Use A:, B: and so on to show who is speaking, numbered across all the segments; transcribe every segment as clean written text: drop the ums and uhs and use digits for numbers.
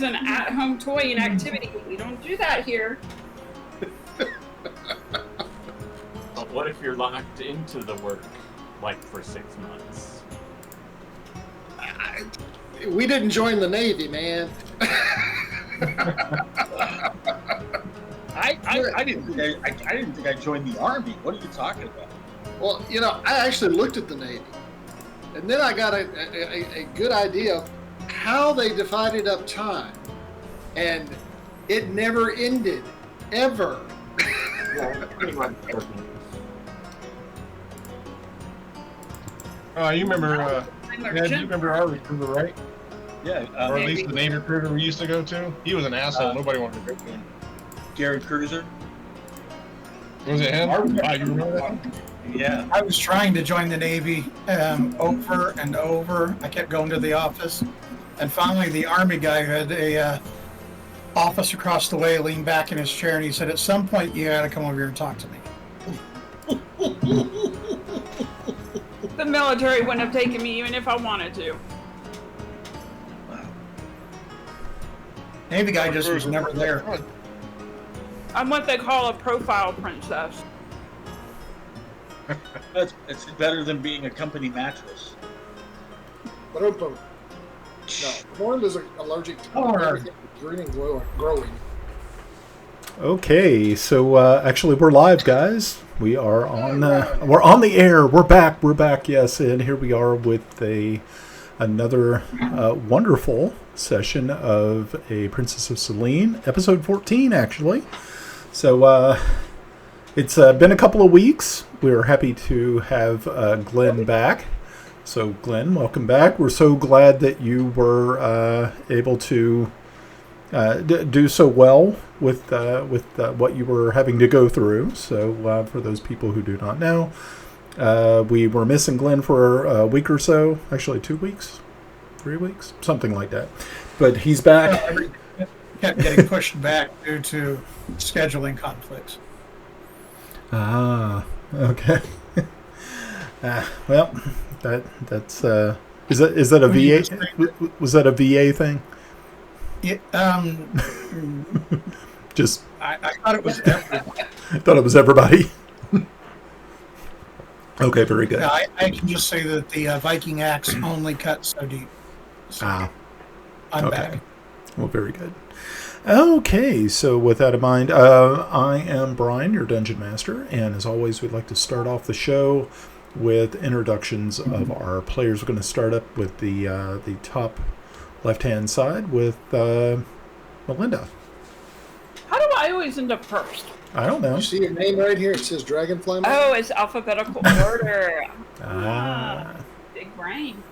A: an at-home toy and activity. We don't do that here.
B: But what if you're locked into the work, like, for 6 months?
C: We didn't join the Navy, man.
D: I didn't think I joined the Army. What are you talking about?
C: Well, I actually looked at the Navy, and then I got a good idea of how they divided up time, and it never ended, ever.
B: Yeah, pretty much.
E: You remember, Ned, you remember our recruiter, right?
D: Yeah.
E: Or at least the Navy recruiter we used to go to? He was an asshole. Nobody wanted to go to him.
D: Gary Cruiser.
E: Was it him? You remember that?
D: Yeah.
F: I was trying to join the Navy over and over. I kept going to the office. And finally, the Army guy who had a office across the way leaned back in his chair and he said, at some point, you got to come over here and talk to me.
A: The military wouldn't have taken me even if I wanted to.
F: Navy guy just was never there.
A: I'm what they call a profile princess.
D: It's better than being a company mattress.
C: But no, corn is allergic to everything green and growing.
G: Okay, so actually we're live, guys. We are on. We're on the air. We're back. We're back. Yes, and here we are with another wonderful session of a Princess of Celene, episode 14, actually. So it's been a couple of weeks. We're happy to have Glenn back. So Glenn, welcome back. We're so glad that you were able to do so well with what you were having to go through. So for those people who do not know, we were missing Glenn for a week or so. Actually, 2 weeks, 3 weeks, something like that. But he's back.
F: Kept getting pushed back due to scheduling conflicts.
G: Ah, okay. Well, that's is that a VA? Was that a VA thing?
F: Yeah,
G: Just
F: I thought it was everyone.
G: I thought it was everybody. Okay, very good.
F: Yeah, I can just say that the Viking axe only cut so deep. So I'm
G: okay.
F: back.
G: Well, very good. Okay, so with that in mind, I am Brian, your Dungeon Master, and as always, we'd like to start off the show with introductions of our players. We're going to start up with the top left-hand side with Melinda.
A: How do I always end up first?
G: I don't know.
C: You see your name right here? It says Dragonfly.
A: Oh, it's alphabetical order. Big brain.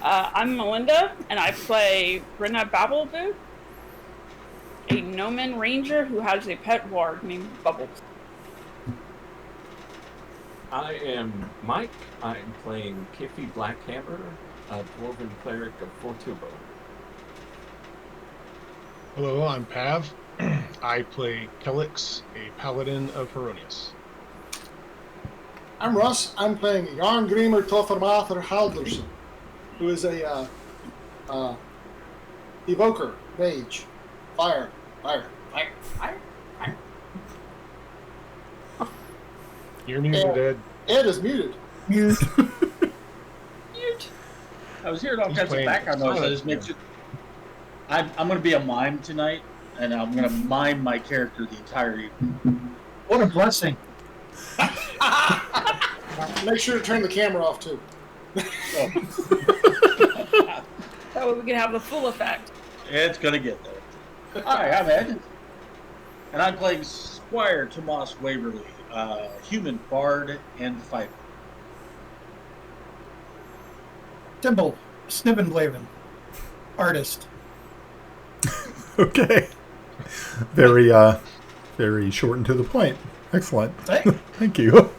A: I'm Melinda, and I play Brenna Babbleboo, a Gnomon Ranger who has a pet ward named Bubbles.
B: I am Mike. I'm playing Kiffy Blackhammer, a Dwarven Cleric of Fortubo.
E: Hello, I'm Pav. I play Kelix, a Paladin of Heronius.
C: I'm Russ. I'm playing Jarngrimr Toffermather Halderson, who is a evoker, mage, fire.
E: You're muted, Ed.
C: Ed is muted.
A: Mute.
D: I was hearing all kinds of
E: playing
D: background noise. That just makes it. I'm going to be a mime tonight, and I'm going to mime my character the entire evening.
F: What a blessing.
C: Make sure to turn the camera off, too.
A: That way we can have the full effect.
D: It's going to get there. Hi, I'm Ed, and I'm playing Squire Tomas Waverly, human bard and fighter.
F: Dimble, Snibbenblaven, artist.
G: Okay. Very short and to the point. Excellent. Thank you.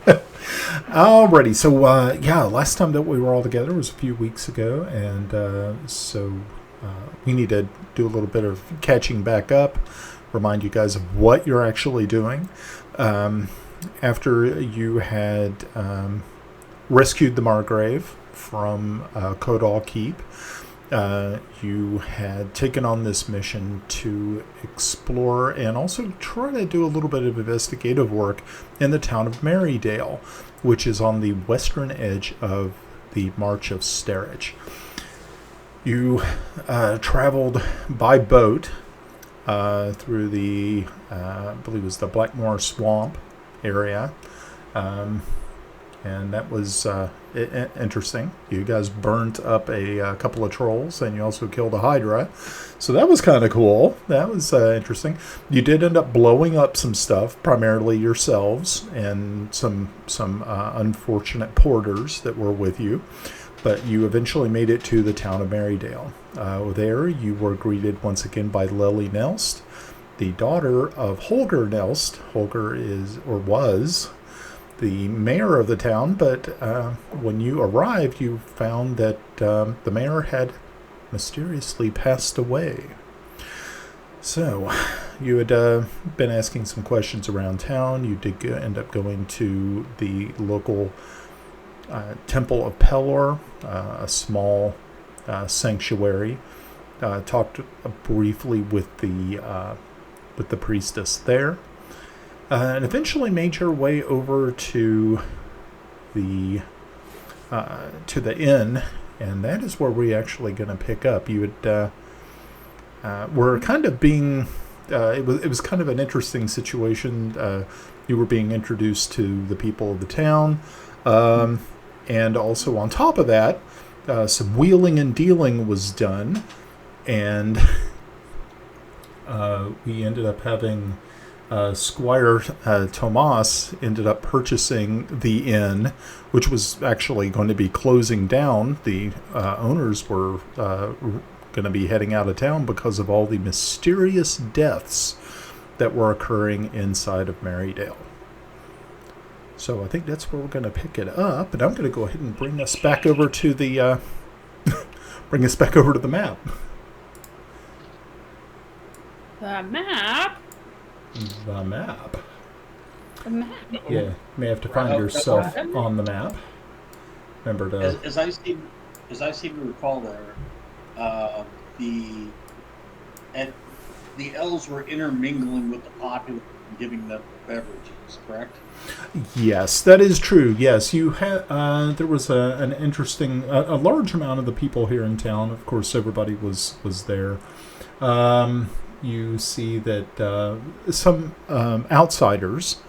G: Alrighty, so last time that we were all together was a few weeks ago, and so we need to do a little bit of catching back up, remind you guys of what you're actually doing. After you had rescued the Margrave from Kodal Keep, you had taken on this mission to explore and also try to do a little bit of investigative work in the town of Marydale, which is on the western edge of the March of Sterich. You traveled by boat through the, I believe it was the Blackmore Swamp area, and that was interesting. You guys burnt up a couple of trolls, and you also killed a Hydra, so that was kind of cool. That was interesting. You did end up blowing up some stuff, primarily yourselves and some unfortunate porters that were with you, but you eventually made it to the town of Marydale. There, you were greeted once again by Lily Nelst, the daughter of Holger Nelst. Holger was the mayor of the town, but when you arrived, you found that the mayor had mysteriously passed away. So, you had been asking some questions around town. You did end up going to the local Temple of Pelor, a small sanctuary. Talked briefly with the priestess there. And eventually made your way over to the inn, and that is where we're actually going to pick up. You had were kind of being it was kind of an interesting situation. You were being introduced to the people of the town, and also on top of that, some wheeling and dealing was done, and we ended up having. Squire Tomas ended up purchasing the inn, which was actually going to be closing down. The owners were going to be heading out of town because of all the mysterious deaths that were occurring inside of Marydale. So I think that's where we're going to pick it up, and I'm going to go ahead and bring us back over to the map.
A: The map.
G: The map.
A: The map.
G: Yeah, you may have to find yourself on the map. Remember to.
D: As I seem to recall, there, the elves were intermingling with the populace and giving them beverages. Correct?
G: Yes, that is true. Yes, you had. There was an interesting, a large amount of the people here in town. Of course, everybody was there. You see that some outsiders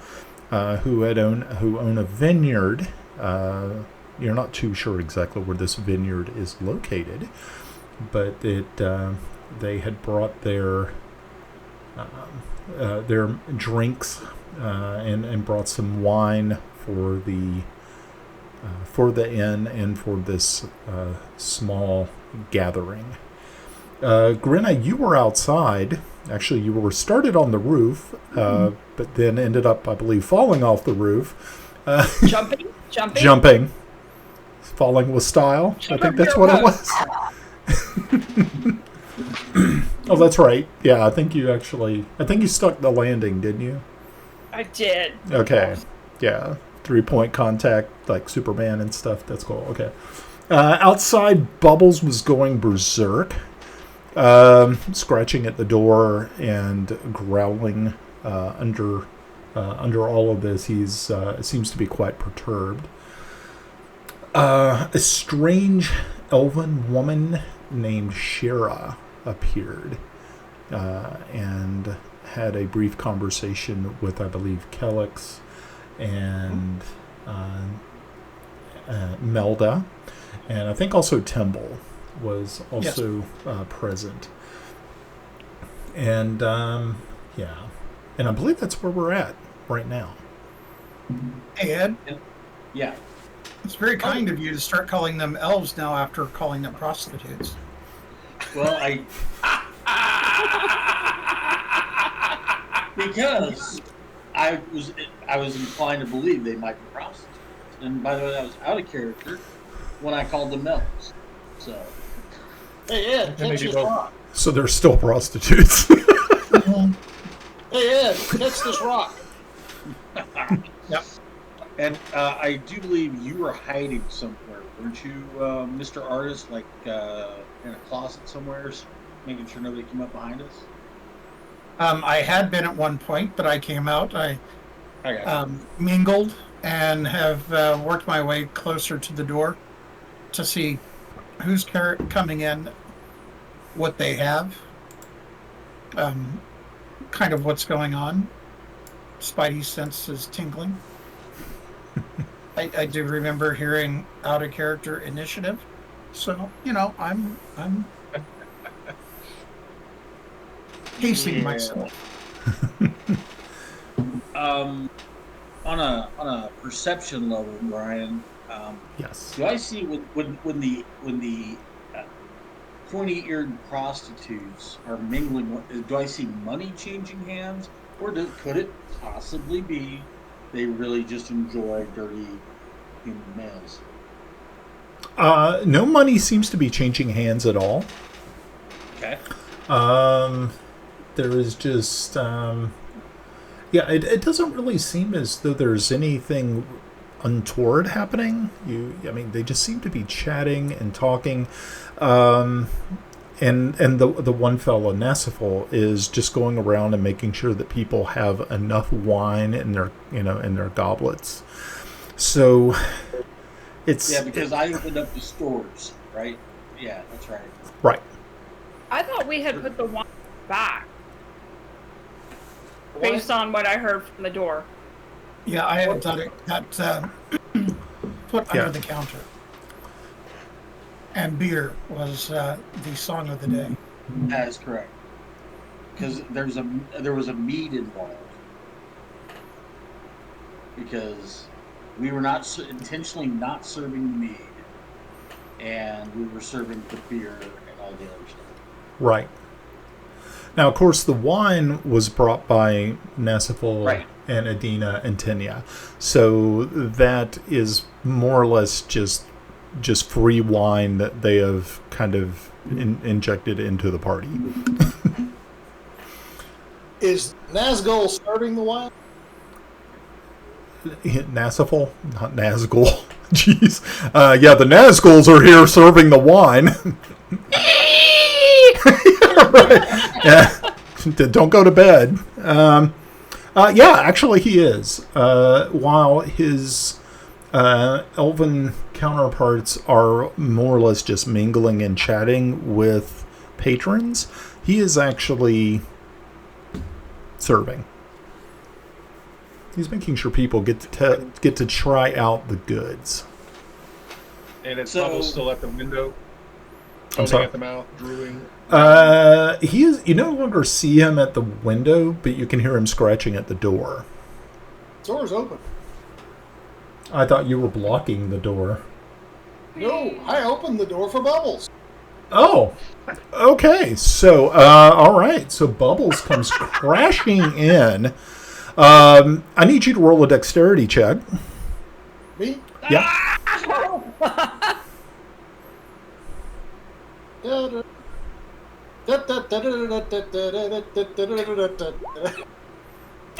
G: who own a vineyard. You're not too sure exactly where this vineyard is located, but they had brought their drinks and brought some wine for the inn and for this small gathering. Grinna, you were outside. Actually, you were started on the roof, but then ended up, I believe, falling off the roof. Jumping. Falling with style. I think that's what it was. Oh, that's right. Yeah, I think you stuck the landing, didn't you?
A: I did.
G: Okay. Yeah. 3-point contact, like Superman and stuff. That's cool. Okay. Outside, Bubbles was going berserk. Scratching at the door and growling under all of this. He's seems to be quite perturbed. A strange elven woman named Shira appeared and had a brief conversation with, I believe, Kelix and Melda, and I think also Temple was also present. And yeah, and I believe that's where we're at right now.
F: Hey, Ed.
D: Yeah.
F: It's very kind of you to start calling them elves now after calling them prostitutes.
D: Well, because I was inclined to believe they might be prostitutes. And by the way, that was out of character when I called them elves. So, hey Ed, catch this rock.
G: So they're still prostitutes.
D: Hey Ed, catch this rock.
F: Yep.
D: And I do believe you were hiding somewhere, weren't you, Mr. Artist? Like in a closet somewhere, making sure nobody came up behind us.
F: I had been at one point, but I came out. I mingled and have worked my way closer to the door to see who's coming in, what they have, kind of what's going on. Spidey sense is tingling. I do remember hearing out of character initiative, so I'm pacing myself.
D: On a perception level, Brian.
G: Yes.
D: Do I see when the pointy-eared prostitutes are mingling? Do I see money changing hands, or could it possibly be they really just enjoy dirty human males?
G: No money seems to be changing hands at all.
D: Okay.
G: There is just it doesn't really seem as though there's anything untoward happening. They just seem to be chatting and talking. And the one fellow, Nassifal, is just going around and making sure that people have enough wine in their in their goblets. So it's
D: because I opened up the stores, right? Yeah, that's right.
G: Right.
A: I thought we had put the wine back. Based on what I heard from the door.
F: Yeah, I had thought it got put under the counter. And beer was the song of the day.
D: That is correct. Because there was a mead involved. Because we were not intentionally not serving the mead, and we were serving the beer and all the other stuff.
G: Right. Now, of course, the wine was brought by Nassifal and Adina and Tenya, so that is more or less just free wine that they have kind of injected into the party.
C: Is Nazgul serving the wine?
G: Nassifal? Not Nazgul. Jeez. The Nazguls are here serving the wine. Right. Yeah. Don't go to bed. Actually he is. While his elven counterparts are more or less just mingling and chatting with patrons, he is actually serving. He's making sure people get to try out the goods.
E: And it's Bubbles still at the window,
G: I'm sorry.
E: at the mouth, drooling.
G: He is. You no longer see him at the window, but you can hear him scratching at the door.
C: The door's open.
G: I thought you were blocking the door.
C: No, I opened the door for Bubbles.
G: Oh, okay. So, all right. So Bubbles comes crashing in. I need you to roll a dexterity check.
C: Me?
G: Yeah.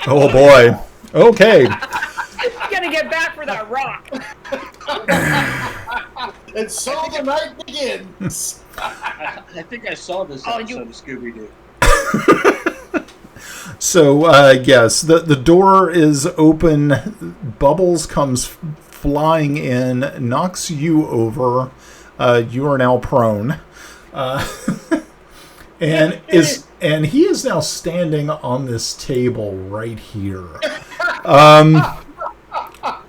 G: Oh boy. Okay.
A: I'm gonna get back for that rock.
C: And so the night begins.
D: I think I saw this episode of Scooby-Doo.
G: So, yes, the door is open. Bubbles comes flying in, knocks you over. You are now prone. And he is now standing on this table right here.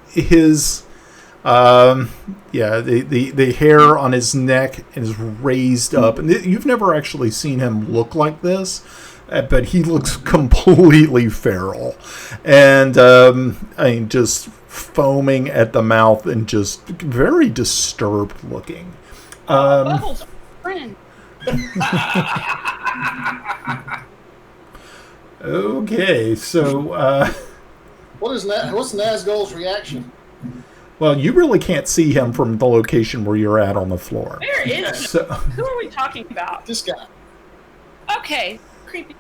G: His the hair on his neck is raised up, and you've never actually seen him look like this, but he looks completely feral, and just foaming at the mouth and just very disturbed looking.
A: Bubbles, friend.
G: Okay, so
C: what's Nazgul's reaction?
G: Well, you really can't see him from the location where you're at on the floor.
A: Where is he? Who are we talking about?
C: This guy.
A: Okay, creepy.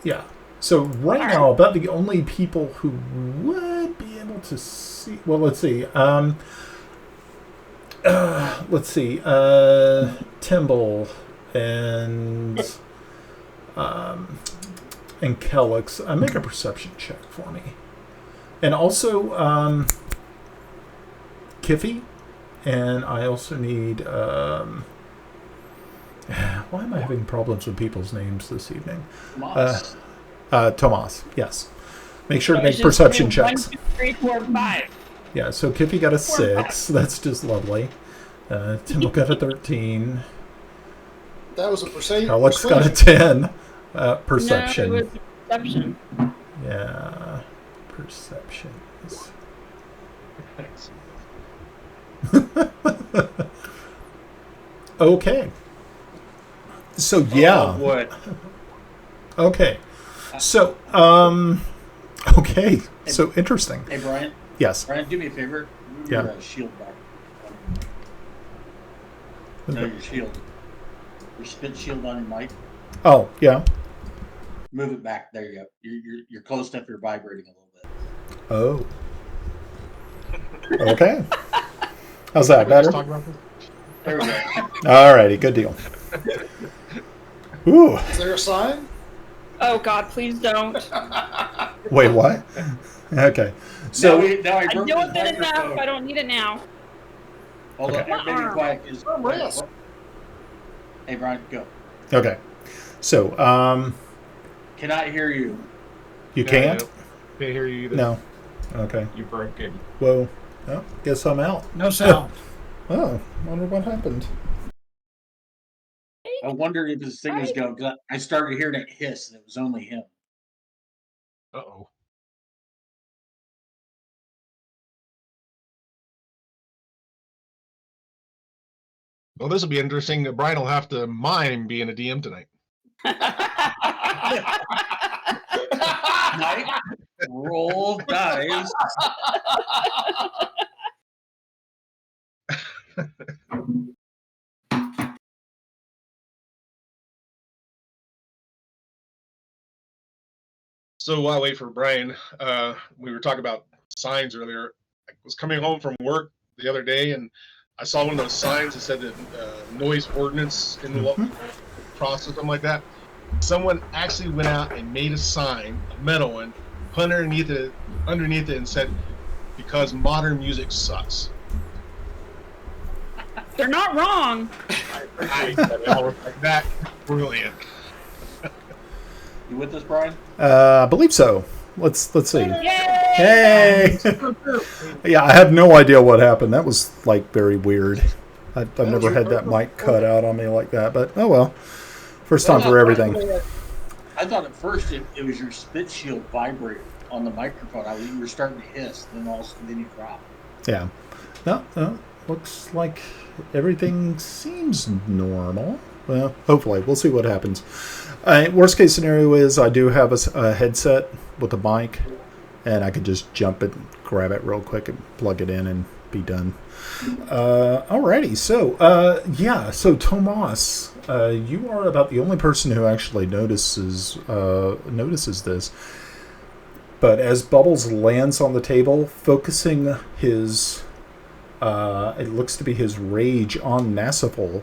G: Yeah. So right now, about the only people who would be able to see. Well, let's see. Timble and Kellix. Make a perception check for me, and also Kiffy, and I also need. Why am I having problems with people's names this evening?
D: Tomas.
G: Tomas, yes. Make sure to make perception checks.
A: 1, 2, 3, 4, 5.
G: Yeah, so Kiffy got a 6. That's just lovely. Timble got a 13.
C: That was a percentage.
G: Alex got a 10. Perception.
A: No, it was perception.
G: Yeah. Perception. Okay. So, yeah.
D: Oh, boy.
G: Okay. So, okay. So, interesting.
D: Hey, Brian.
G: Yes.
D: Brian, do me a favor. Move your shield back. No, your shield. Your spit shield on your mic.
G: Oh, yeah.
D: Move it back. There you go. You're close enough. You're vibrating a little bit.
G: Oh. Okay. How's that? Better?
D: There we go.
G: All righty. Good deal. Ooh.
C: Is there a sign?
A: Oh God, please don't.
G: Wait, what? Okay. So
D: now I
A: I
D: broke
A: don't
D: his
A: need it now.
D: microphone.
A: I don't need it now.
D: Hold
G: Okay.
D: on. Everybody be quiet.
C: Yes.
D: Hey, Brian, go.
G: okay. So
D: Cannot hear you.
G: you can't?
E: Can't hear you either.
G: No. Okay.
B: You broke it.
G: Whoa. Oh, guess I'm out.
F: No sound.
G: Oh, wonder what happened.
D: I wondered if his thing was going. Cause I started hearing it hiss, and it was only him.
E: Uh-oh. Well, this will be interesting. Brian will have to mime being a DM tonight.
D: Mike, roll dice.
E: So while I wait for Brian, we were talking about signs earlier. I was coming home from work the other day, and I saw one of those signs that said that noise ordinance in the cross or something like that. Someone actually went out and made a sign, a metal one, put underneath it, and said, "Because modern music sucks."
A: They're not wrong.
E: I was like, that brilliant.
D: You with us, Brian?
G: I believe so. Let's see.
A: Yay!
G: Hey! Yeah, I have no idea what happened. That was like very weird. I've never had that mic cut out on me like that, but oh well. First time for everything.
D: I thought at first it was your spit shield vibrating on the microphone. You were starting to hiss, then all of a sudden you dropped.
G: Yeah. No, looks like everything seems normal. Well, hopefully. We'll see what happens. Worst case scenario is I do have a headset with a mic, and I could just jump it, grab it real quick, and plug it in and be done. Alrighty. So Tomas, you are about the only person who actually notices this. But as Bubbles lands on the table, focusing his, it looks to be his rage on Nassiful,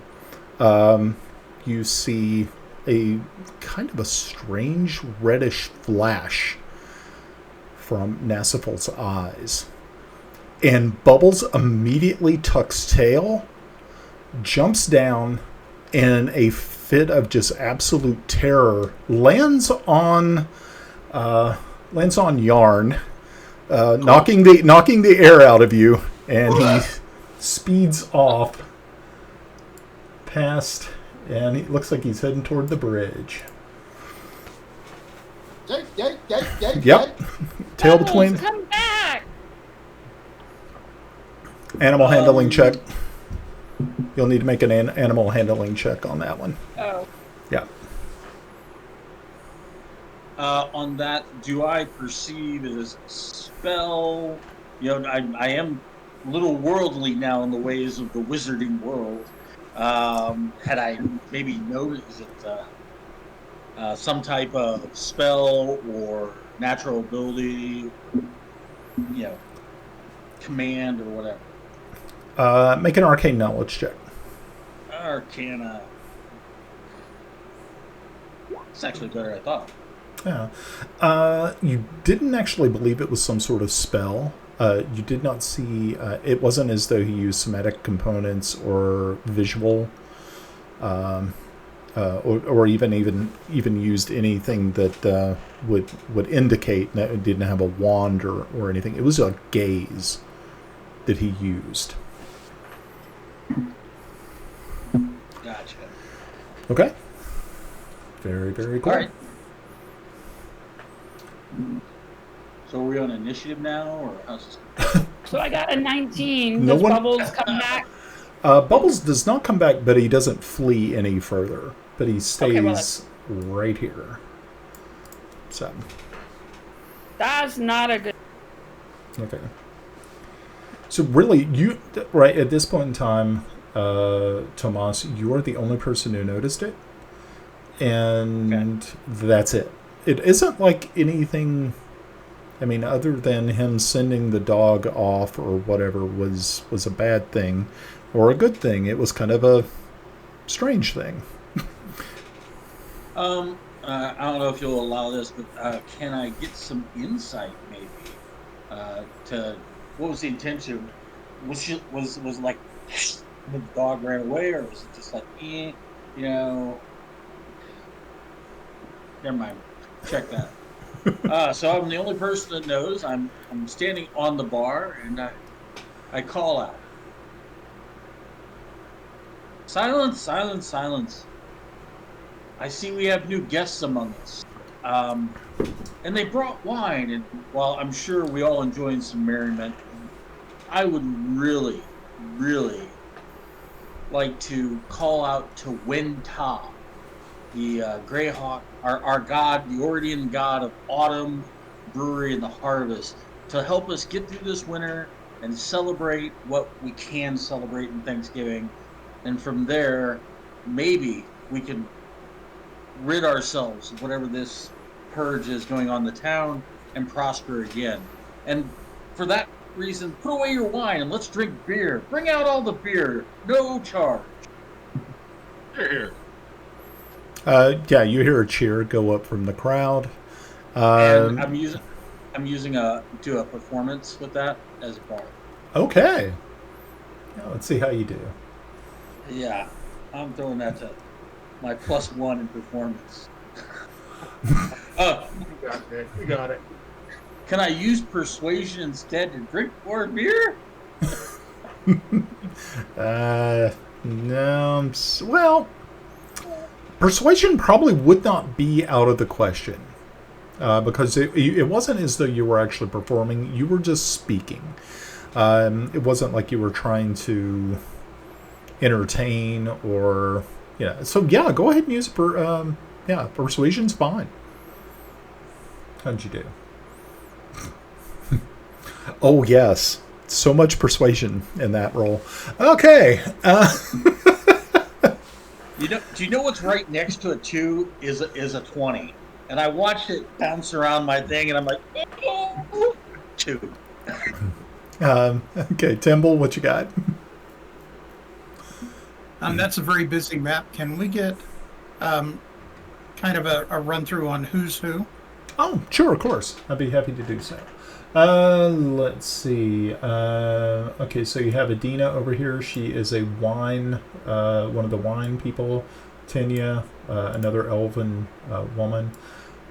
G: you see a kind of a strange reddish flash from Nassiful's eyes. And Bubbles immediately tucks tail, jumps down, in a fit of just absolute terror, lands on Yarn, knocking the air out of you, and he speeds off past, and it looks like he's heading toward the bridge. Yep. Tail between.
A: Come back.
G: Animal handling check. You'll need to make an animal handling check on that one.
A: Oh.
G: Yeah.
D: On that, do I perceive it as a spell? You know, I am a little worldly now in the ways of the wizarding world. Had I maybe noticed it, some type of spell or natural ability, command or whatever.
G: Make an arcane knowledge check.
D: Arcana. It's actually better than I thought.
G: Yeah. You didn't actually believe it was some sort of spell. You did not see... it wasn't as though he used somatic components or visual, or even used anything that would indicate that it didn't have a wand or anything. It was a gaze that he used.
D: Gotcha.
G: Okay. Very, very cool.
D: All right. So are we on initiative now, or how's this?
A: So I got a 19.
G: No
A: Does
G: one-
A: Bubbles come back?
G: Bubbles does not come back, but he doesn't flee any further. But he stays
A: Okay, well,
G: right here. So.
A: That's not a good...
G: Okay. So really, right at this point in time, Tomas, you are the only person who noticed it. And that's it. It isn't like anything... I mean, other than him sending the dog off or whatever was a bad thing or a good thing. It was kind of a strange thing.
D: I don't know if you'll allow this, but can I get some insight, maybe, to what was the intention? Was it like the dog ran away, or was it just like, Never mind. Check that. So I'm the only person that knows. I'm standing on the bar, and I call out, "Silence! Silence! Silence!" I see we have new guests among us, and they brought wine. And while I'm sure we all enjoyed some merriment, I would really, really like to call out to Wenta, the Greyhawk, our god, the Ordian god of autumn, brewery, and the harvest, to help us get through this winter and celebrate what we can celebrate in Thanksgiving. And from there, maybe we can rid ourselves of whatever this purge is going on in the town and prosper again. And for that reason, put away your wine and let's drink beer. Bring out all the beer, no charge.
E: Here.
G: Yeah, you hear a cheer go up from the crowd.
D: And I'm using a performance with that as a bar.
G: Okay. Yeah, let's see how you do.
D: Yeah, I'm throwing that to my +1 in performance.
E: We got it.
D: Can I use persuasion instead to drink more beer?
G: No. Well, persuasion probably would not be out of the question. Because it wasn't as though you were actually performing. You were just speaking. It wasn't like you were trying to entertain or... Yeah, so yeah, go ahead and use persuasion's fine. How'd you do? Oh yes, so much persuasion in that roll. Okay.
D: Do you know what's right next to a 2 is a 20, and I watched it bounce around my thing, and I'm like, 2.
G: Okay, Timble, what you got?
F: That's a very busy map. Can we get kind of a run through on who's who?
G: Oh, sure, of course. I'd be happy to do so. Let's see. Okay, so you have Adina over here. She is a wine, one of the wine people. Tenya, another elven woman.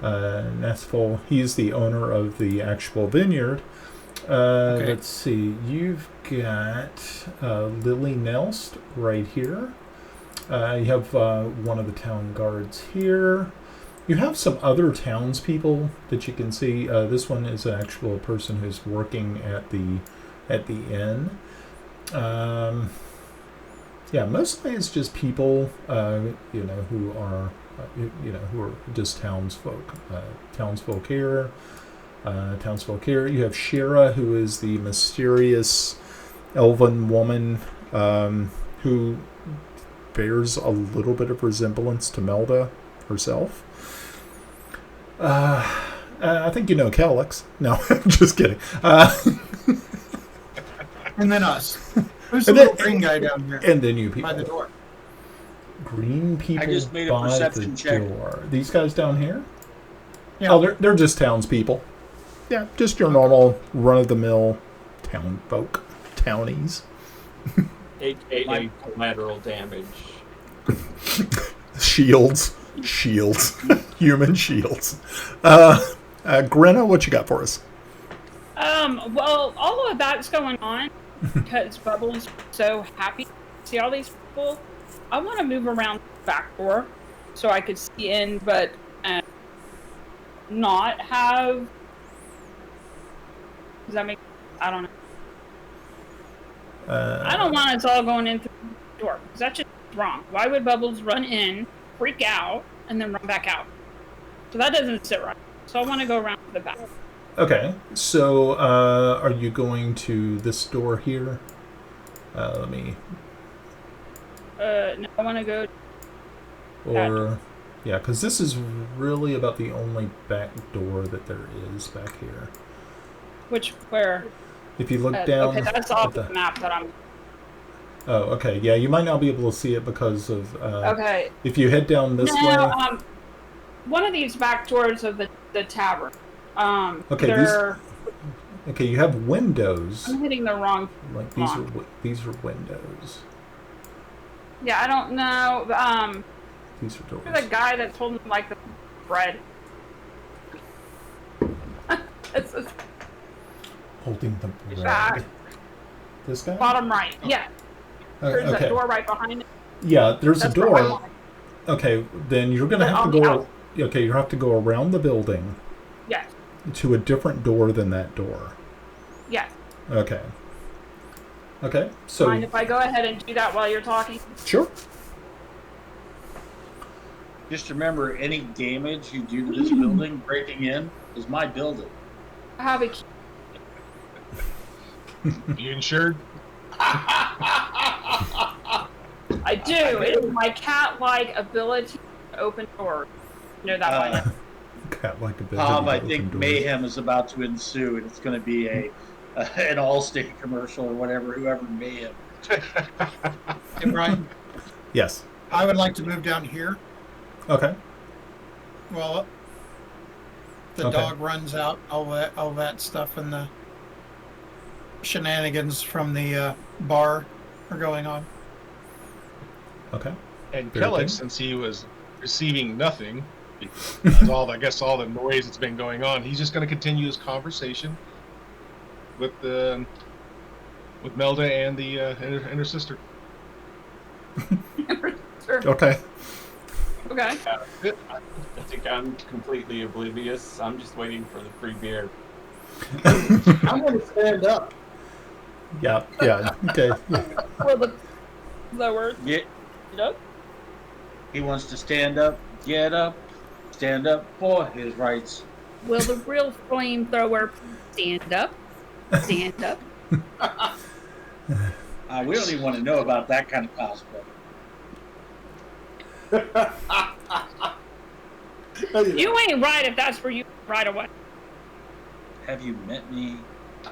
G: Nestful, he's the owner of the actual vineyard.
F: Okay.
G: Let's see. You've got Lily Nelst right here. You have one of the town guards here. You have some other townspeople that you can see. This one is an actual person who's working at the inn. Yeah, mostly it's just people, who are, who are just townsfolk. Townsfolk here. You have Shira, who is the mysterious elven woman who bears a little bit of resemblance to Melda, herself. I think you know Calyx. No, I'm just kidding.
F: And then us. Who's the
G: And
F: little
G: then-
F: green guy down here
G: And then you people.
F: by the door?
G: Green people
D: just made a
G: by
D: perception
G: the
D: check.
G: door. These guys down here?
F: Yeah.
G: Oh, they're just townspeople. Yeah, just your normal run-of-the-mill town folk. Townies.
B: AKA collateral damage.
G: Shields. Human shields. Grenna, what you got for us?
A: Well, all of that's going on because Bubbles so happy to see all these people. I want to move around the back door so I could see in, but not have. Does that make? I don't know. I don't want us all going in through the door because that's just wrong. Why would Bubbles run in, freak out, and then run back out? So that doesn't sit right. So I want to go around to the back.
G: Okay, so are you going to this door here? Let me...
A: No, I want to go.
G: Or... Yeah, because this is really about the only back door that there is back here.
A: Where?
G: If you look down...
A: Okay, that's off the map that I'm...
G: Oh, okay. Yeah, you might not be able to see it because of...
A: Okay.
G: If you head down this way...
A: One of these back doors of the tavern.
G: Okay,
A: they're...
G: Okay, you have windows.
A: I'm hitting the wrong...
G: Like, these are windows.
A: Yeah, I don't know.
G: These are doors.
A: You're the guy that's holding, like, the bread. It's
G: Holding the bread.
A: back.
G: This guy?
A: Bottom right. Yeah. There's a door right behind it.
G: Yeah, there's
A: That's
G: a
A: where I
G: door.
A: want it.
G: Okay, then you're gonna
A: But
G: have
A: on
G: to
A: the
G: go.
A: out-
G: Okay, you have to go around the building
A: Yes.
G: to a different door than that door.
A: Yes.
G: Okay. Okay, so
A: Mind if I go ahead and do that while you're talking?
G: sure.
D: Just remember, any damage you do to this building, breaking in, is my building.
A: I have a key.
E: You insured?
A: I do. It is my cat-like ability to open doors. You know that one.
G: Cat-like ability.
D: Bob,
G: to
D: I
G: open
D: think
G: doors.
D: mayhem is about to ensue, and it's going to be an Allstate commercial or whatever. Whoever mayhem.
F: Hey, Brian,
G: Yes.
F: I would like to move down here.
G: Okay.
F: Well, the
G: Okay.
F: dog runs out, all that stuff, and the shenanigans from the bar are going on.
G: Okay.
E: And
G: Very
E: Kellogg,
G: good.
E: since he was receiving nothing, because all the noise that's been going on, he's just going to continue his conversation with Melda and the and her sister.
A: Sure.
G: Okay.
A: Okay.
B: I think I'm completely oblivious. I'm just waiting for the free beer.
C: I'm going to stand up.
G: Yeah. Yeah. Okay.
A: Well, the lower.
D: Get,
A: Nope.
D: he wants to stand up for his rights.
A: Will the real flamethrower stand up? Stand up.
D: We don't even want to know about that kind of cosplay.
A: You ain't right if that's where you right away.
D: Have you met me?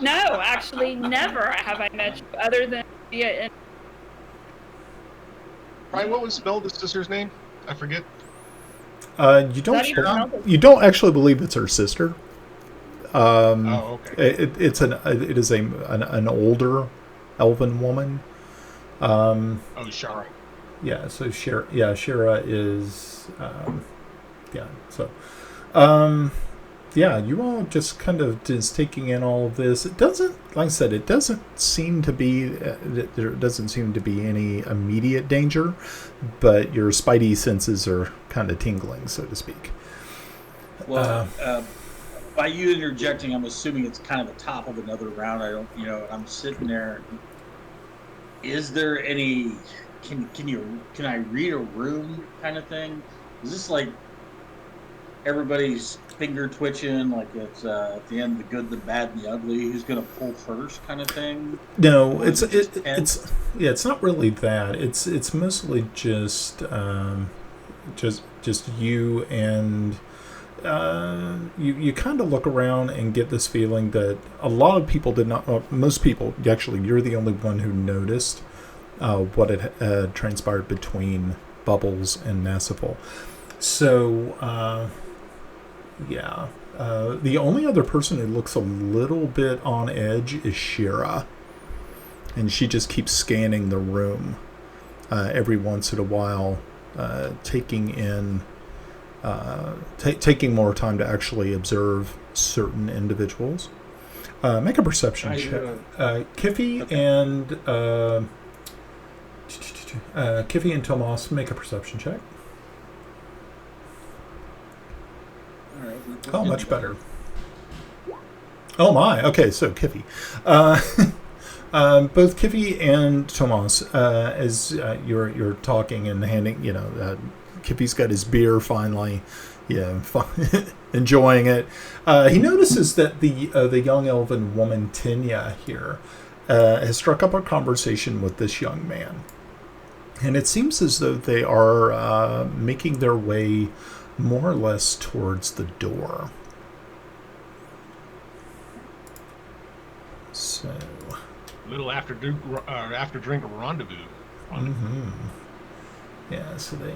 A: No, actually, never have I met you other than via.
E: Brian, what was Melda's sister's name? I forget.
G: You
A: Not even
G: don't.
A: Melda.
G: You don't actually believe it's her sister.
E: Oh, okay.
G: It is an older elven woman.
E: Oh, Shara.
G: Yeah, so Shira is, so, you all just kind of just taking in all of this. It doesn't, like I said, it doesn't seem to be, there doesn't seem to be any immediate danger, but your spidey senses are kind of tingling, so to speak.
D: Well, by you interjecting, I'm assuming it's kind of the top of another round. I don't, I'm sitting there. Is there any? Can I read a room kind of thing? Is this like everybody's finger twitching, like it's at the end, the good, the bad, and the ugly? Who's gonna pull first, kind of thing?
G: No,
D: Or is it just tense?
G: it's not really that. It's mostly just just you and you kind of look around and get this feeling that a lot of people did not. Well, most people, actually, you're the only one who noticed what had transpired between Bubbles and Massiful. So, yeah. The only other person who looks a little bit on edge is Shira. And she just keeps scanning the room every once in a while, taking in, taking more time to actually observe certain individuals. Make a perception check. Kiffy and Tomas, make a perception check.
D: All right.
G: Oh, much better. Oh my. Okay, so Kiffy. Both Kiffy and Tomas, as you're talking and handing, Kiffy's got his beer finally, enjoying it. He notices that the young elven woman Tinya here has struck up a conversation with this young man, and it seems as though they are making their way more or less towards the door. So.
E: A little after drink rendezvous.
G: Mm-hmm. Yeah, so they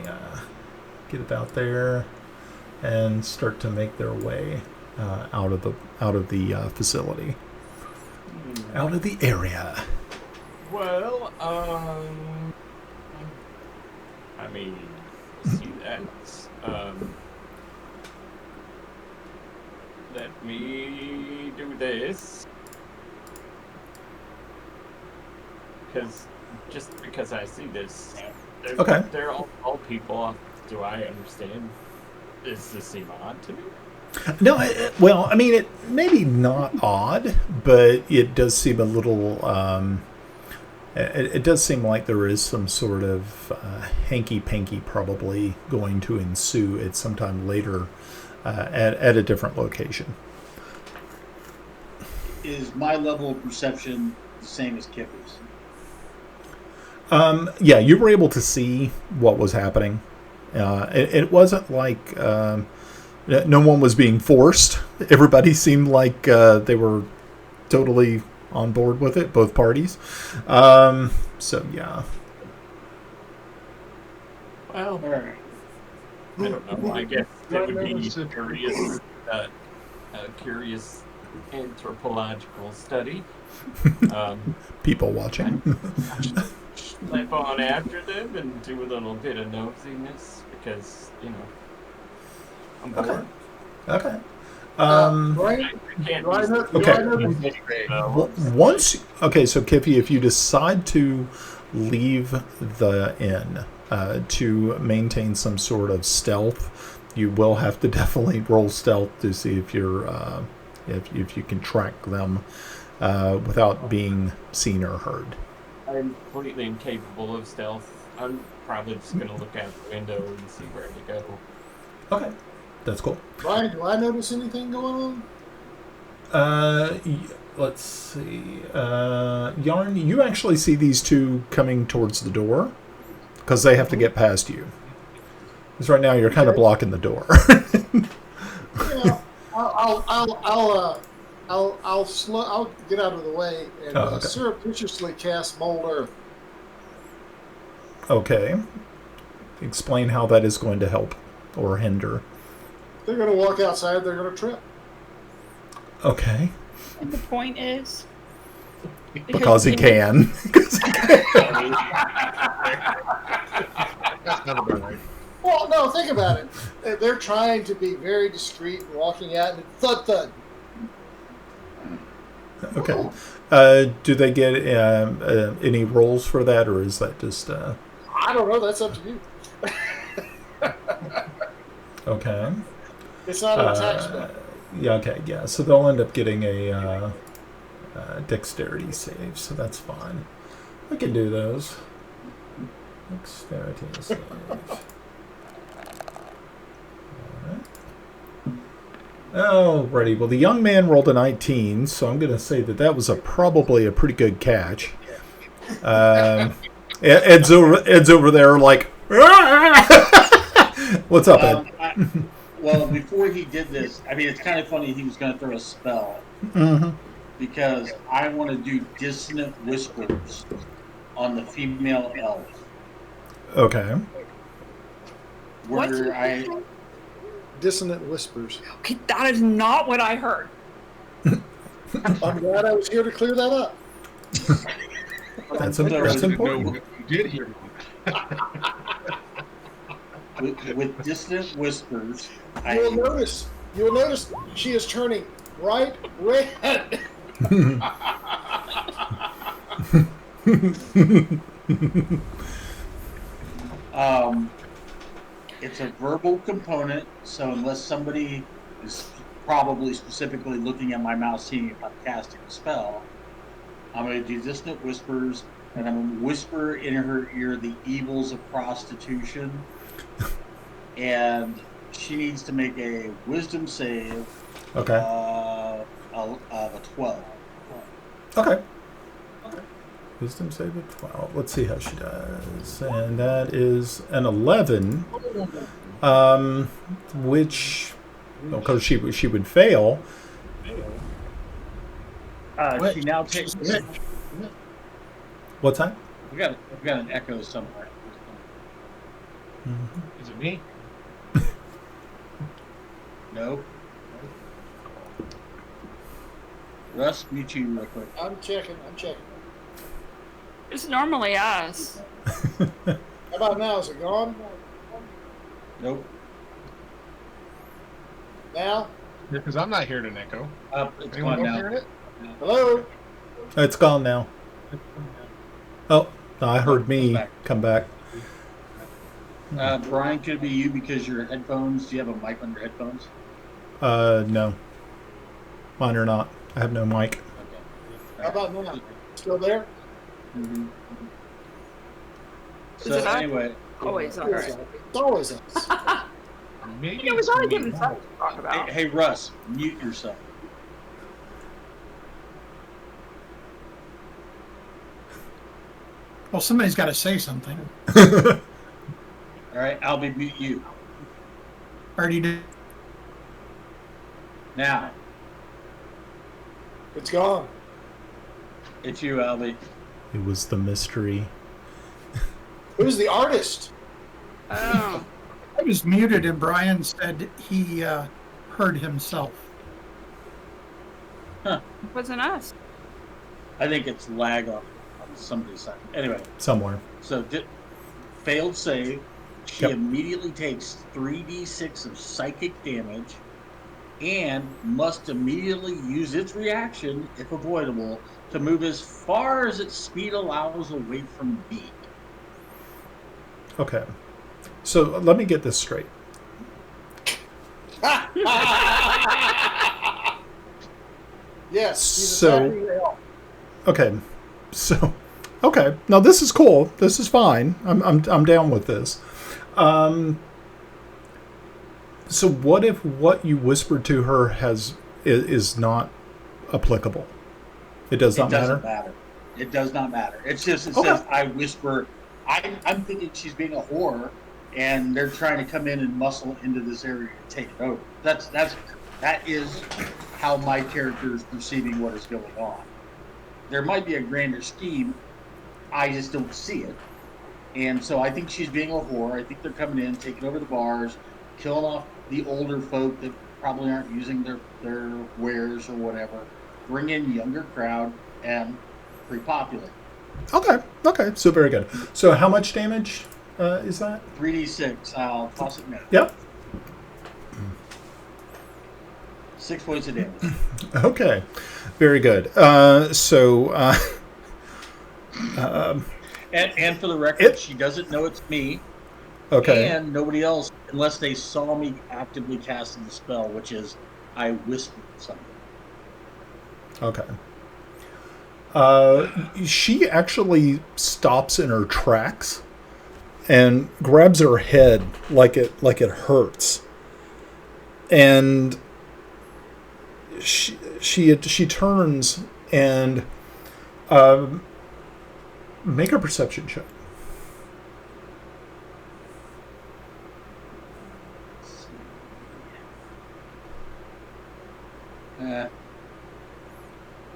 G: get about there and start to make their way out of the facility, out of the area.
B: Well, I mean, see that. Let me do this. Because I see this, they're all people. Do I understand? Does this seem odd to me?
G: No, well, I mean, it maybe not odd, but it does seem a little. It does seem like there is some sort of hanky-panky probably going to ensue at some time later at a different location.
D: Is my level of perception the same as Kippy's?
G: Yeah, you were able to see what was happening. It wasn't like no one was being forced. Everybody seemed like they were totally on board with it, both parties. So, yeah.
B: Well, I don't know. I guess that would be a curious anthropological study.
G: People watching.
B: Slip on after them and do a little bit of nosiness because, I'm bored.
G: Okay. So Kiffy, if you decide to leave the inn to maintain some sort of stealth, you will have to definitely roll stealth to see if you're if you can track them without being seen or heard.
B: I'm completely incapable of stealth. I'm probably just going to look out the window and see where to go.
G: Okay. That's cool.
C: Ryan, do I notice anything going on?
G: Let's see. Yarn, you actually see these two coming towards the door because they have to get past you. Because right now you're kind of blocking the door.
C: I'll get out of the way and surreptitiously cast Mold Earth.
G: Okay. Explain how that is going to help or hinder.
C: They're going to walk outside. They're going to trip.
G: Okay.
A: And the point is?
G: Because he can.
E: That's never been right.
C: Well, no, think about it. They're trying to be very discreet and walking out and thud thud.
G: Okay. Do they get any rolls for that, or is that just...
C: I don't know. That's up to you.
G: Okay.
C: It's not an attack spell.
G: Yeah, okay, yeah. So they'll end up getting a dexterity save, so that's fine. We can do those. Dexterity save. Alrighty, well, the young man rolled a 19, so I'm going to say that was probably a pretty good catch. Ed's over there like, What's up, Ed?
D: Well, before he did this, I mean, it's kind of funny he was going to throw a spell because I want to do dissonant whispers on the female elf.
G: Okay.
D: Where
C: Dissonant whispers.
A: Okay, that is not what I heard.
C: I'm glad I was here to clear that up.
G: That's
E: Interested to know
G: important.
E: what you did here.
D: with dissonant whispers,
C: You'll notice she is turning bright red.
D: It's a verbal component, so unless somebody is probably specifically looking at my mouse seeing if I'm casting a spell, I'm going to do dissonant whispers, and I'm going to whisper in her ear the evils of prostitution, and she needs to make a wisdom save
G: Okay.
D: of a 12.
G: Okay. Wisdom save of 12. Let's see how she does. And that is an 11, which, because she would fail.
D: She now takes.
G: What's that?
D: We got an echo somewhere.
E: Is it me?
D: No. Russ, mute you real quick.
C: I'm checking.
A: It's normally us.
C: How about now? Is it gone?
D: Nope.
C: Now?
E: Because I'm not hearing an echo.
D: It's
E: Anyone
D: gone
E: else
D: now.
E: hearing it?
C: Hello?
G: It's gone now. Oh, no, I heard me come back.
D: Brian, could it be you because your headphones? Do you have a mic on your headphones?
G: No. Mine are not. I have no mic.
D: Okay.
C: How about now? Still there?
D: Mm-hmm.
A: Is
D: So
A: it us?
D: anyway,
A: Always on.
C: It's always us.
E: Maybe
A: It was
E: it's
A: only
E: me.
A: given something to talk about.
D: hey Russ, mute yourself.
F: Well, somebody's got to say something.
D: All right, Albie, mute you.
F: Already did.
D: Now,
C: It's gone.
D: it's you, Albie.
G: It was the mystery.
C: Who's the artist?
A: Oh.
F: I was muted, and Brian said he heard himself.
A: It wasn't us.
D: I think it's lag on somebody's side. Anyway,
G: Somewhere.
D: so failed save. She
G: Yep.
D: immediately takes 3d6 of psychic damage and must immediately use its reaction, if avoidable, to move as far as its speed allows away from B.
G: Okay. So let me get this straight.
C: Yes.
G: So- Okay. So, okay. Now this is cool. This is fine. I'm down with this. So what if what you whispered to her is not applicable? It does not matter.
D: It does not matter. It's just
G: Okay.
D: says I whisper. I'm thinking she's being a whore, and they're trying to come in and muscle into this area and take it over. That is how my character is perceiving what is going on. There might be a grander scheme. I just don't see it. And so I think she's being a whore. I think they're coming in, taking over the bars, killing off the older folk that probably aren't using their wares or whatever. Bring in younger crowd and repopulate.
G: Okay. So very good. So how much damage is that?
D: 3d6. I'll toss it now.
G: Yep.
D: 6 points of damage.
G: Okay. Very good.
D: And for the record, she doesn't know it's me.
G: Okay.
D: And nobody else, unless they saw me actively casting the spell, which is I whispered something.
G: Okay. She actually stops in her tracks and grabs her head like it hurts, and she turns and make a perception check.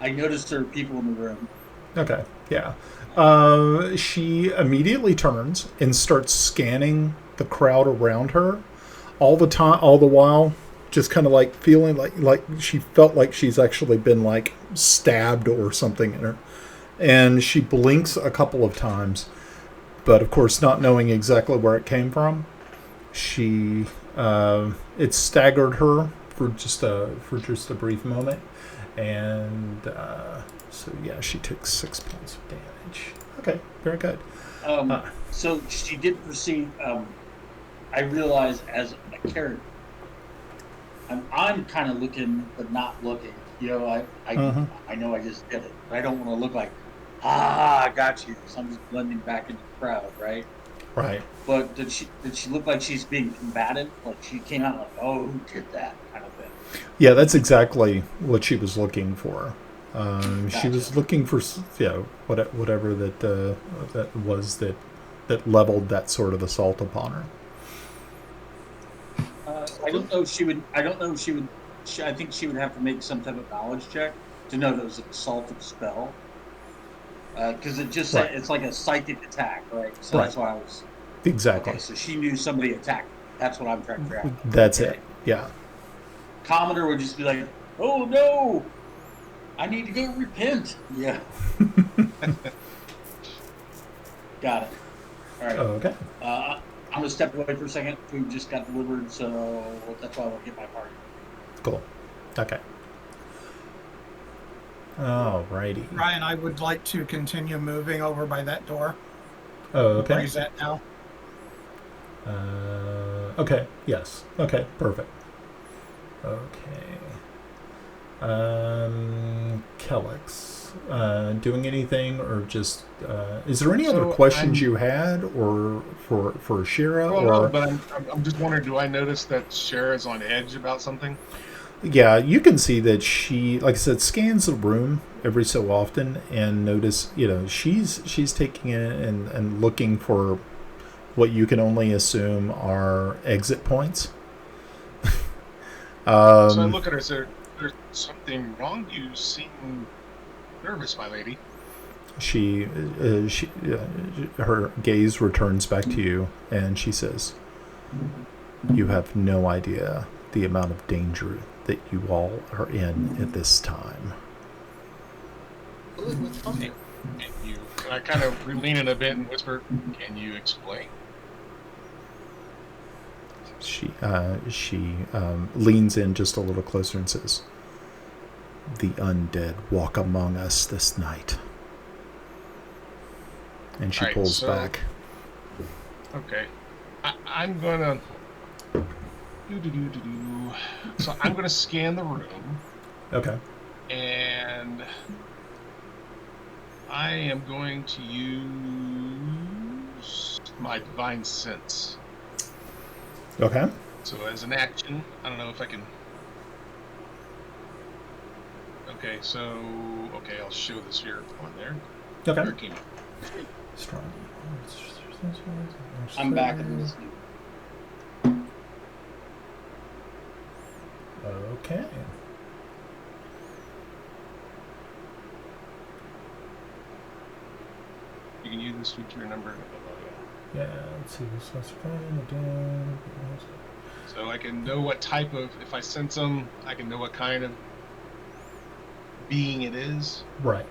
D: I noticed there are people in the room.
G: Okay, yeah. She immediately turns and starts scanning the crowd around her, all the time, all the while, just kind of like feeling like she felt like she's actually been like stabbed or something in her, and she blinks a couple of times, but of course, not knowing exactly where it came from, she it staggered her for just a brief moment, and so yeah, she took 6 points of damage. Okay, very good.
D: So she did proceed. I realize as a character, I'm kind of looking but not looking. You know, I know I just did it, but I don't want to look like, I got you. So I'm just blending back into the crowd, right?
G: Right.
D: But did she look like she's being combative? Like she came out like, oh, who did that kind of thing?
G: Yeah, that's exactly what she was looking for.
D: Gotcha.
G: She was looking for, whatever that was that leveled that sort of assault upon her.
D: I don't know if she would. I think she would have to make some type of knowledge check to know that it was an assaultive spell. Because it just
G: Right.
D: it's like a psychic attack, right? So that's why I was
G: Exactly.
D: Okay, so she knew somebody attacked. That's what I'm trying to figure out.
G: That's it. Yeah.
D: Commodore would just be like, "Oh no, I need to go repent." Yeah. Got it. All right.
G: Okay.
D: I'm gonna step away for a second. Food just got delivered, so that's why I want to get my party.
G: Cool. Okay. Alrighty.
F: Ryan, I would like to continue moving over by that door.
G: Oh,
F: Where
G: okay.
F: he's at now.
G: Okay. Yes. Okay. Perfect. Okay. Kellex, doing anything, or just is there any other questions you had, or for Shira?
E: Well,
G: or
E: no, but I'm just wondering, do I notice that Shira's on edge about something?
G: Yeah, you can see that she, like I said, scans the room every so often and notice, she's taking it and looking for what you can only assume are exit points.
E: So I look at her and say, "There's something wrong. You seem nervous, my lady."
G: Her gaze returns back to you, and she says, "You have no idea the amount of danger that you all are in at this time."
E: And I kind of lean in a bit and whisper, "Can you explain?"
G: She leans in just a little closer and says, "The undead walk among us this night." And she pulls back.
E: Okay. I'm gonna So I'm gonna scan the room.
G: Okay.
E: And I am going to use my divine sense.
G: Okay.
E: So as an action, I don't know if I can. Okay, I'll show this here on there.
G: Okay.
E: Hurricane.
G: Strong.
D: I'm back in this.
G: Okay.
E: You can use this feature number.
G: Yeah, let's see.
E: So I can know what type of, if I sense them, I can know what kind of being it is.
G: Right.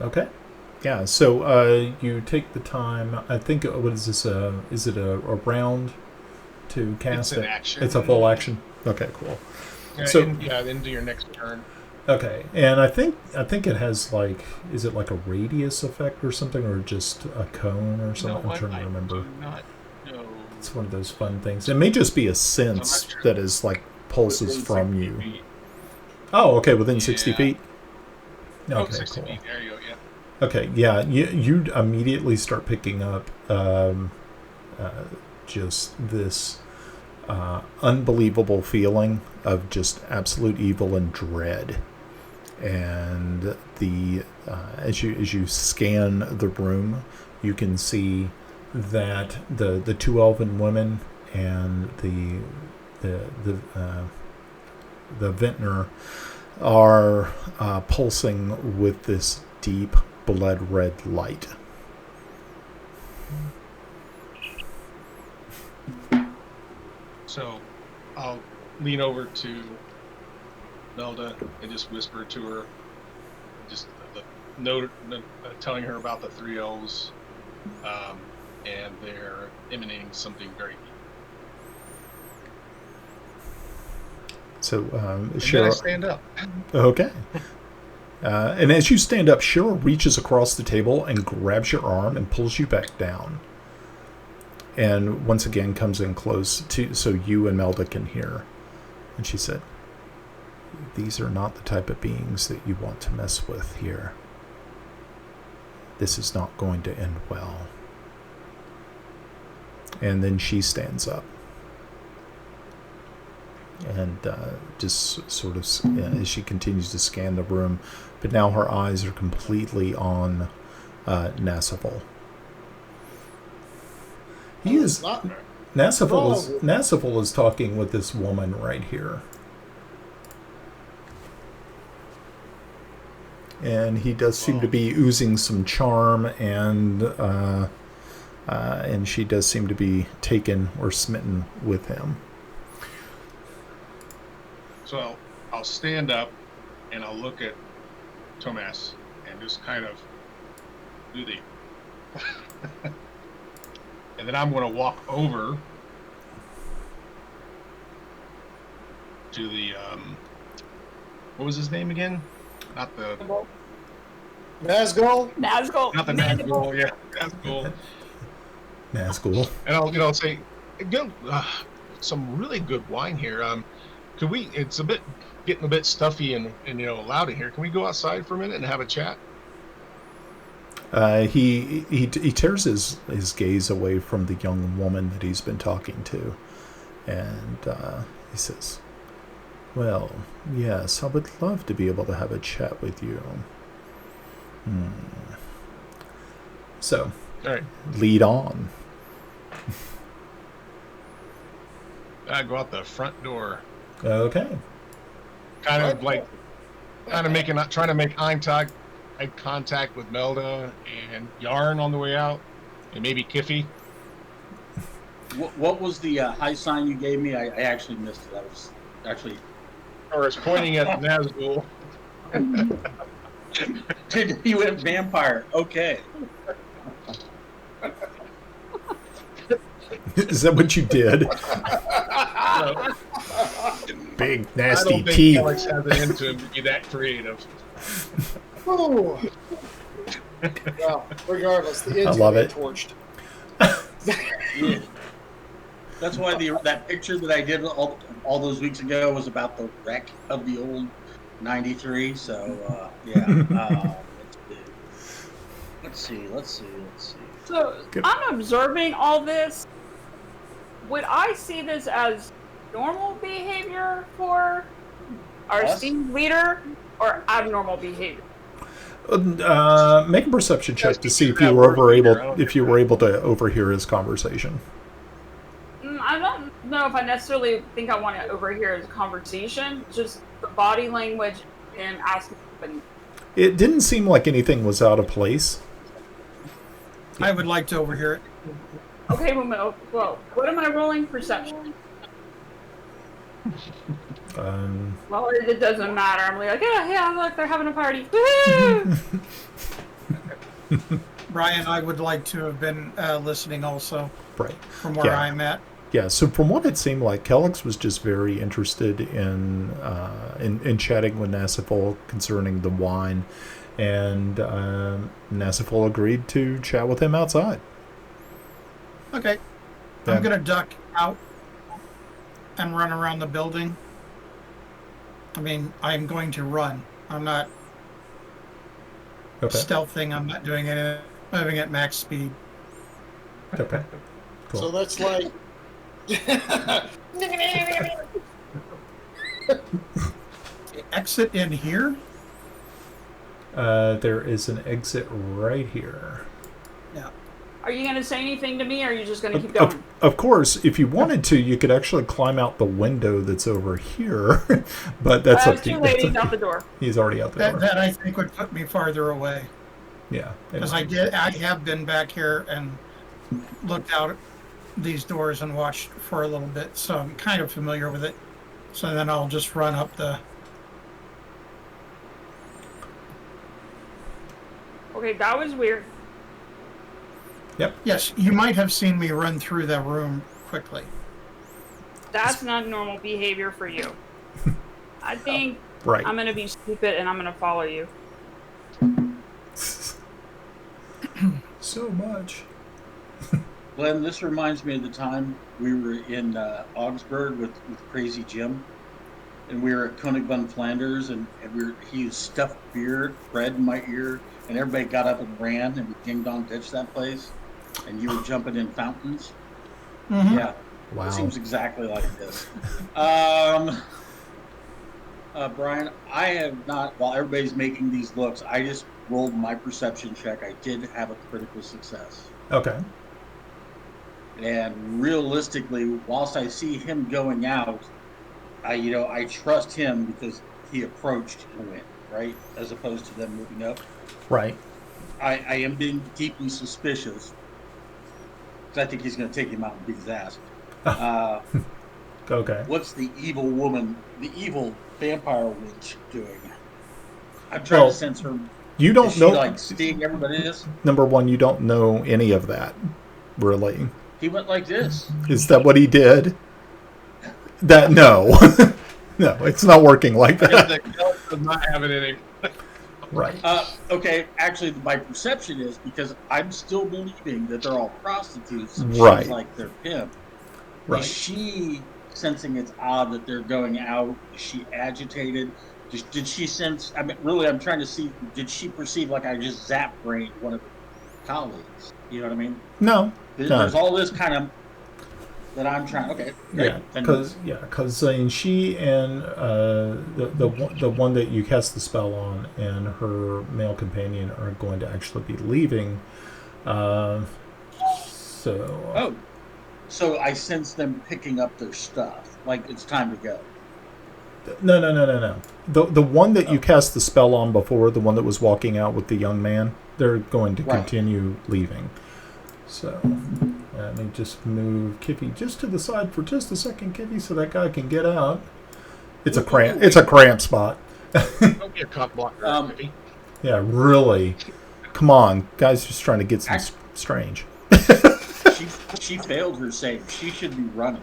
G: Okay. Yeah, so you take the time, I think, what is this, is it a round to cast it?
E: It's an action.
G: It's a full action? Okay, cool.
E: Yeah,
G: So
E: into your next turn.
G: Okay, and I think it has is it like a radius effect or something, or just a cone or something? I'm trying to remember.
E: I do not know.
G: It's one of those fun things. It may just be a sense that is like pulses from you.
E: Feet.
G: Oh, okay, within 60 feet.
E: Oh,
G: Okay,
E: 60
G: cool.
E: feet. There you go. Yeah.
G: Okay, yeah, you immediately start picking up just this unbelievable feeling of just absolute evil and dread. And as you scan the room, you can see that the two elven women and the vintner are pulsing with this deep blood red light.
E: So I'll lean over to Melda and just whisper to her, just telling her about the 3 L's, and they're emanating something very deep.
G: So
E: and
G: Cheryl,
E: then I stand up.
G: Okay. And as you stand up, Cheryl reaches across the table and grabs your arm and pulls you back down. And once again comes in close so you and Melda can hear. And she said, "These are not the type of beings that you want to mess with here. This is not going to end well." And then she stands up. And just sort of, as she continues to scan the room, but now her eyes are completely on Nasifal. Nasifal is talking with this woman right here. And he does seem to be oozing some charm, and she does seem to be taken or smitten with him.
E: So I'll stand up and I'll look at Tomas and just kind of do the and then I'm going to walk over to the what was his name again? Not the
C: Nazgul.
E: Not the Nazgul. Yeah,
G: Nazgul.
E: And I'll say, some really good wine here. Could we? It's getting a bit stuffy and loud in here. Can we go outside for a minute and have a chat?
G: He tears his gaze away from the young woman that he's been talking to, and he says, "Well, yes, I would love to be able to have a chat with you. So,
E: all right,
G: lead on."
E: I go out the front door.
G: Okay.
E: Kind of trying to make eye contact with Melda and Yarn on the way out, and maybe Kiffy.
D: What was the high sign you gave me? I actually missed it. I was actually...
E: Or is pointing at Nazgul.
D: He went vampire. Okay.
G: Is that what you did? Big nasty
E: I don't think
G: teeth.
E: Alex has it into him to be that creative.
C: Oh. Well, regardless, the end's
G: I love
C: gonna
G: it.
C: be torched.
D: Yeah. That's why that picture that I did all those weeks ago was about the wreck of the old 93. So yeah. Let's see.
A: So I'm observing all this. Would I see this as normal behavior for our esteemed leader, or abnormal behavior?
G: Make a perception check to see if you were able to overhear his conversation.
A: I don't know if I necessarily think I want to overhear his conversation. Just the body language and asking.
G: It didn't seem like anything was out of place.
F: I would like to overhear it.
A: Okay, well, what am I rolling? Perception. Well, it doesn't matter. I'm like, yeah, look, they're having a party. Woo!
F: Brian, I would like to have been listening also.
G: Right.
F: From where I'm at.
G: Yeah, so from what it seemed like, Kellex was just very interested in chatting with Nasifal concerning the wine, and Nasifal agreed to chat with him outside.
F: Okay.
G: Yeah.
F: I'm going to duck out and run around the building. I mean, I'm going to run. I'm not stealthing. I'm not doing it. Moving at max speed.
G: Okay. Cool.
C: So that's like...
F: Exit in here?
G: There is an exit right here.
F: Yeah.
A: Are you going to say anything to me, or are you just going to keep going?
G: of course, if you wanted to, you could actually climb out the window that's over here. But that's up to you.
A: Too late. He's out the door.
G: He's already out the door.
F: That I think would put me farther away.
G: Yeah.
F: Because I have been back here and looked out these doors and watched for a little bit, so I'm kind of familiar with it. So then I'll just run up the...
A: Okay, that was weird.
G: Yep.
F: Yes, you might have seen me run through that room quickly.
A: That's not normal behavior for you. I think
G: Right.
A: I'm going to be stupid and I'm going to follow you.
G: So much.
D: Glenn, this reminds me of the time we were in Augsburg with Crazy Jim, and we were at Koenig von Flanders, and he used stuffed beer, bread in my ear, and everybody got up and ran, and we ding-dong ditched that place, and you were jumping in fountains.
F: Mm-hmm.
D: Yeah.
G: Wow.
D: It seems exactly like this. Brian, I have not, while everybody's making these looks, I just rolled my perception check. I did have a critical success.
G: Okay.
D: And realistically, whilst I see him going out, I trust him because he approached and went, right? As opposed to them moving up.
G: Right.
D: I am being deeply suspicious because I think he's going to take him out and beat his ass.
G: Okay.
D: What's the evil woman, the evil vampire witch doing? I'm trying to sense her.
G: You don't
D: Is
G: know.
D: she like seeing everybody else?
G: Number one, you don't know any of that, really.
D: He went like this.
G: Is that what he did? No. No, it's not working like that.
E: The elf does not have it in him.
G: Right.
D: Okay, actually, my perception is because I'm still believing that they're all prostitutes. And
G: Right.
D: She's like their pimp.
G: Right.
D: Is she sensing it's odd that they're going out? Is she agitated? Did she sense? I mean, really, I'm trying to see. Did she perceive like I just zap-brained one of her colleagues? You know what I mean?
G: No.
D: There's all this kind of that I'm trying. Okay.
G: Yeah, because she and the one that you cast the spell on and her male companion are going to actually be leaving.
D: So I sense them picking up their stuff. Like it's time to go.
G: No. The one that you cast the spell on before, the one that was walking out with the young man, they're going to continue leaving. So let me just move Kippy just to the side for just a second, Kippy, so that guy can get out. It's a cramp. It's a cramp spot.
E: Don't be a cock blocker.
G: Yeah, really. Come on, guys, just trying to get some strange.
D: She failed her save. She should be running.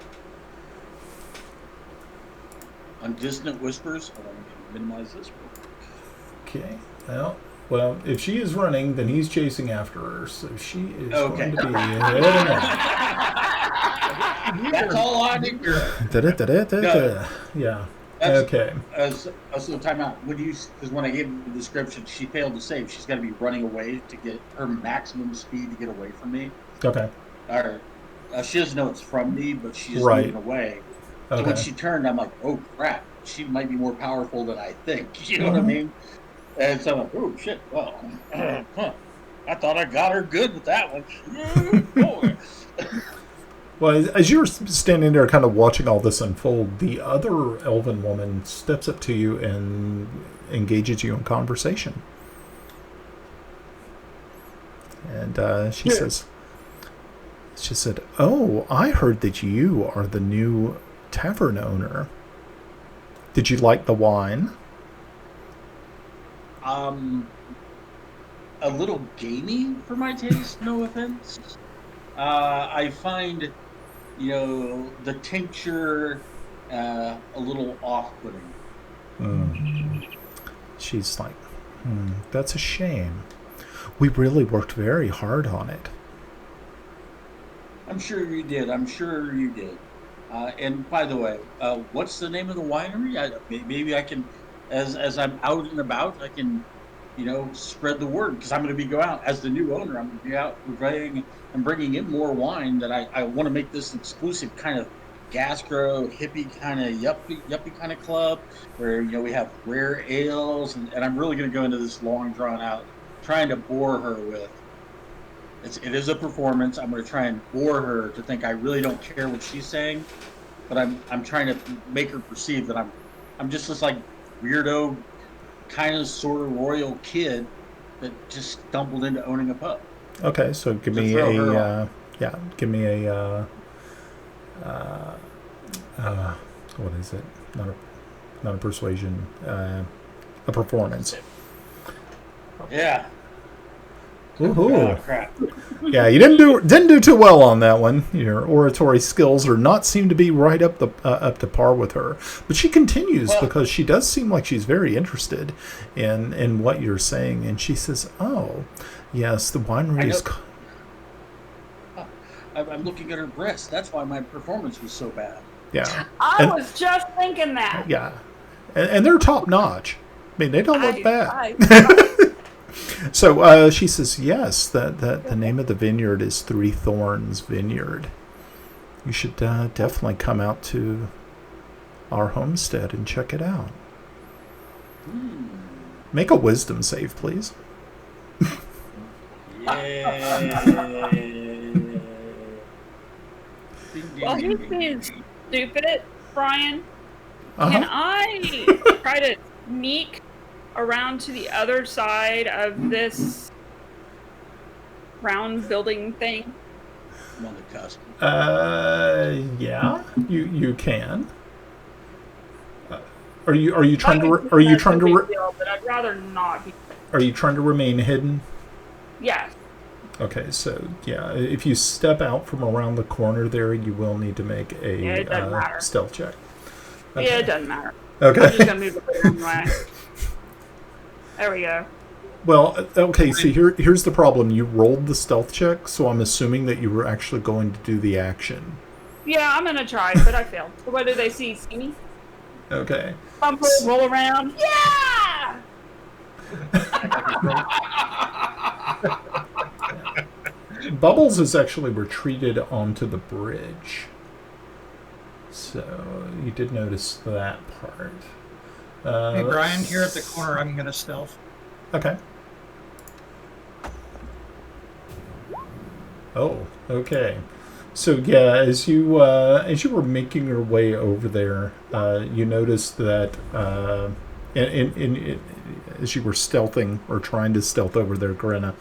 D: On Dissonant Whispers, I want to minimize this one.
G: Okay. Well, if she is running, then he's chasing after her. So she is going to be heading out.
D: That's all I need.
G: Yeah. Okay.
D: So time out. Because when I gave the description, she failed to save. She's got to be running away to get her maximum speed to get away from me.
G: Okay.
D: Or she doesn't know it's from me, but she's moving away. So when she turned, I'm like, oh crap, she might be more powerful than I think. You know what I mean? And so I'm like, oh shit, well, I thought I got her good with that one. Boy.
G: Well, as you're standing there kind of watching all this unfold, the other elven woman steps up to you and engages you in conversation. And she said, oh, I heard that you are the new tavern owner. Did you like the wine?
D: A little gamey for my taste, no offense. I find, the tincture a little off-putting.
G: She's like, that's a shame. We really worked very hard on it.
D: I'm sure you did. And by the way, what's the name of the winery? Maybe I can, as I'm out and about, I can, spread the word because I'm going to be going out as the new owner. I'm going to be out purveying and bringing in more wine that I want to make this exclusive kind of gastro hippie kind of yuppie kind of club where we have rare ales and I'm really going to go into this long drawn out trying to bore her with It is a performance. I'm going to try and bore her to think I really don't care what she's saying, but I'm trying to make her perceive that I'm just this like weirdo, kind of sort of royal kid that just stumbled into owning a pub.
G: Okay, so give me a what is it? Not a persuasion, a performance.
D: Yeah.
G: Woohoo!
D: Oh, crap.
G: Yeah, you didn't do too well on that one. Your oratory skills are not seem to be right up to par with her. But she continues because she does seem like she's very interested in what you're saying, and she says, "Oh, yes, the winery is."
D: I'm looking at her breasts. That's why my performance was so bad.
G: Yeah,
A: I was just thinking that.
G: Yeah, and they're top notch. I mean, they don't look bad. So she says, yes, that the name of the vineyard is Three Thorns Vineyard. You should definitely come out to our homestead and check it out. Make a wisdom save, please.
A: Well, he's being stupid, Brian. Can I try to sneak around to the other side of this round building thing?
D: I'm on the cusp.
G: Yeah, you can. Are you trying to? But
A: I'd rather not be.
G: Are you trying to remain hidden?
A: Yes.
G: Okay, so yeah, if you step out from around the corner there, you will need to make a stealth check. Okay.
A: Yeah, it doesn't matter.
G: Okay.
A: I'm just gonna move it anyway. There we go.
G: Well, okay, so here's the problem. You rolled the stealth check, so I'm assuming that you were actually going to do the action.
A: Yeah, I'm gonna try, but I failed. So what do they see? See me?
G: Okay.
A: Bump, roll around. Yeah!
G: Bubbles is actually retreated onto the bridge. So you did notice that part.
F: Hey, Brian, here at the corner, I'm going to stealth.
G: Okay. Oh, okay. So yeah, as you were making your way over there, you noticed that as you were stealthing or trying to stealth over there, Corinna,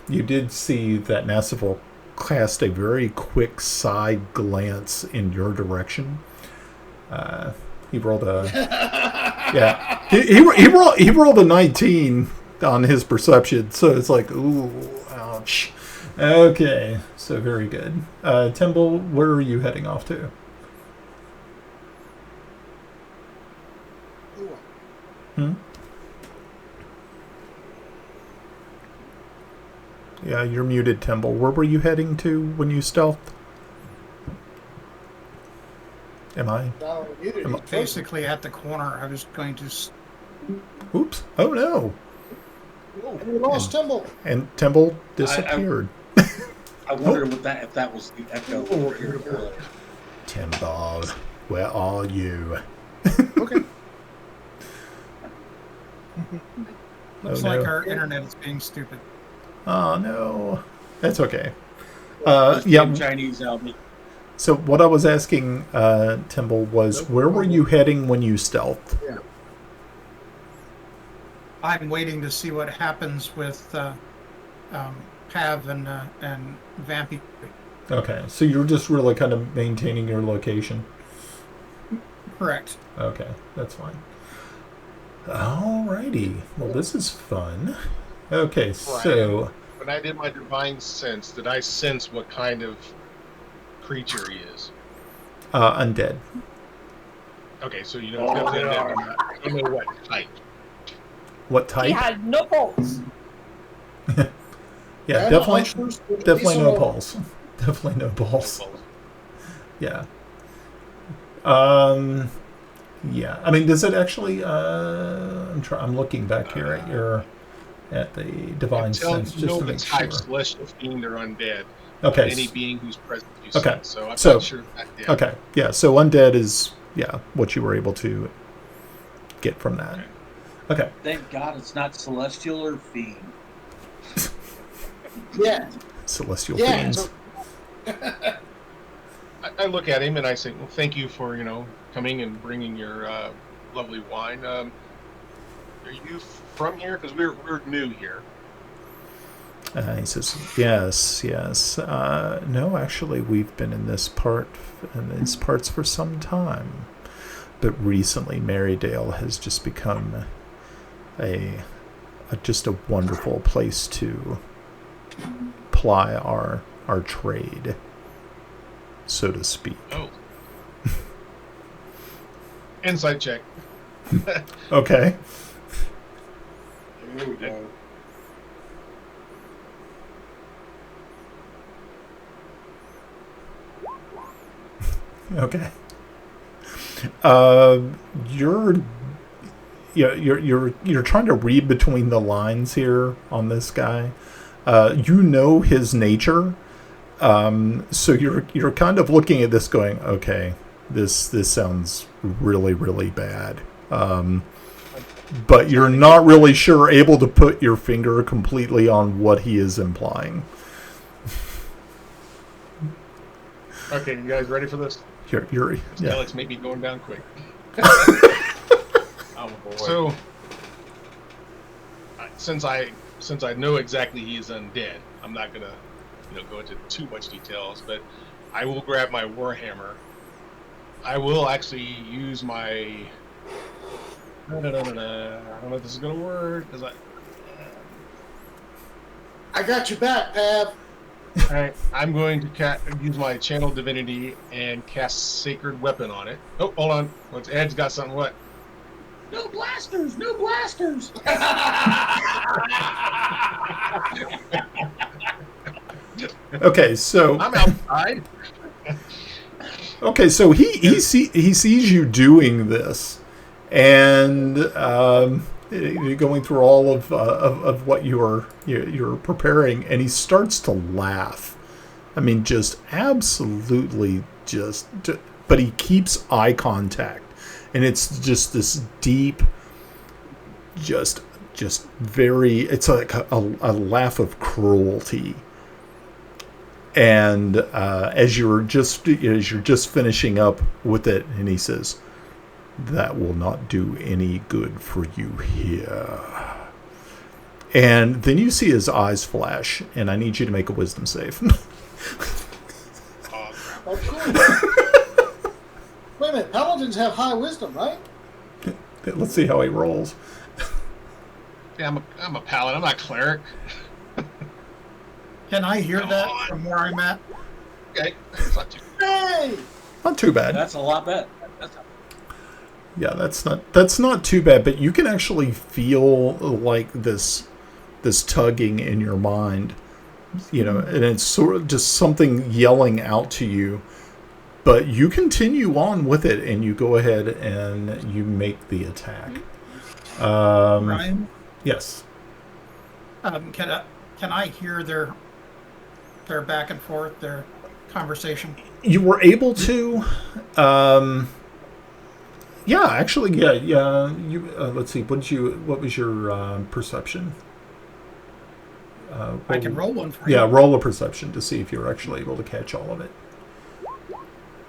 G: you did see that Nassifal cast a very quick side glance in your direction. He rolled a he rolled a 19 on his perception, so it's like, ooh, ouch. Okay, so very good. Timble, where are you heading off to? Yeah, you're muted, Timble. Where were you heading to when you stealthed? Am I
F: basically at the corner. I was going to...
G: Oops. Oh, no.
C: We lost Timble.
G: And Timble disappeared.
D: I wondered if that was the echo over here earlier.
G: Timble, where are you?
C: Okay.
F: Looks like our internet is being stupid.
G: Oh, no. That's okay.
D: Chinese album.
G: So what I was asking Timble was, where were you heading when you stealthed?
C: Yeah.
F: I'm waiting to see what happens with Pav and Vampy.
G: Okay, so you're just really kind of maintaining your location?
F: Correct.
G: Okay, that's fine. Alrighty. Well, this is fun. Okay, so...
E: When I did my divine sense, did I sense what kind of creature he is?
G: Undead.
E: Okay, so you know it's definitely undead. I don't know what type.
G: What type?
A: He had no pulse.
G: Yeah, definitely no pulse. Definitely no pulse. Yeah. Yeah. I mean, does it actually? I'm looking back here at the divine sense just to make sure.
E: Celestial fiend or undead.
G: Okay.
E: Any being who's present.
G: Okay.
E: So I'm not sure.
G: Okay. Yeah. So undead is what you were able to get from that. Okay.
D: Thank God it's not celestial or fiend.
C: Yeah.
G: celestial
C: Yeah,
G: fiends.
C: so-
E: I look at him and I say, well, thank you for, coming and bringing your lovely wine. Are you from here? Because we're new here.
G: He says, yes. No, actually, we've been in these parts for some time. But recently, Marydale has just become just a wonderful place to ply our trade, so to speak.
E: Oh. Insight check.
G: Okay.
D: Here we go.
G: Okay. You're trying to read between the lines here on this guy. You know his nature, so you're kind of looking at this, going, okay, this sounds really, really bad. But you're not really able to put your finger completely on what he is implying.
E: Okay, you guys ready for this?
G: Yeah.
E: Alex may be going down quick.
B: Oh boy.
E: So, since I know exactly he is undead, I'm not gonna, go into too much details. But I will grab my warhammer. I will actually use my. I don't know if this is gonna work.
C: I got your back, Pav.
E: Alright, I'm going to use my channel divinity and cast sacred weapon on it. Oh, hold on. Ed's got something. What?
D: No blasters! No blasters!
G: Okay, so
E: I'm outside.
G: okay, so he sees you doing this, and you're going through all of what you're preparing, and he starts to laugh. I mean, just absolutely but he keeps eye contact, and it's just this deep, just very. It's like a laugh of cruelty. And as you're just finishing up with it, and he says, "That will not do any good for you here." And then you see his eyes flash, and I need you to make a wisdom save.
C: Oh, cool. Wait a minute, paladins have high wisdom, right?
G: Let's see how he rolls.
E: Yeah, I'm a paladin. I'm not a cleric.
F: Can I hear that from where I'm at?
E: Okay, it's not too.
C: Hey!
G: Not too bad.
D: That's a lot better.
G: Yeah, that's not too bad. But you can actually feel like this tugging in your mind, and it's sort of just something yelling out to you. But you continue on with it, and you go ahead and you make the attack.
F: Ryan?
G: Yes.
F: Can I hear their back and forth, their conversation?
G: You were able to. Yeah, actually, yeah. You let's see. What was your perception?
F: I can roll one for you.
G: Yeah, roll a perception to see if you're actually able to catch all of it.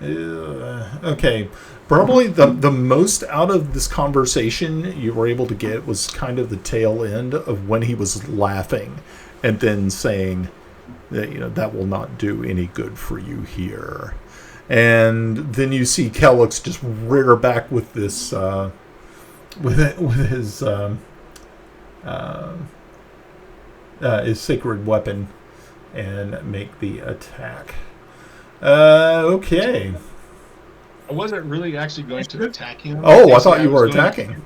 G: Okay, probably the most out of this conversation you were able to get was kind of the tail end of when he was laughing, and then saying that that will not do any good for you here. And then you see Kellogg's just rear back with this, with his sacred weapon, and make the attack. Okay.
E: I wasn't really actually going to attack him.
G: Oh, I thought you were attacking.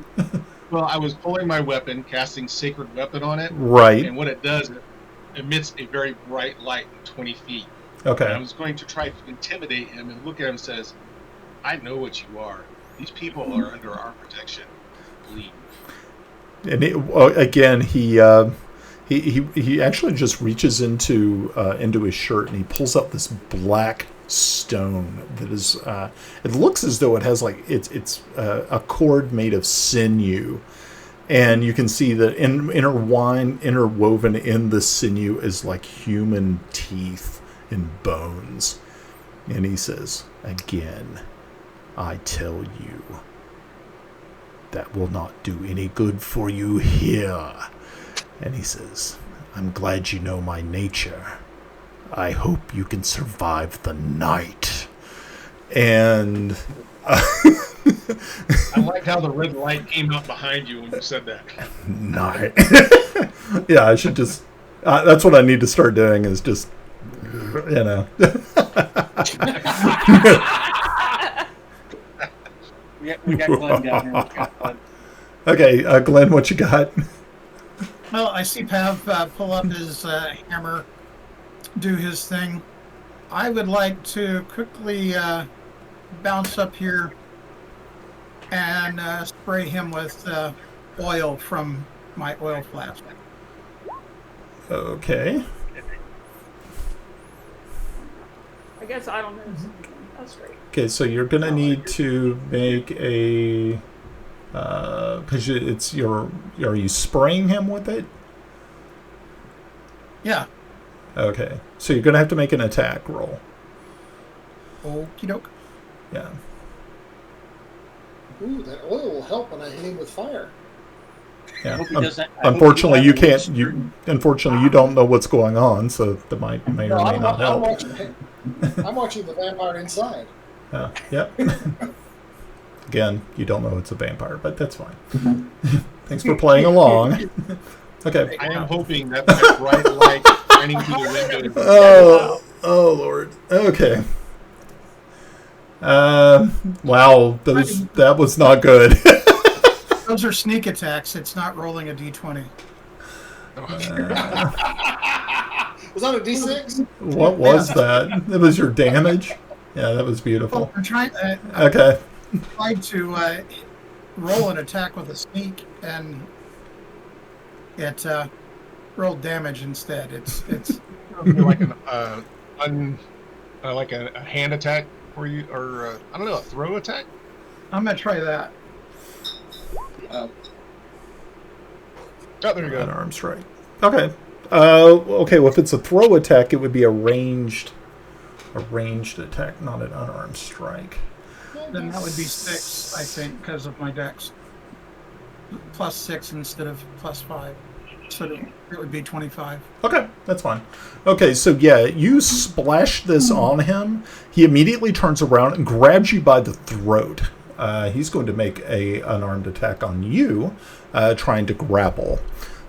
E: Well, I was pulling my weapon, casting sacred weapon on it.
G: Right.
E: And what it does, it emits a very bright light 20 feet.
G: Okay.
E: And I was going to try to intimidate him and look at him and says, "I know what you are. These people are under our protection. Leave." And
G: again, he actually just reaches into his shirt, and he pulls up this black stone that is. It looks as though it has it's a cord made of sinew, And you can see that interwoven in the sinew is like human teeth and bones. And he says, "Again, I tell you, that will not do any good for you here." And he says, "I'm glad you know my nature. I hope you can survive the night." And
E: I liked how the red light came out behind you when you said that.
G: night. Yeah, I should just. That's what I need to start doing. Is just, you know.
D: We got Glenn down here. We got Glenn.
G: Okay, Glenn, what you got?
F: Well, I see Pav pull up his hammer, do his thing. I would like to quickly bounce up here and spray him with oil from my oil flask.
G: Okay.
A: I guess I don't know. That's great.
G: Okay, so you're gonna need to make a. Because it's your. Are you spraying him with it?
F: Yeah.
G: Okay, so you're gonna have to make an attack roll.
F: Okie doke.
G: Yeah.
C: Ooh, that oil will help when I hit him with fire.
G: Yeah.
D: hope he doesn't- I hope he
G: Unfortunately, you
D: doesn't-
G: can't. Unfortunately, you don't know what's going on, so that may
C: No,
G: or may not help.
C: I'm watching the vampire inside.
G: Yep. Again, you don't know it's a vampire, but that's fine. Thanks for playing along. Okay.
E: I am hoping that bright light shining through the window.
G: Oh Lord. Okay. Wow, that was not good.
F: Those are sneak attacks. It's not rolling a d20.
C: Was that a D6?
G: What was that? That was your damage? Yeah, that was beautiful.
F: Well, I'm trying.
G: Okay.
F: Tried to roll an attack with a sneak, and it rolled damage instead. It's
E: Like like a hand attack for you, or I don't know, a throw attack.
F: I'm gonna try that.
E: Oh, there you go.
G: An arm strike. Okay. Okay. Well, if it's a throw attack, it would be a ranged attack, not an unarmed strike.
F: Then that would be 6, I think, because of my dex. Plus 6 instead of plus 5. So it would be 25.
G: Okay, that's fine. Okay, so yeah, you splash this on him. He immediately turns around and grabs you by the throat. He's going to make a unarmed attack on you, trying to grapple.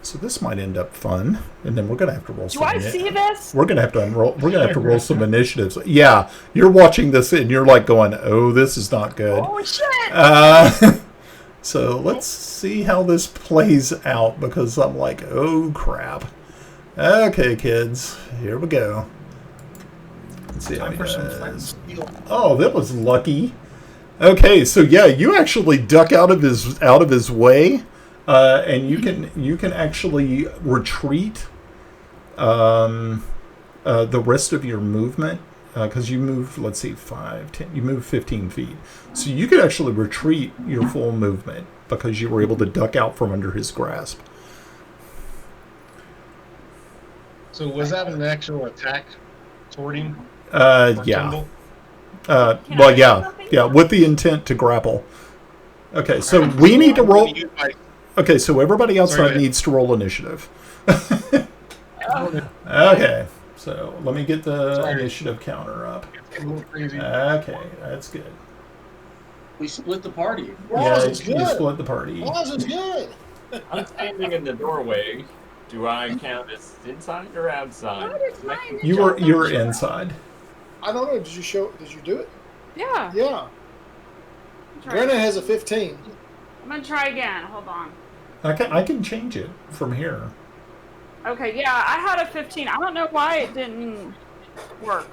G: So this might end up fun, and then we're gonna have to roll.
A: Do I see this?
G: We're gonna have to unroll. We're gonna have to roll some initiatives. Yeah, you're watching this and you're like going, "Oh, this is not good."
A: Oh shit!
G: So let's see how this plays out, because I'm like, "Oh crap." Okay, kids, here we go. Let's see how
F: Time
G: he
F: for some
G: does.
F: flat steel.
G: Oh, that was lucky. Okay, so yeah, you actually duck out of his way. And you can actually retreat the rest of your movement, because you move, let's see, 5, 10, you move 15 feet. So you could actually retreat your full movement because you were able to duck out from under his grasp.
E: So was that an actual attack toward him?
G: Yeah. Well, yeah, with the intent to grapple. Okay, so we need to roll. Okay, so everybody outside needs to roll initiative. Okay, so let me get the initiative counter up.
E: A little crazy.
G: Okay, that's good.
D: We split the party.
C: Roz
G: Yeah,
C: is
G: you
C: good.
G: split the party.
C: Roz is good.
B: I'm standing in the doorway. Do I count as inside or outside?
A: What is my
G: You're inside.
C: I don't know. Did you do it?
A: Yeah.
C: Yeah.
A: Try.
C: Brenna has a 15.
A: I'm gonna try again. Hold on.
G: I can change it from here.
A: Okay, yeah, I had a 15. I don't know why it didn't work.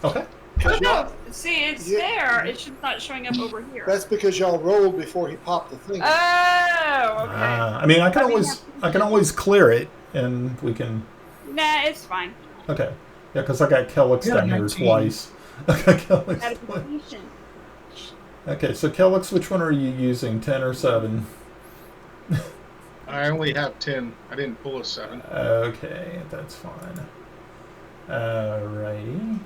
G: Okay.
A: Oh, no. See, it's there. It's just not showing up over here.
C: That's because y'all rolled before he popped the thing.
A: Oh, okay.
G: I mean, I can always clear it, and we can.
A: Nah, it's fine.
G: Okay. Yeah, because I got Kellix
F: Yeah,
G: down here
F: 19.
G: twice. I got Kellix
A: Gotta be
G: twice.
A: patient.
G: Okay, so Kellix, which one are you using, 10 or 7?
E: I only have 10. I didn't pull a 7.
G: Okay, that's fine. Alrighty.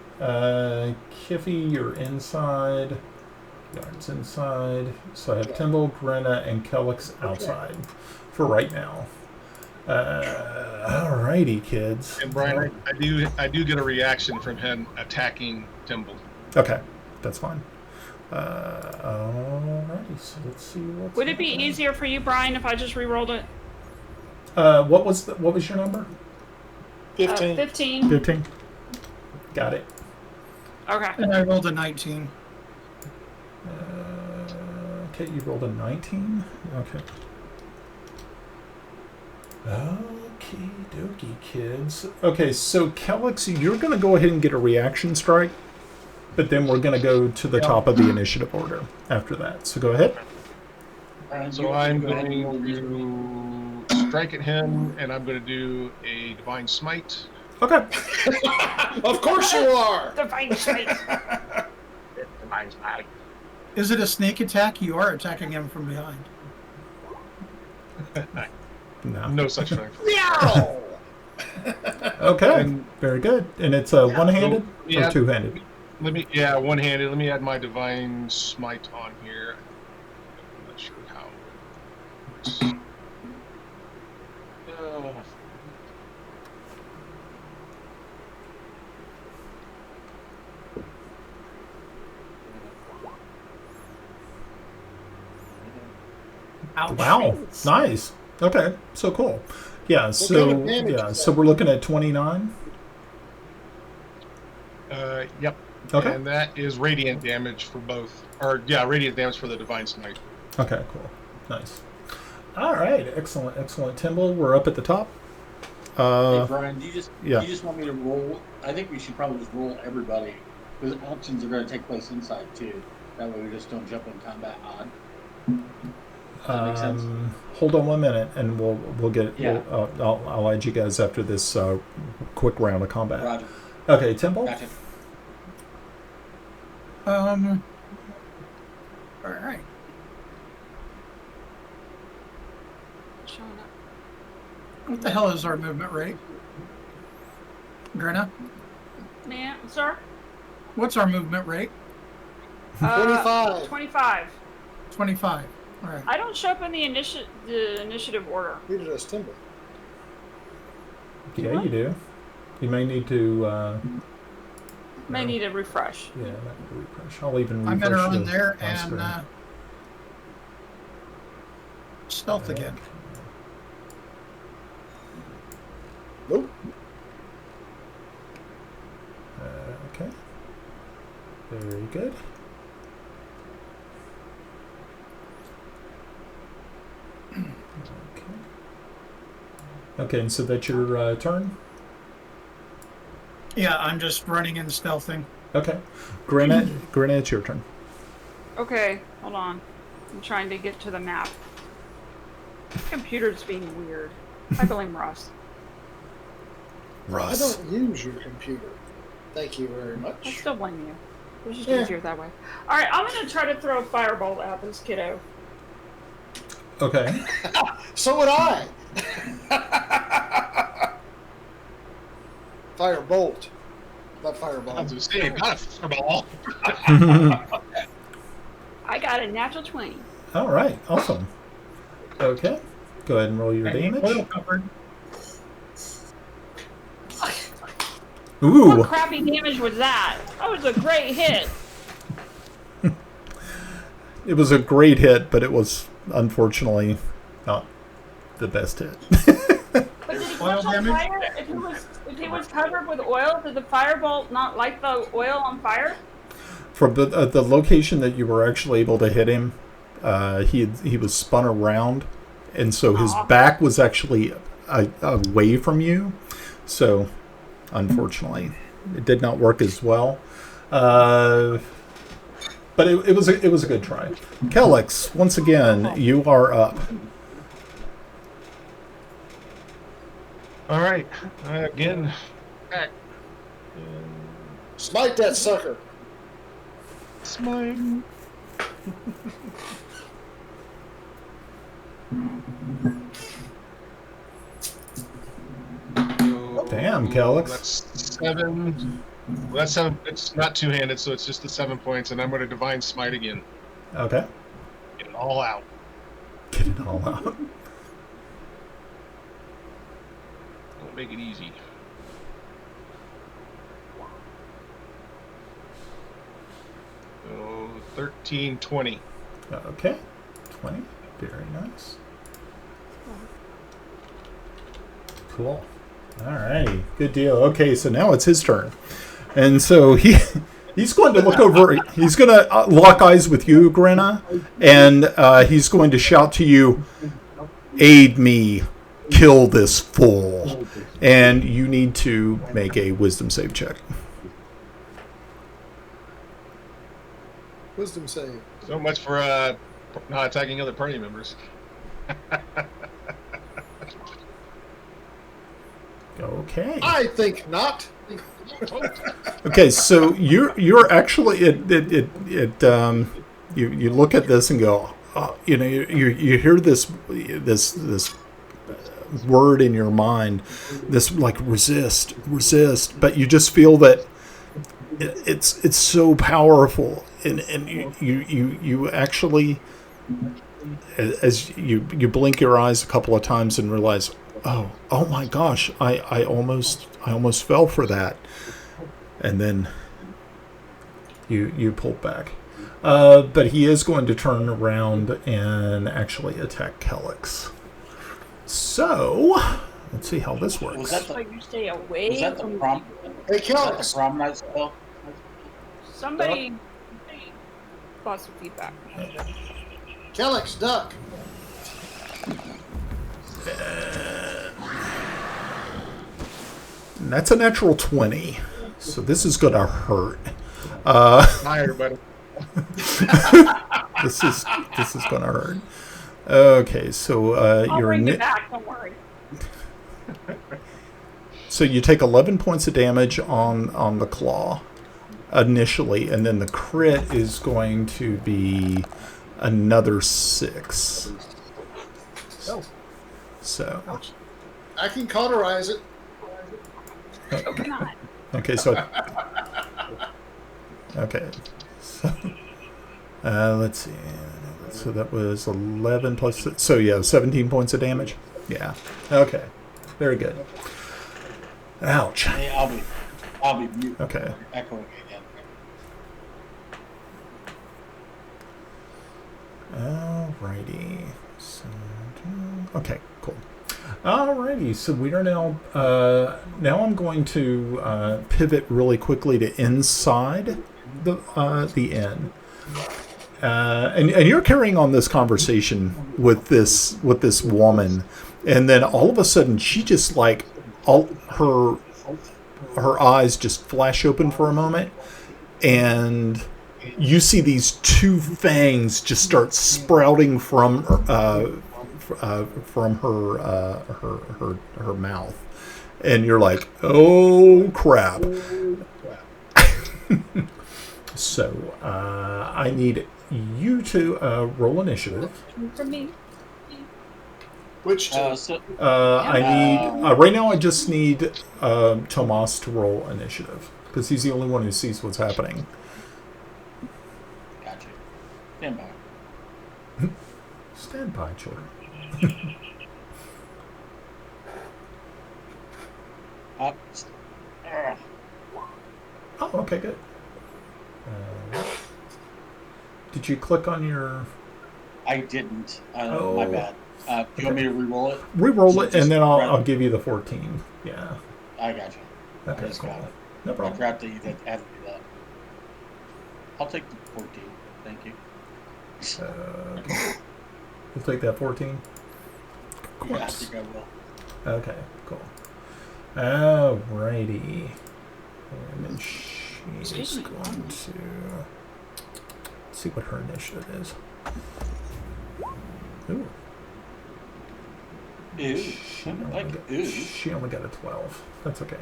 G: Kiffy, you're inside. Yarn's inside. So I have Timble, Grenna, and Kellix outside for right now. Alrighty, kids.
E: And Brian, I do get a reaction from him attacking Timble.
G: Okay, that's fine. Alrighty, so let's see what's.
A: Would it be easier for you, Brian, if I just re-rolled it?
G: What was your number?
C: 15.
A: 15.
G: 15. Got it.
A: Okay.
F: And I rolled a 19.
G: Okay, you rolled a 19. Okay. Okie dokie, kids. Okay, so Kellix, you're going to go ahead and get a reaction strike, but then we're going to go to the top of the initiative order after that. So go ahead.
E: So I'm going to strike at him, and I'm going to do a Divine Smite.
G: Okay.
C: Of course you are.
A: Divine Smite.
B: Divine Smite.
F: Is it a sneak attack? You are attacking him from behind.
G: No.
E: No such thing.
C: Meow.
G: Okay.
E: And-
G: very good. And it's one-handed
E: Yeah.
G: or two-handed?
E: One-handed. Let me add my Divine Smite on here. I'm not sure how it works.
G: Wow. Nice. Okay. So cool. Yeah. So
C: kind of damage is that?
G: So we're looking at 29.
E: Yep.
G: Okay.
E: And that is radiant damage for both. Or, yeah, radiant damage for the Divine Smite.
G: Okay. Cool. Nice. All right. Excellent. Excellent. Timble, we're up at the top.
D: Hey Brian, do you just
G: yeah.
D: you just want me to roll? I think we should probably just roll everybody because auctions are going to take place inside too. That way we just don't jump in combat odd. Does that make sense?
G: Hold on 1 minute, and we'll get.
D: Yeah.
G: I'll add you guys after this quick round of combat.
D: Roger.
G: Okay, Timble.
D: Gotcha.
F: All right.
A: Showing up.
F: What the hell is our movement rate? Grenna,
A: Yeah, sir?
F: what's our movement rate?
C: 25.
A: 25.
F: 25. All right.
A: I don't show up in the initiative order.
C: Neither does Timber.
G: Yeah, you do. You may need to.
A: May need a refresh.
G: Yeah, that need to refresh. I'll even
F: I'm
G: refresh
F: gonna run
G: the
F: there
G: my
F: and
G: screen.
F: stealth again.
C: Nope.
G: Okay. Very good. Okay. Okay, and so that's your turn?
F: Yeah, I'm just running and stealthing.
G: Okay. Grenna, it's your turn.
A: Okay, hold on. I'm trying to get to the map. Computer's being weird. I blame Russ.
C: I don't use your computer. Thank you very
A: I
C: much.
A: still blame you. It was just
C: Yeah.
A: easier that way. Alright, I'm gonna try to throw a firebolt at this kiddo.
G: Okay.
C: So would I. Firebolt. Not
E: I
C: fireball.
E: was going to say, not a fireball.
A: I got a natural 20.
G: All right. Awesome. Okay. Go ahead and roll your damage.
F: Oil covered.
G: Ooh.
A: What crappy damage was that? That was a great hit.
G: It was a great hit, but it was unfortunately not the best hit.
A: But did he
F: Oil
A: catch on
F: damage?
A: fire? If he was covered with oil, did the firebolt not light the oil on fire?
G: From the location that you were actually able to hit him, he was spun around, and so his back was actually away from you. So, unfortunately, it did not work as well. But it was a good try. Kellix, once again, you are up.
E: All right. Again.
C: Smite that sucker.
E: Smite.
G: Damn, Calix.
E: That's 7. Well, that's 7. It's not two-handed, so it's just the 7 points, and I'm going to Divine Smite again.
G: Okay.
E: Get it all out.
G: Get it all out.
E: Don't make it easy. So 13, 20.
G: Okay. 20. Very nice. Cool. Alrighty. Good deal. Okay, so now it's his turn. And so he's going to look over. He's going to lock eyes with you, Grenna, and he's going to shout to you, "Aid me. Kill this fool." And you need to make a wisdom save check.
C: Wisdom save.
E: So much for not attacking other party members.
G: Okay.
C: I think not.
G: Okay, so you're actually you look at this and go, you hear this word in your mind, this like resist, but you just feel that it's so powerful, and you actually, as you blink your eyes a couple of times and realize, oh my gosh, I almost fell for that, and then you pull back. But he is going to turn around and actually attack Kelix. So let's see how this works.
D: Was that
A: Like you stay away.
D: was that the prom?
C: Hey,
D: Was that the
C: Kelix.
D: prom night spell?
A: Somebody got some feedback.
C: Kelix, duck.
G: And that's a natural 20. So this is going to hurt.
E: Hi, everybody.
G: This is going to hurt. Okay, so
A: I'll
G: you're
A: bring it back. Don't worry.
G: so you take 11 points of damage on the claw initially, and then the crit is going to be another 6.
C: Oh.
G: So
C: I can cauterize it.
A: Hope not.
G: okay, so okay, so let's see. So that was 11 plus. So yeah, 17 points of damage. Yeah. Okay. Very good. Ouch.
D: Hey, I'll be mute.
G: Okay.
D: Echoing again.
G: Alrighty. So, okay, cool. Alrighty, so we are now. Now I'm going to pivot really quickly to inside the inn, and you're carrying on this conversation with this woman, and then all of a sudden she just like all her eyes just flash open for a moment, and you see these two fangs just start sprouting from her mouth, and you're like, oh crap. So I need you to roll initiative.
A: For me.
C: Which two?
G: I need right now. I just need Tomas to roll initiative because he's the only one who sees what's happening.
D: Gotcha. Stand by.
G: Stand by, children.
D: Up.
G: Oh, okay, good. Did you click on your?
D: I didn't.
G: Oh.
D: My bad. Do you want me to re-roll it?
G: Re-roll it, and then I'll
D: Just
G: give you the 14. Yeah.
D: I got you.
G: Okay,
D: just
G: cool.
D: got it.
G: No
D: I
G: problem.
D: forgot that you had to do that. I'll take the 14. Thank you.
G: Okay. You'll take that 14? Of
D: Yeah, I
G: course.
D: think I will.
G: Okay, cool. Alrighty. And then she's
A: Excuse me.
G: going to see what her initiative is. Ooh.
D: Ew.
G: She only,
D: Like,
G: got,
D: ew.
G: she only got a 12. That's okay.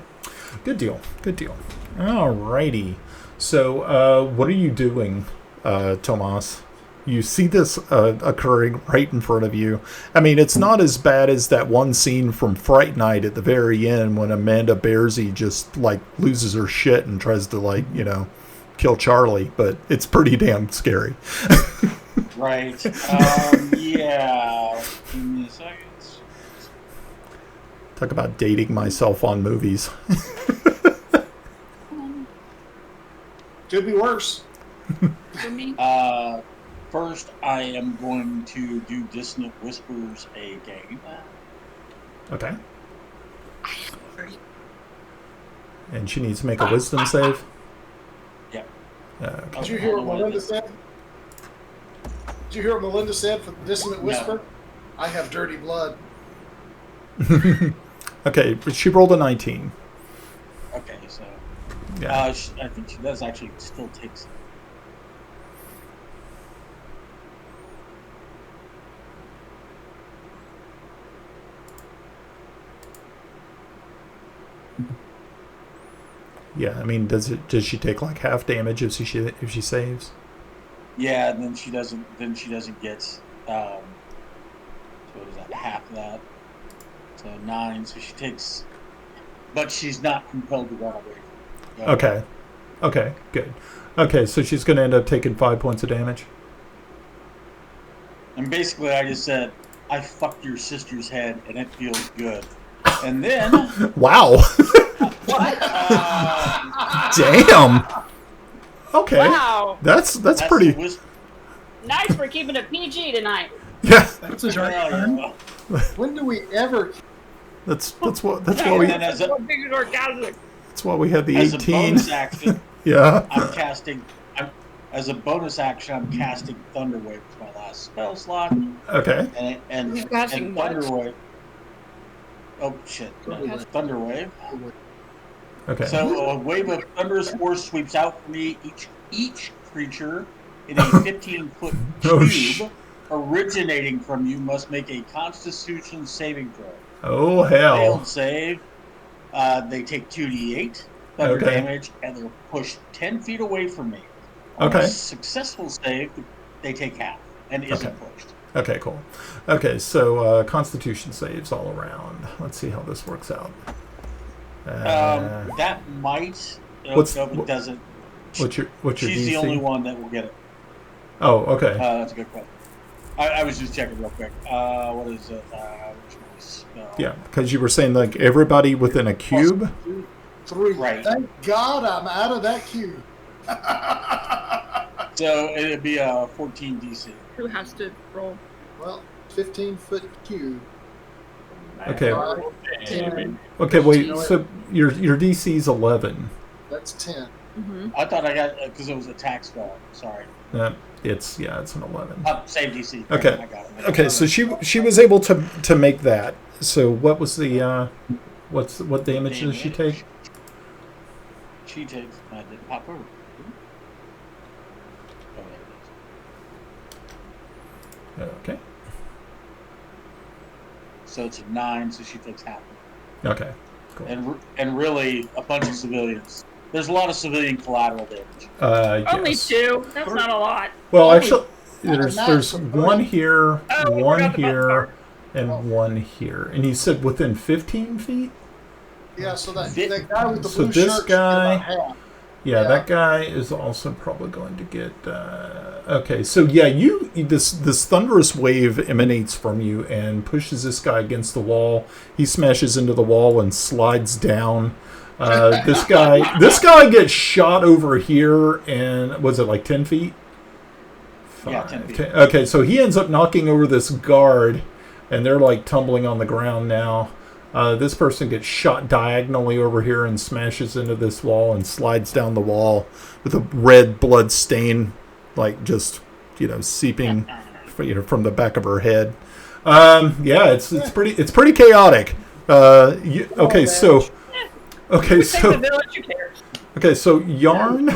G: Good deal. Good deal. Alrighty. So, what are you doing, Tomas? you see this occurring right in front of you. I mean, it's not as bad as that one scene from Fright Night at the very end when Amanda Bearsy just like loses her shit and tries to like, you know, kill Charlie, but it's pretty damn scary.
D: Right. Yeah. Give me a second.
G: Talk about dating myself on movies.
C: Could be worse.
A: For me.
D: First, I am going to do Dissonant Whispers again.
G: Okay. And she needs to make a wisdom save?
D: Yep.
G: Okay.
C: Did you hear what Melinda said? Did you hear what Melinda said for the Dissonant Whisper?
D: No.
C: I have dirty blood.
G: Okay, but she rolled a 19.
D: Okay, so
G: Yeah.
D: I think she does actually still takes.
G: Yeah, I mean, does she take like half damage if she saves?
D: Yeah, and then she doesn't. Then she doesn't get. So what is that? Half of that. So 9. So she takes. But she's not compelled to run away from it.
G: Okay. Okay, good. Okay, so she's going to end up taking 5 points of damage.
D: And basically, I just said, "I fucked your sister's head, and it feels good." And then.
G: Wow. Damn. Okay.
A: Wow.
G: That's pretty.
A: Nice for keeping it PG tonight.
G: Yeah.
F: That's a dark turn.
C: When do we ever?
G: That's what we.
D: As a,
G: That's why we had the
D: as
G: 18.
D: a bonus action,
G: Yeah.
D: as a bonus action, I'm casting Thunderwave as my last spell slot.
G: Okay.
D: And
A: You're casting what?
D: Thunderwave. Oh shit! No, Thunderwave.
G: Okay.
D: So a wave of thunderous force sweeps out from me. Each creature in a 15-foot
G: Oh,
D: cube originating from you must make a Constitution saving throw.
G: Oh hell.
D: Failed save. They take 2d8 thunder
G: Okay.
D: damage, and they're pushed 10 feet away from me. On
G: Okay.
D: a successful save, they take half and isn't pushed.
G: Okay, cool. Okay, so Constitution saves all around. Let's see how this works out.
D: That might. No,
G: What's-
D: it doesn't.
G: What's your
D: She's
G: DC?
D: the only one that will get it.
G: Oh, okay.
D: That's a good question. I was just checking real quick. What is it? Which one is,
G: Yeah, because you were saying like everybody within a cube.
C: 3.
D: Right.
C: Thank God I'm out of that cube.
D: So it'd be a 14 DC.
A: Who has to roll?
C: Well, 15-foot cube.
G: Okay.
C: 10.
G: Okay, wait. So your DC's 11.
C: That's 10.
A: Mm-hmm.
D: I thought I got because it was a tax spell. Sorry.
G: It's an 11.
D: Same DC.
G: Okay.
D: I got it.
G: Okay, so she was able to make that. So what was the what damage does she take?
D: She takes. I did pop over. Oh, there it is.
G: Okay.
D: So it's a 9, so she takes half.
G: Okay. Cool.
D: And really a bunch of civilians. There's a lot of civilian collateral damage.
A: Only
G: Yes.
A: 2. That's not a lot.
G: Well,
C: Only-
G: actually, there's one here,
A: Oh, we
G: one
A: forgot the best
G: here,
A: part.
G: and one here. And you said within 15 feet?
C: Yeah, so that guy with the
G: So
C: blue
G: this
C: shirt
G: guy-
C: should get about half.
G: Yeah,
C: Yeah.
G: that guy is also probably going to get. Okay, so yeah, this thunderous wave emanates from you and pushes this guy against the wall. He smashes into the wall and slides down. This guy gets shot over here, and was it like 10 feet?
D: Yeah, 10 feet.
G: Okay, so he ends up knocking over this guard, and they're like tumbling on the ground now. This person gets shot diagonally over here and smashes into this wall and slides down the wall with a red blood stain, like just seeping, from the back of her head. Yeah, it's pretty chaotic. Okay, so Yarn,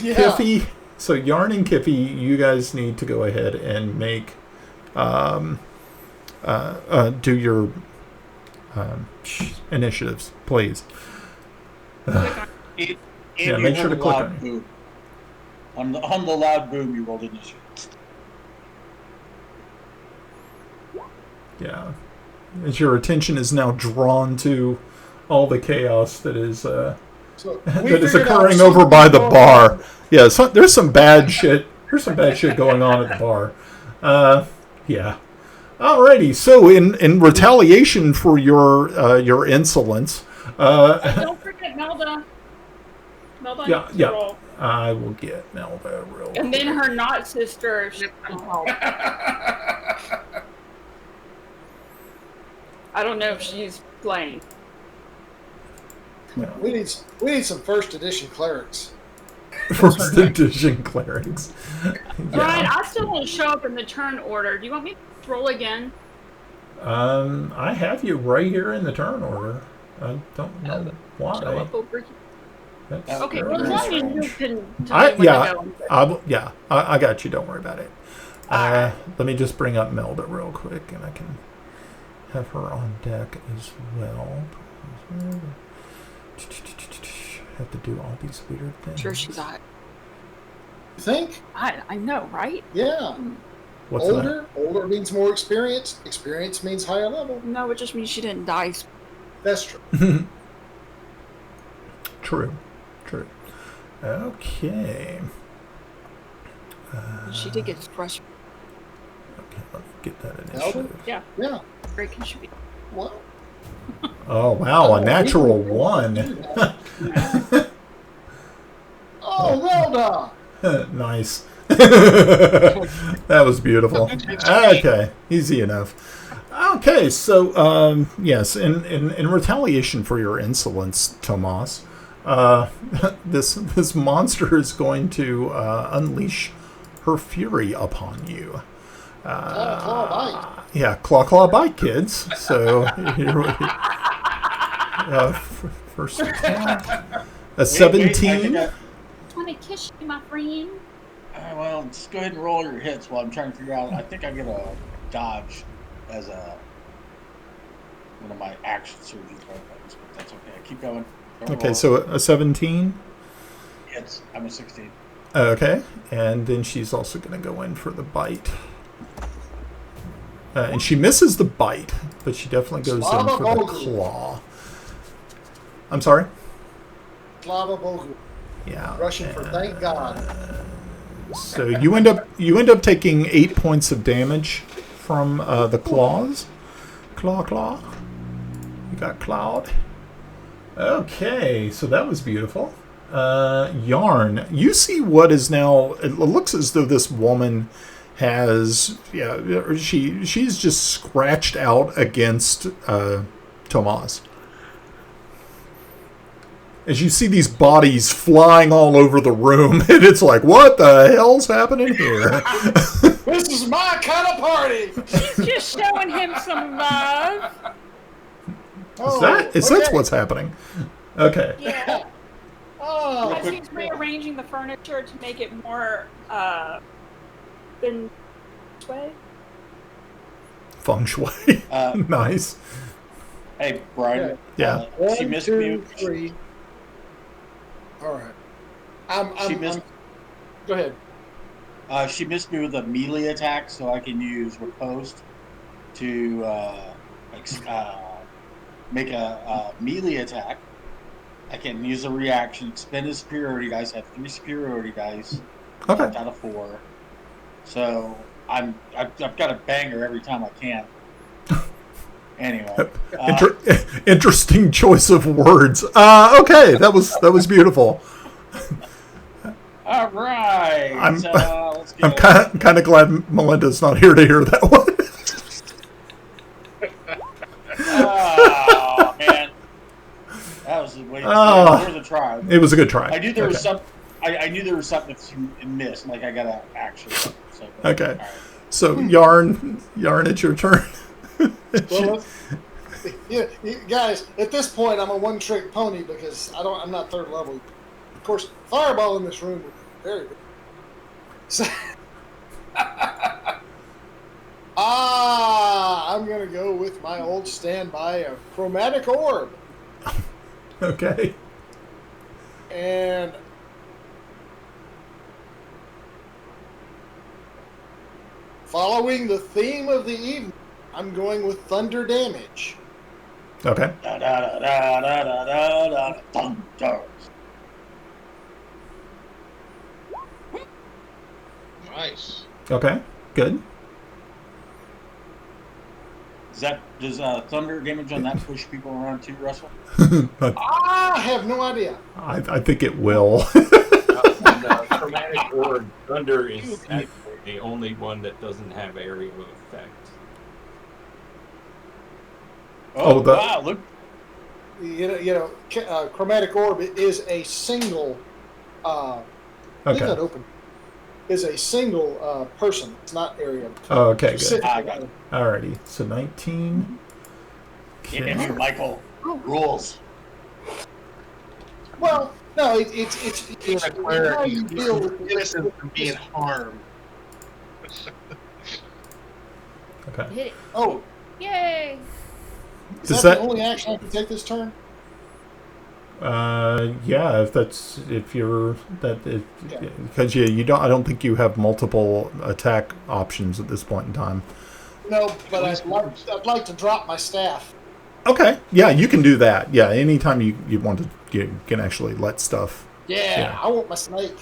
C: Yeah.
G: Kiffy. So Yarn and Kiffy, you guys need to go ahead and make do your initiatives, please.
D: If
G: Yeah,
D: you
G: make sure
D: heard
G: to
D: a
G: click
D: loud
G: on it.
D: boom. On the loud boom, you rolled initiative.
G: Yeah. As your attention is now drawn to all the chaos that is
C: So
G: that
C: we
G: is
C: figured out
G: occurring over by the
C: something
G: bar.
C: going on.
G: Yeah, there's some bad shit. There's some bad shit going on at the bar. Yeah. Alrighty. So in retaliation for your insolence,
A: Don't forget Melda. Melda
G: Yeah,
A: needs to
G: yeah.
A: roll.
G: I will get Melba real quick.
A: And then her not sister. She can help. I don't know if she's playing.
G: Yeah.
C: We need some first edition clerics.
G: First edition clerics.
A: Brian, I still won't show up in the turn order. Do you want me to roll again?
G: I have you right here in the turn order. I don't know
A: Show
G: why.
A: up over here.
G: That's
A: Okay,
G: very
A: well, as long as you
G: strange.
A: can tell me when to go.
G: I got you. Don't worry about it.
A: Alright.
G: Let me just bring up Melda real quick, and I can have her on deck as well. Have to do all these weird things.
A: Sure, she's hot.
C: You think?
A: I know, right?
C: Yeah.
G: What's
C: Older means more experience. Experience means higher level.
A: No, it just means she didn't die.
C: That's true.
G: that? True. Okay.
A: She did get crushed.
G: Okay, let me get that initiative.
A: Yeah.
C: Yeah.
A: Great can she be?
C: Well.
G: Oh wow, a natural 1.
C: Oh, well done.
G: Nice. That was beautiful. Okay, easy enough. Okay, so yes, in retaliation for your insolence, Tomas, this monster is going to unleash her fury upon you.
C: Claw bite.
G: Yeah, claw bite, kids. So here we first attack. A 17.
A: I want to kiss you, my friend.
D: Well, just go ahead and roll your hits while I'm trying to figure out. I think I get a dodge as one of my action surgery weapons, but that's okay. Keep going. Don't
G: Okay,
D: roll.
G: so a 17.
D: I'm a 16.
G: Okay, and then she's also going to go in for the bite. And she misses the bite, but she definitely goes in for the claw. I'm sorry?
C: Slava Bogu.
G: Yeah.
C: Russian for thank God.
G: So you end up taking 8 points of damage from the claws. Claw. You got clawed. Okay, so that was beautiful. Yarn. You see what is now. It looks as though this woman has. Yeah, she's just scratched out against Tomas. As you see these bodies flying all over the room, and it's like, what the hell's happening here?
C: This is my kind of party.
A: She's just showing him some love.
G: Is that what's happening? Okay.
A: Yeah.
C: Oh,
A: She's rearranging the furniture to make it more than shui.
G: Feng shui. Nice.
D: Hey, Brian.
G: Yeah.
D: She
C: 1,
D: missed
C: 2,
D: me.
C: 3. All right.
D: She missed.
C: Go ahead.
D: She missed me with a melee attack, so I can use riposte to make a melee attack. I can use a reaction, expend a superiority dice. I have 3 superiority dice.
G: Okay.
D: Out of 4. So I've got a banger every time I can. Anyway.
G: Interesting choice of words. Okay, that was beautiful.
D: All right. Let's
G: I'm kind of glad Melinda's not here to hear that one.
D: Oh man, that was worth a try.
G: It was a good try.
D: I knew there was some. I knew there was something that you missed. Like I got to actually. So,
G: okay.
D: Right.
G: So Yarn, it's your turn.
C: Well, guys, at this point, I'm a one-trick pony because I'm not 3rd level. Of course, fireball in this room would be very good. So, I'm gonna go with my old standby of chromatic orb.
G: Okay.
C: And following the theme of the evening, I'm going with thunder damage.
G: Okay.
D: Da, da, da, da, da, da, da, da, thunder.
E: Nice.
G: Okay. Good.
D: Does thunder damage on that push people around too, Russell?
C: I have no idea.
G: I think it will.
B: Chromatic orb thunder is actually the only one that doesn't have area effect.
G: Oh, the-
D: wow! Look,
C: Chromatic orb is a single. Leave
G: Okay.
C: that open. Is a single person. It's not area.
G: Oh, okay, good.
C: Specific.
D: I got it.
G: Alrighty. So 19.
D: Get in here, Michael. Rules.
C: Well, no, it's how you deal with
E: Innocent from being harmed.
G: Okay.
H: Hit it.
C: Oh,
H: Yay!
C: is
G: Does
C: that
G: that-
C: the only action I can take this turn?
G: Yeah, if you're that
C: Yeah.
G: because you don't I don't think you have multiple attack options at this point in time.
C: No, but I'd like to drop my staff.
G: Okay. Yeah, you can do that. Yeah, anytime you want to, you can actually let stuff.
C: Yeah, I want my snake.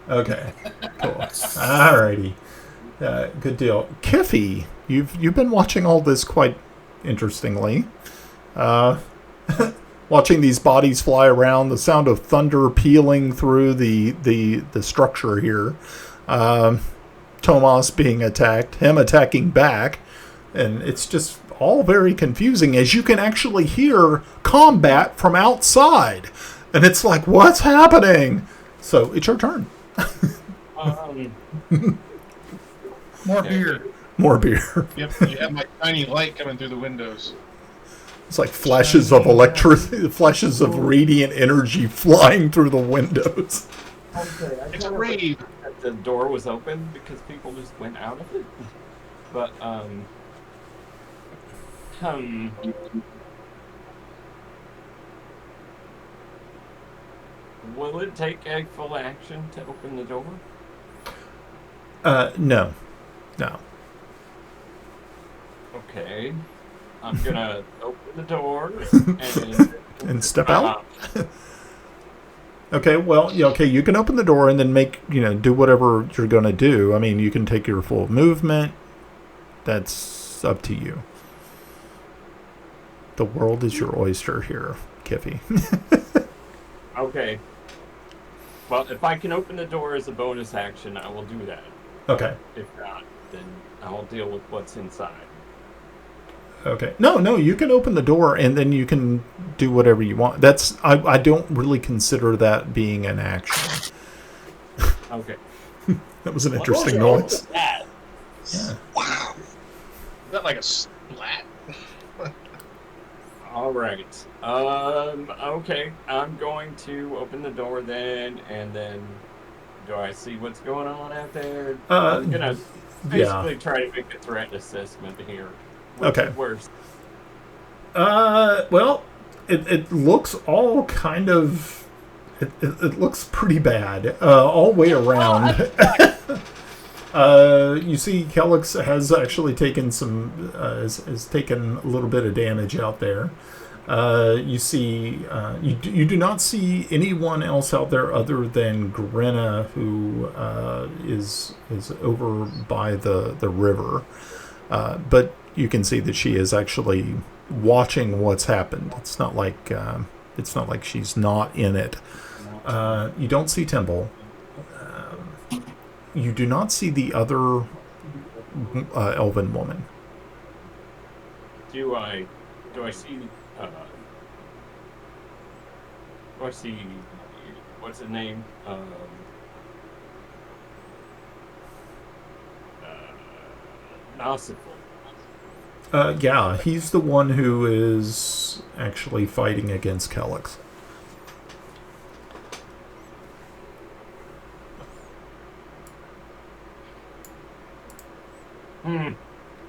G: Okay. Cool. Alrighty. Good deal. Kiffy, you've been watching all this quite interestingly. Watching these bodies fly around, the sound of thunder pealing through the structure here. Tomas being attacked, him attacking back, and it's just all very confusing as you can actually hear combat from outside. And it's like, what's happening? So it's your turn.
F: More beer.
G: More beer.
E: You have my tiny light coming through the windows.
G: It's like flashes of electricity, flashes of radiant energy flying through the windows.
B: Okay, I
E: It's
B: kinda
E: rave.
B: wish that the door was open because people just went out of it. But will it take a full action to open the door?
G: No.
B: Okay. I'm gonna open the door
G: And step out? Okay, well, yeah, okay, you can open the door and then do whatever you're going to do. I mean, you can take your full movement. That's up to you. The world is your oyster here, Kiffy.
B: Okay. Well, if I can open the door as a bonus action, I will do that.
G: Okay.
B: If not, then I'll deal with what's inside.
G: Okay. No, you can open the door and then you can do whatever you want. I don't really consider that being an action.
B: Okay.
G: That was an
D: What
G: interesting
D: was
G: noise.
D: that?
G: Yeah.
D: Wow.
E: Is that like a splat?
B: All right. Okay. I'm going to open the door then, and then do I see what's going on out there? I'm gonna basically try to make a threat assessment here. Which
G: Okay.
B: is worse?
G: Well, it looks all kind of. It looks pretty bad all the way around. You see, Kellex has actually taken has taken a little bit of damage out there. You see, you do not see anyone else out there other than Grenna, who is over by the river. But you can see that she is actually watching what's happened. It's not like she's not in it. You don't see Timble. You do not see the other elven woman.
B: Do I see? Do I see? What's the name? Nausiful.
G: Yeah, he's the one who is actually fighting against Kellex.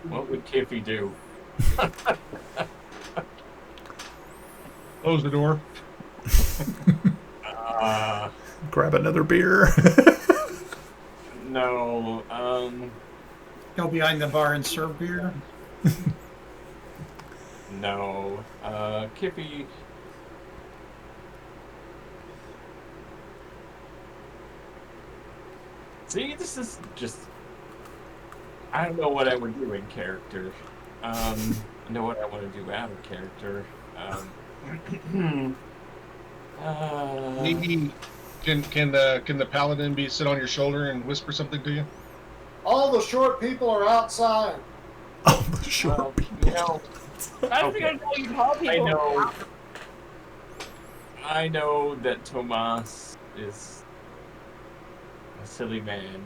B: What would Kiffy do?
E: Close the door.
G: Grab another beer.
B: No.
F: Go behind the bar and serve beer.
B: No. Kippy. See, this is just... I don't know what I would do in character. I know what I want to do out of character.
E: Can the paladin sit on your shoulder and whisper something to you?
C: All the short people are outside.
G: Oh, the short people.
B: You know,
A: I figured out you call people.
B: I know that Tomas is a silly man.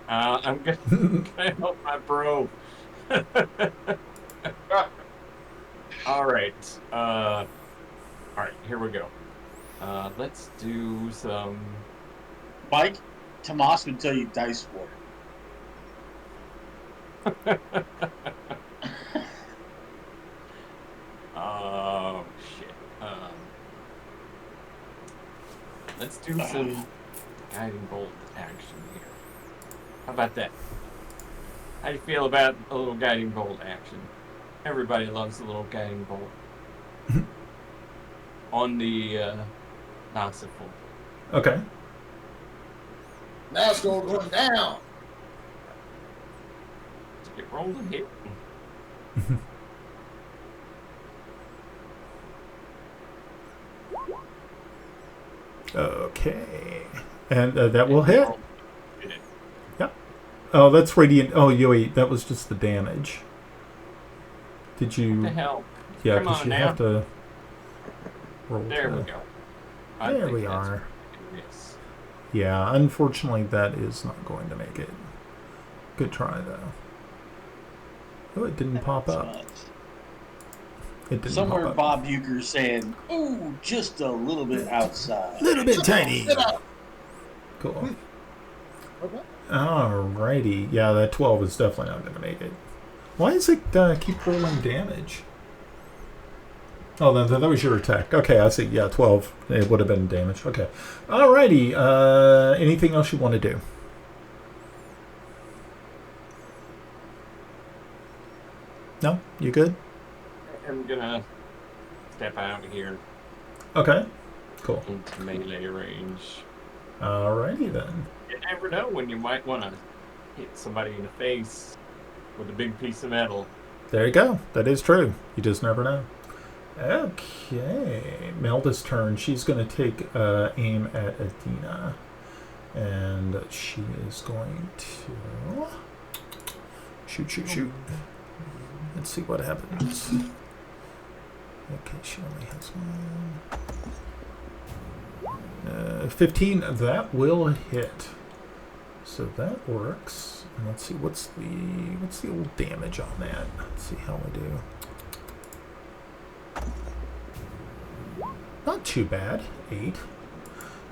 B: I'm gonna help my bro. All right. All right. Here we go. Let's do some.
D: Mike, Tomas would tell you dice for it.
B: Oh shit. Let's do some guiding bolt action here. How about that? How do you feel about a little guiding bolt action? Everybody loves a little guiding bolt. On the Nociful.
G: Okay.
C: That's going down.
B: Get rolling here.
G: Okay. And that will hit. Yeah. Oh, that's radiant. Oh, wait, that was just the damage. Did you?
B: What the hell?
G: Yeah,
B: Come
G: because
B: on
G: you
B: now.
G: have to roll.
B: There we go.
G: There we are. Yeah, unfortunately, that is not going to make it. Good try, though. Oh, it didn't pop up. It didn't
D: Somewhere
G: pop up.
D: Bob Euchre saying, "Ooh, just a little bit outside."
G: Little bit tiny. Cool.
C: Okay.
G: Alrighty. Yeah, that 12 is definitely not going to make it. Why does it keep rolling damage? Oh, that was your attack. Okay, I see. Yeah, 12. It would have been damage. Okay. Alrighty. Anything else you want to do? No? You good?
B: I'm gonna step out here
G: Okay. Cool.
B: into melee range.
G: Alrighty then.
B: You never know when you might want to hit somebody in the face with a big piece of metal.
G: There you go. That is true. You just never know. Okay. Melda's turn. She's going to take aim at Adina. And she is going to... Shoot. Let's see what happens. Okay, she only has one. 15. That will hit. So that works. And let's see what's the old damage on that. Let's see how we do. Not too bad. 8.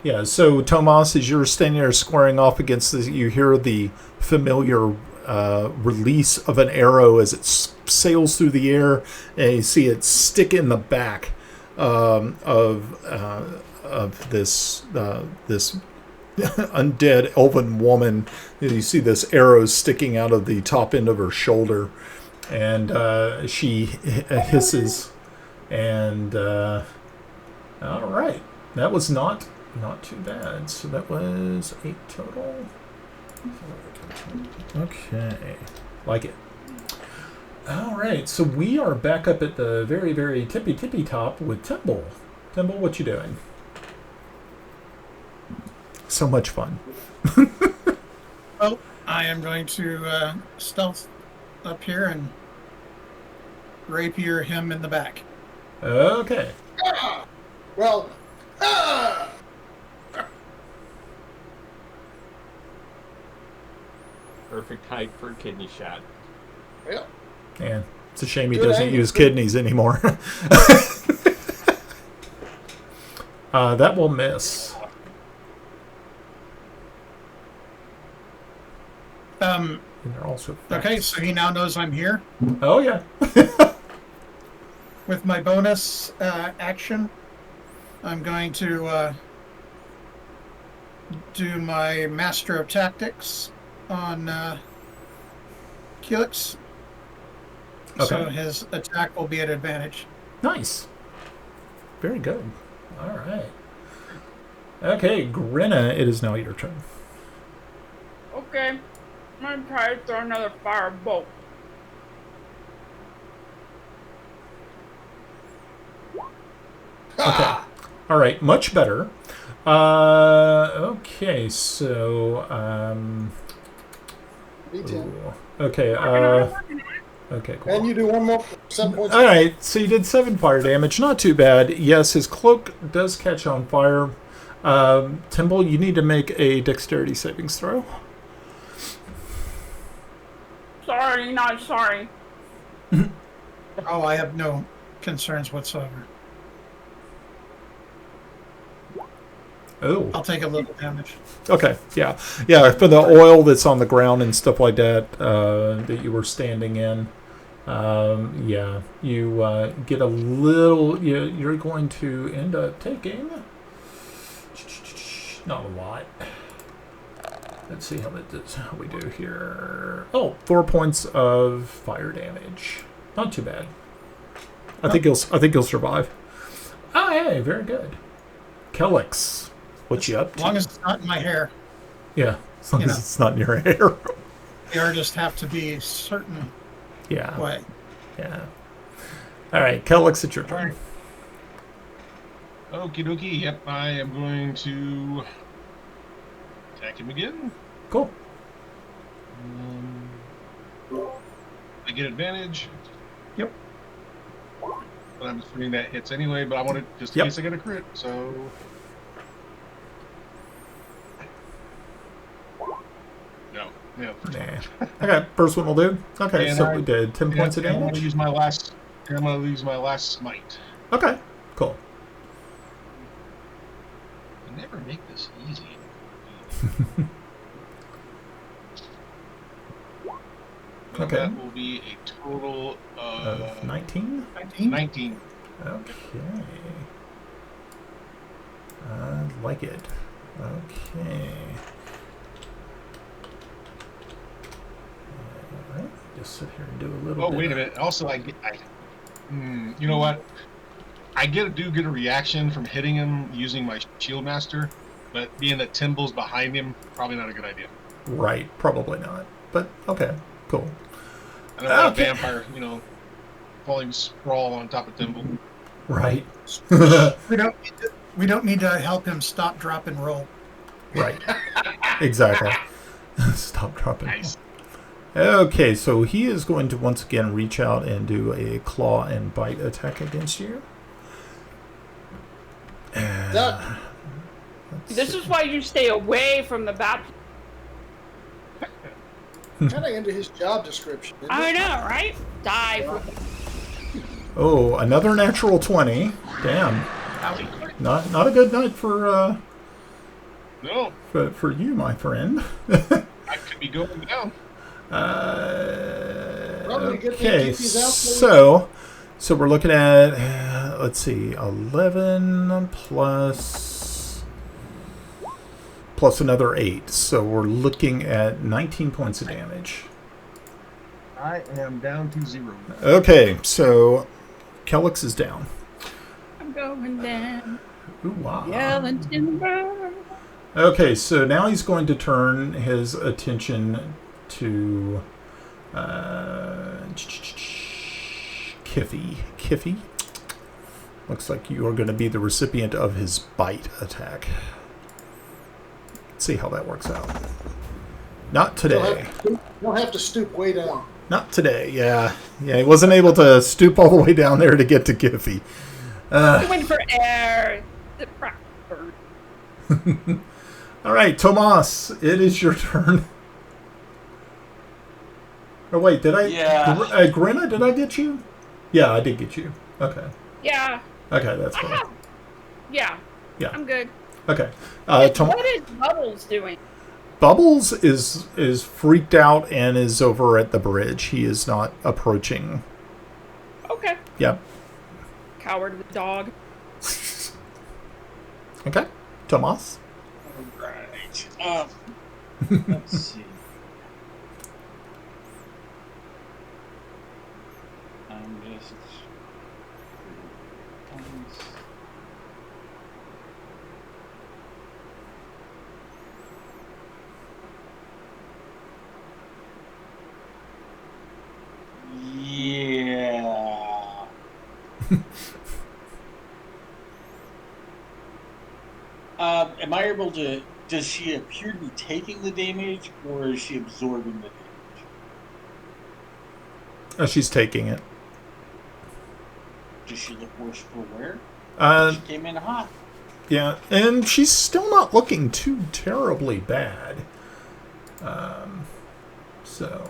G: Yeah. So Tomas, as you're standing there squaring off against this, you hear the familiar release of an arrow as it sails through the air, and you see it stick in the back of this this undead elven woman. You see this arrow sticking out of the top end of her shoulder, and she hisses. And all right, that was not too bad. So that was 8 total. Okay, like it. All right, so we are back up at the very, very tippy top with Temple. Temple, what you doing? So much fun.
F: Well, I am going to stealth up here and rapier him in the back.
G: Okay.
C: Well,
B: Perfect height for a kidney shot.
C: yeah.
G: And it's a shame he
C: Good
G: doesn't
C: angle,
G: use
C: too.
G: kidneys anymore. That will miss. And they're also
F: Okay, so he now knows I'm here.
G: Oh yeah.
F: With my bonus action, I'm going to do my Master of Tactics on Keelix.
G: Okay.
F: So his attack will be at advantage.
G: Nice. Very good. All right. Okay, Grinna, it is now your turn.
A: Okay. I'm gonna try to throw another firebolt.
G: Okay. All right, much better. Okay, so okay, okay, cool.
C: And you do one more 7 points.
G: All right, so you did 7 fire damage. Not too bad. Yes, his cloak does catch on fire. Timble, you need to make a dexterity savings throw.
A: Sorry, not sorry.
F: Oh, I have no concerns whatsoever.
G: Oh.
F: I'll take a little damage.
G: Okay, yeah. Yeah, for the oil that's on the ground and stuff like that that you were standing in, yeah, you get a little, you're going to end up taking, not a lot. Let's see how we do here. Oh, 4 points of fire damage. Not too bad. I think you'll survive. Oh, hey, very good. Kellex. What you up to?
F: As long as it's not in my hair.
G: Yeah, as long as it's not in your hair.
F: The artists have to be a certain way.
G: Yeah. All right, Kellex, it's your turn.
E: Okie dokie. Yep, I am going to attack him again.
G: Cool.
E: I get advantage.
G: Yep.
E: But I'm assuming that hits anyway, but I want to just in case I get a crit, so. No.
G: Okay, first one will do. Okay,
E: and
G: so we did 10 points of damage.
E: I'm going to use my last smite.
G: Okay, cool.
E: I never make this easy.
G: Okay.
E: That will be a total of
G: 19?
E: 19.
G: Okay. I like it. Okay. Alright, just sit here and do a little bit.
E: Oh, wait a minute. Also, you know what? I do get a reaction from hitting him using my shield master, but being that Timble's behind him, probably not a good idea.
G: Right, probably not. But okay, cool.
E: I know a vampire, falling sprawl on top of Timble.
G: Right.
F: We don't need to help him stop, drop, and roll.
G: Right. Exactly. Stop, drop, and roll.
E: Nice.
G: Okay, so he is going to once again reach out and do a claw and bite attack against you.
A: This is why you stay away from the bat.
C: Kind of into his job description.
A: I know, right? Dive.
G: Oh, another natural 20. Damn. Not a good night for
E: No.
G: for you, my friend.
E: I could be going down.
G: Okay, so we're looking at let's see, 11 plus another 8. So we're looking at 19 points of damage.
E: I am down to 0.
G: Okay, so Kellex is down.
A: I'm going down.
G: Ooh, wow.
A: Yelling timber.
G: Okay, so now he's going to turn his attention to Kiffy. Kiffy, looks like you are going to be the recipient of his bite attack. Let's see how that works out. Not today.
C: You'll have to stoop way down.
G: Not today, yeah. Yeah, he wasn't able to stoop all the way down there to get to Kiffy.
A: Waiting for air. The burn.
G: All right, Tomas, it is your turn. Oh, wait, did I?
D: Yeah.
G: Grinna, did I get you? Yeah, I did get you. Okay.
A: Yeah.
G: Okay, that's fine.
A: Yeah.
G: Yeah.
A: I'm good.
G: Okay.
A: What is Bubbles doing?
G: Bubbles is freaked out and is over at the bridge. He is not approaching.
A: Okay.
G: Yep.
A: Coward dog.
G: Okay. Tomas?
D: Right. Let's see. Just yeah. Am I able to? Does she appear to be taking the damage, or is she absorbing the damage?
G: She's taking it.
D: Does she look worse for wear?
G: She
D: came in hot.
G: Yeah, and she's still not looking too terribly bad. So.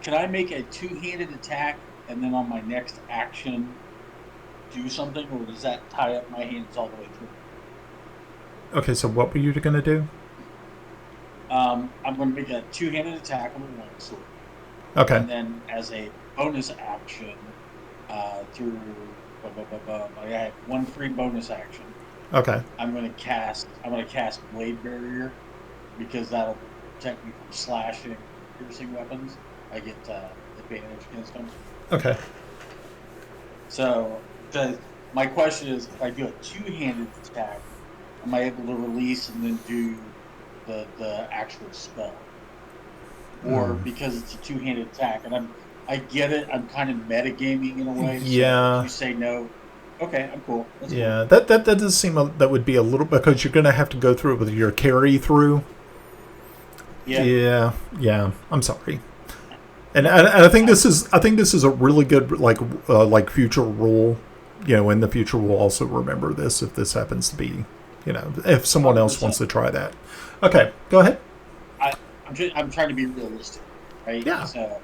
D: Can I make a two-handed attack and then on my next action do something, or does that tie up my hands all the way through?
G: Okay, so what were you going to do?
D: I'm going to make a two-handed attack on the longsword.
G: Okay.
D: And then as a bonus action, through I have one free bonus action.
G: Okay.
D: I'm going to cast Blade Barrier because that'll protect me from slashing, piercing weapons. I get advantage against them.
G: Okay.
D: So my question is, if I do a two-handed attack, am I able to release and then do the actual spell? Or because it's a two-handed attack, and I get it, I'm kind of metagaming in a way.
G: Yeah.
D: So if you say no, okay, I'm cool. That's
G: yeah,
D: cool.
G: that does seem that would be a little, because you're going to have to go through it with your carry through. Yeah. I'm sorry. And I think this is a really good like future rule. In the future we'll also remember this if this happens to be, if someone else wants to try that. Okay, go ahead.
D: I'm trying to be realistic, right?
G: Yeah.
D: So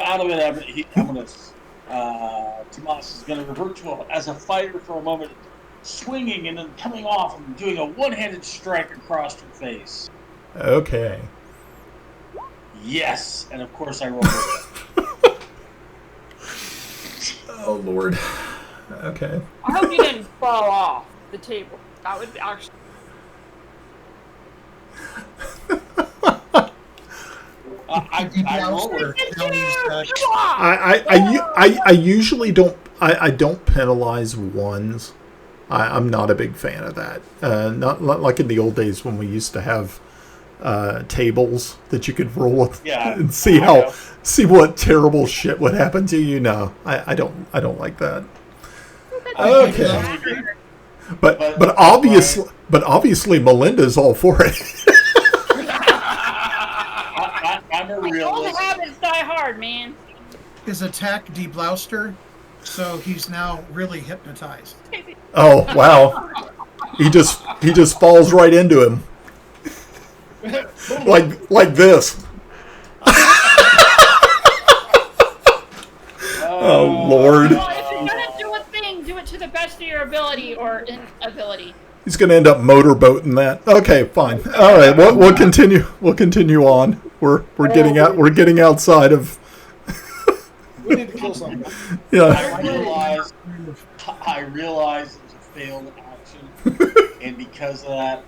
D: out of it, I'm gonna Tomas is gonna revert to as a fighter for a moment, swinging and then coming off and doing a one-handed strike across her face.
G: Okay.
D: Yes, and of course I rolled it.
G: Oh Lord. Okay.
A: I hope you didn't fall off the table. That would actually.
G: I usually don't. I don't penalize ones. I'm not a big fan of that. Not like in the old days when we used to have tables that you could roll with and see what terrible shit would happen to you. No, I don't like that. Okay. But obviously Melinda's all for it.
D: I'm a realist.
A: All the habits die hard, man.
F: His attack deblouster, so he's now really hypnotized.
G: Oh wow! He just falls right into him, like this. Oh Lord!
A: Well, if you're gonna do a thing, do it to the best of your ability or inability.
G: He's gonna end up motorboating that. Okay, fine. All right, we'll continue. We'll continue on. We're getting out. We're getting outside of.
C: We need to kill something.
G: Yeah.
D: I realize it's a failed action, and because of that,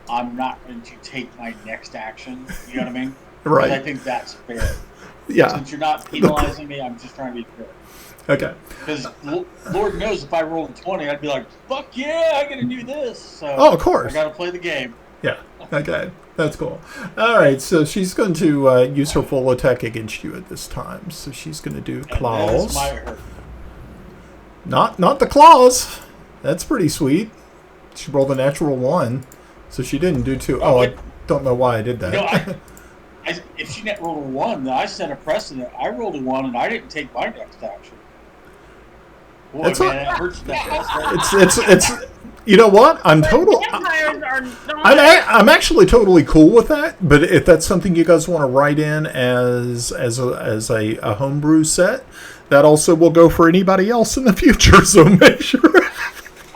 D: I'm not going to take my next action. You know what I mean?
G: Right.
D: I think that's fair.
G: Yeah.
D: Since you're not penalizing me, I'm just trying to be fair.
G: Okay.
D: Because Lord knows if I rolled a 20, I'd be like, fuck yeah, I gotta do this. So
G: of course.
D: I gotta play the game.
G: Yeah. Okay. That's cool. All right. So she's going to use her full attack against you at this time. So she's going to do claws.
D: And this might hurt.
G: Not the claws. That's pretty sweet. She rolled a natural 1, so she didn't do 2. Oh, I don't know why I did that.
D: No, if she net rolled a 1, then I set a precedent. I rolled a 1, and I didn't take my next action. Boy,
G: It's
D: man, that hurts that.
G: It's you know what? I'm actually totally cool with that. But if that's something you guys want to write in as a homebrew set, that also will go for anybody else in the future. So make sure.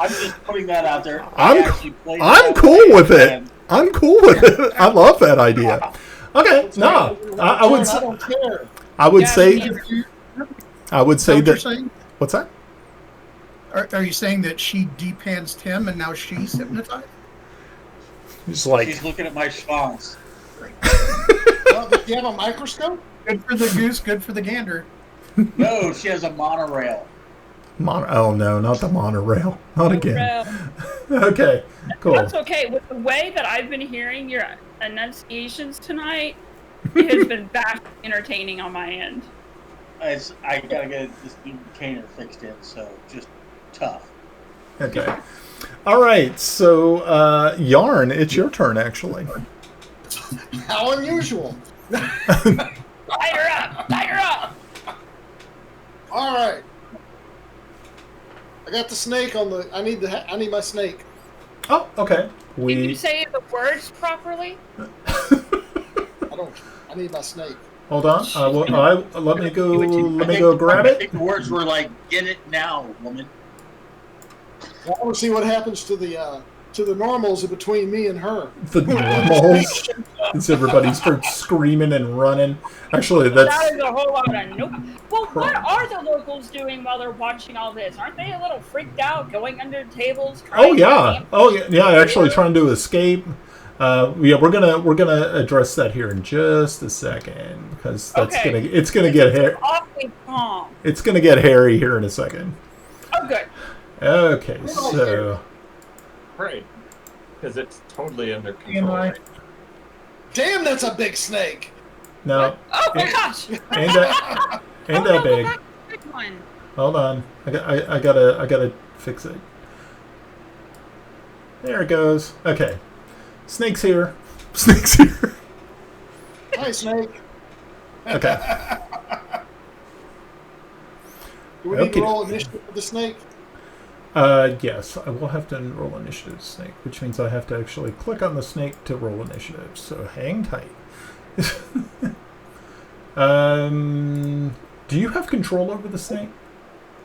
D: I'm just putting that out there.
G: I'm cool with it. I'm cool with it. I love that idea. Okay, no, I would say that. What's that?
F: Are you saying that she depanced him and now she's hypnotized?
G: He's like,
D: she's looking at my schwanz.
C: Well, does she have a microscope?
F: Good for the goose, good for the gander.
D: No, she has a monorail.
G: oh no, not the monorail. Not again. Okay, cool.
A: That's okay. With the way that I've been hearing your enunciations tonight, it has been vastly entertaining on my end.
D: I gotta get this new container fixed in, so just tough.
G: Okay. All right, so Yarn, it's your turn actually.
C: How unusual.
A: Light her up! Light her up!
C: All right. I got the snake on the. I need my snake.
G: Oh, okay.
A: Can you say the words properly?
C: I need my snake.
G: Hold on. Let me go grab
D: I
G: it.
D: think the words were like, "Get it now, woman."
C: I want to see what happens to the normals between me and her.
G: The normals. As everybody starts screaming and running. Actually,
A: That is a whole lot of nope. Well, what are the locals doing while they're watching all this? Aren't they a little freaked out, going under tables?
G: Oh yeah. Actually, trying to escape. We're gonna address that here in just a second because it's gonna get hairy.
A: Awfully calm.
G: It's gonna get hairy here in a second.
A: Oh, good.
G: Okay, so
B: right, because it's totally under control. Right?
C: Damn, that's a big snake.
G: No.
A: Oh my gosh!
G: Ain't that big?
A: Big one.
G: Hold on. I gotta fix it. There it goes. Okay. Snake's here. Snake's here.
C: Hi, snake.
G: Okay.
C: Do we need to roll initiative for the snake?
G: Yes, I will have to roll initiative snake, which means I have to actually click on the snake to roll initiative. So hang tight. Do you have control over the snake?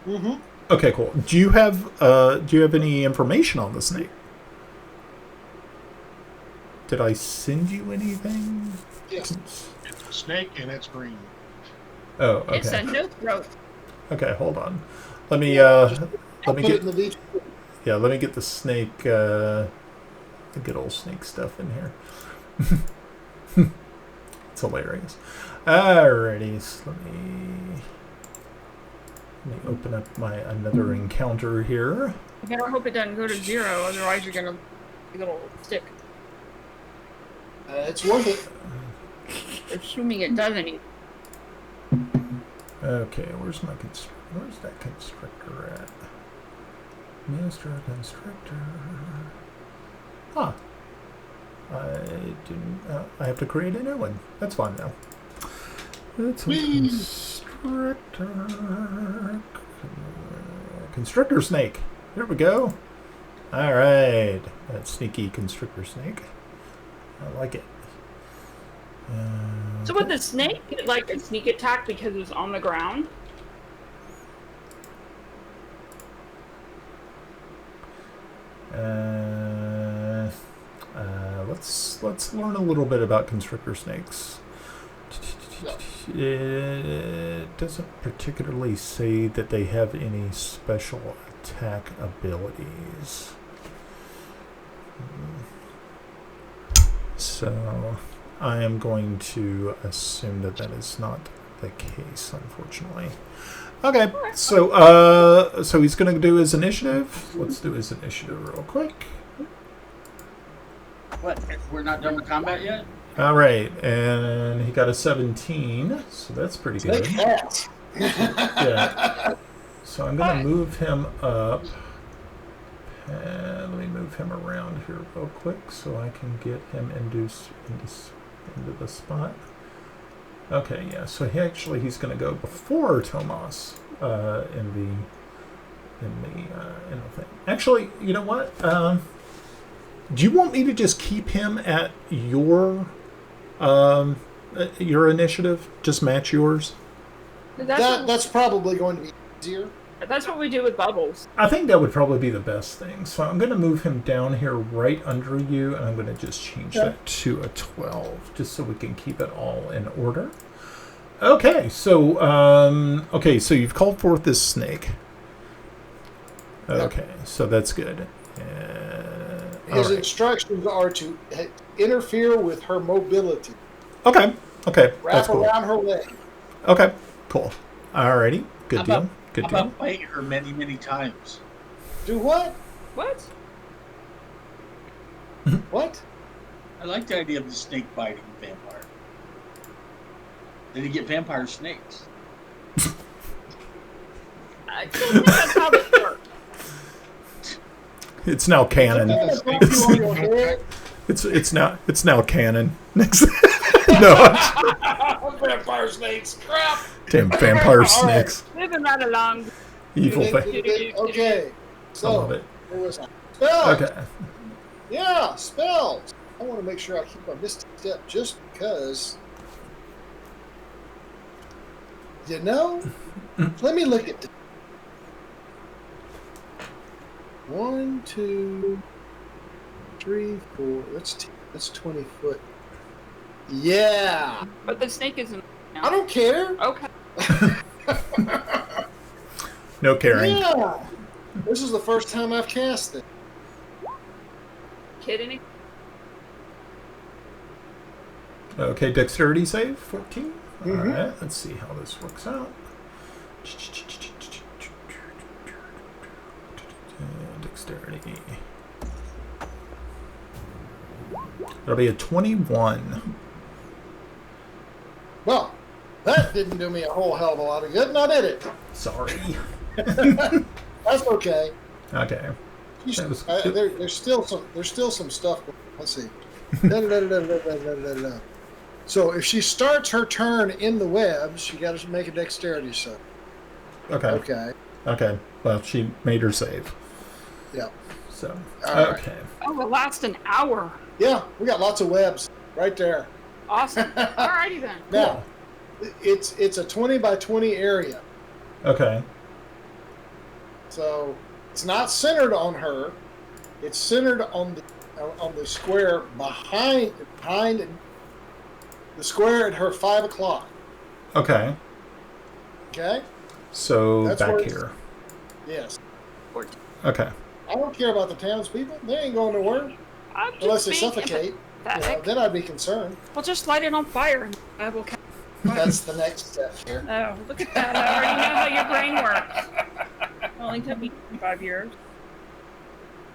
C: Mm-hmm.
G: Okay, cool. Do you have any information on the snake? Did I send you anything?
C: Yes.
E: It's a snake and it's green.
G: Oh, okay.
A: It's a no throat.
G: Okay, hold on. Let me
C: Put it in the beach.
G: Yeah, let me get the snake, the good old snake stuff in here. It's hilarious. Alrighty, so let me open up my another encounter here.
A: I better hope it doesn't go to 0, otherwise you're gonna be a little stick.
C: It's worth it.
A: Assuming it doesn't.
G: Okay, where's that constrictor at? Mr. Constrictor. Huh. I have to create a new one. That's fine now. It's a constrictor. Constrictor snake. Here we go. Alright. That sneaky constrictor snake. I like it.
A: So would the snake get like a sneak attack because it was on the ground?
G: Let's learn a little bit about constrictor snakes. It doesn't particularly say that they have any special attack abilities. So I am going to assume that is not the case, unfortunately. Okay, so he's going to do his initiative. Let's do his initiative real quick.
D: What? We're not done with combat yet?
G: All right, and he got a 17, so that's pretty good. Yeah. So I'm going to move him up. And let me move him around here real quick so I can get him into the spot. Okay, yeah. So he's going to go before Tomas in the thing. Actually, you know what? Do you want me to just keep him at your initiative? Just match yours?
C: That's probably going to be easier.
A: That's what we do with Bubbles.
G: I think that would probably be the best thing. So I'm going to move him down here right under you, and I'm going to just change that to a 12, just so we can keep it all in order. Okay, so so you've called forth this snake. Okay, so that's good.
C: His instructions are to interfere with her mobility.
G: Okay. Okay.
C: Wrap around her leg.
G: Okay. Cool. Alrighty. Good deal. Good
D: how
G: deal.
D: about bite her many, many times?
C: Do what?
A: What?
C: What?
D: I like the idea of the snake biting vampire. Then you get vampire snakes.
A: I don't think that's how this works.
G: It's now canon. It's now canon. Next. No.
C: Vampire snakes. Crap.
G: Damn vampire snakes.
A: Moving right along.
G: Evil thing.
C: Okay. So,
G: I love it.
C: where was I? Spells.
G: Okay.
C: Yeah, spells. I want to make sure I keep my mystic step just because. You know, let me look at this. 1, 2, 3, 4. That's 20 foot. Yeah.
A: But the snake isn't.
C: I don't care.
A: Okay.
G: No caring.
C: Yeah. This is the first time I've cast it.
A: Kidding?
G: Okay, dexterity save 14.
C: Mm-hmm.
G: All right, let's see how this works out. Dexterity. That'll be a 21.
C: Well, that didn't do me a whole hell of a lot of good, now did it?
G: Sorry.
C: That's okay.
G: Okay.
C: There's still some stuff. Let's see. So if she starts her turn in the web, she got to make a dexterity save.
G: Okay. Okay. Well, she made her save.
C: Yeah.
G: So.
C: All
G: okay.
C: right.
A: Oh, it'll last an hour.
C: Yeah, we got lots of webs right there.
A: Awesome. Alrighty then.
C: Now, it's a 20 by 20 area.
G: Okay.
C: So it's not centered on her. It's centered on the square behind the square at her 5 o'clock.
G: Okay.
C: Okay.
G: So
C: That's
G: back
C: where
G: here.
C: Yes.
G: Okay.
C: I don't care about the townspeople. They ain't going nowhere unless they suffocate. Then I'd be concerned.
A: We'll just light it on fire and I will.
C: That's the next step here.
A: Oh, look at that! I already know how your brain works. It only took me 5 years.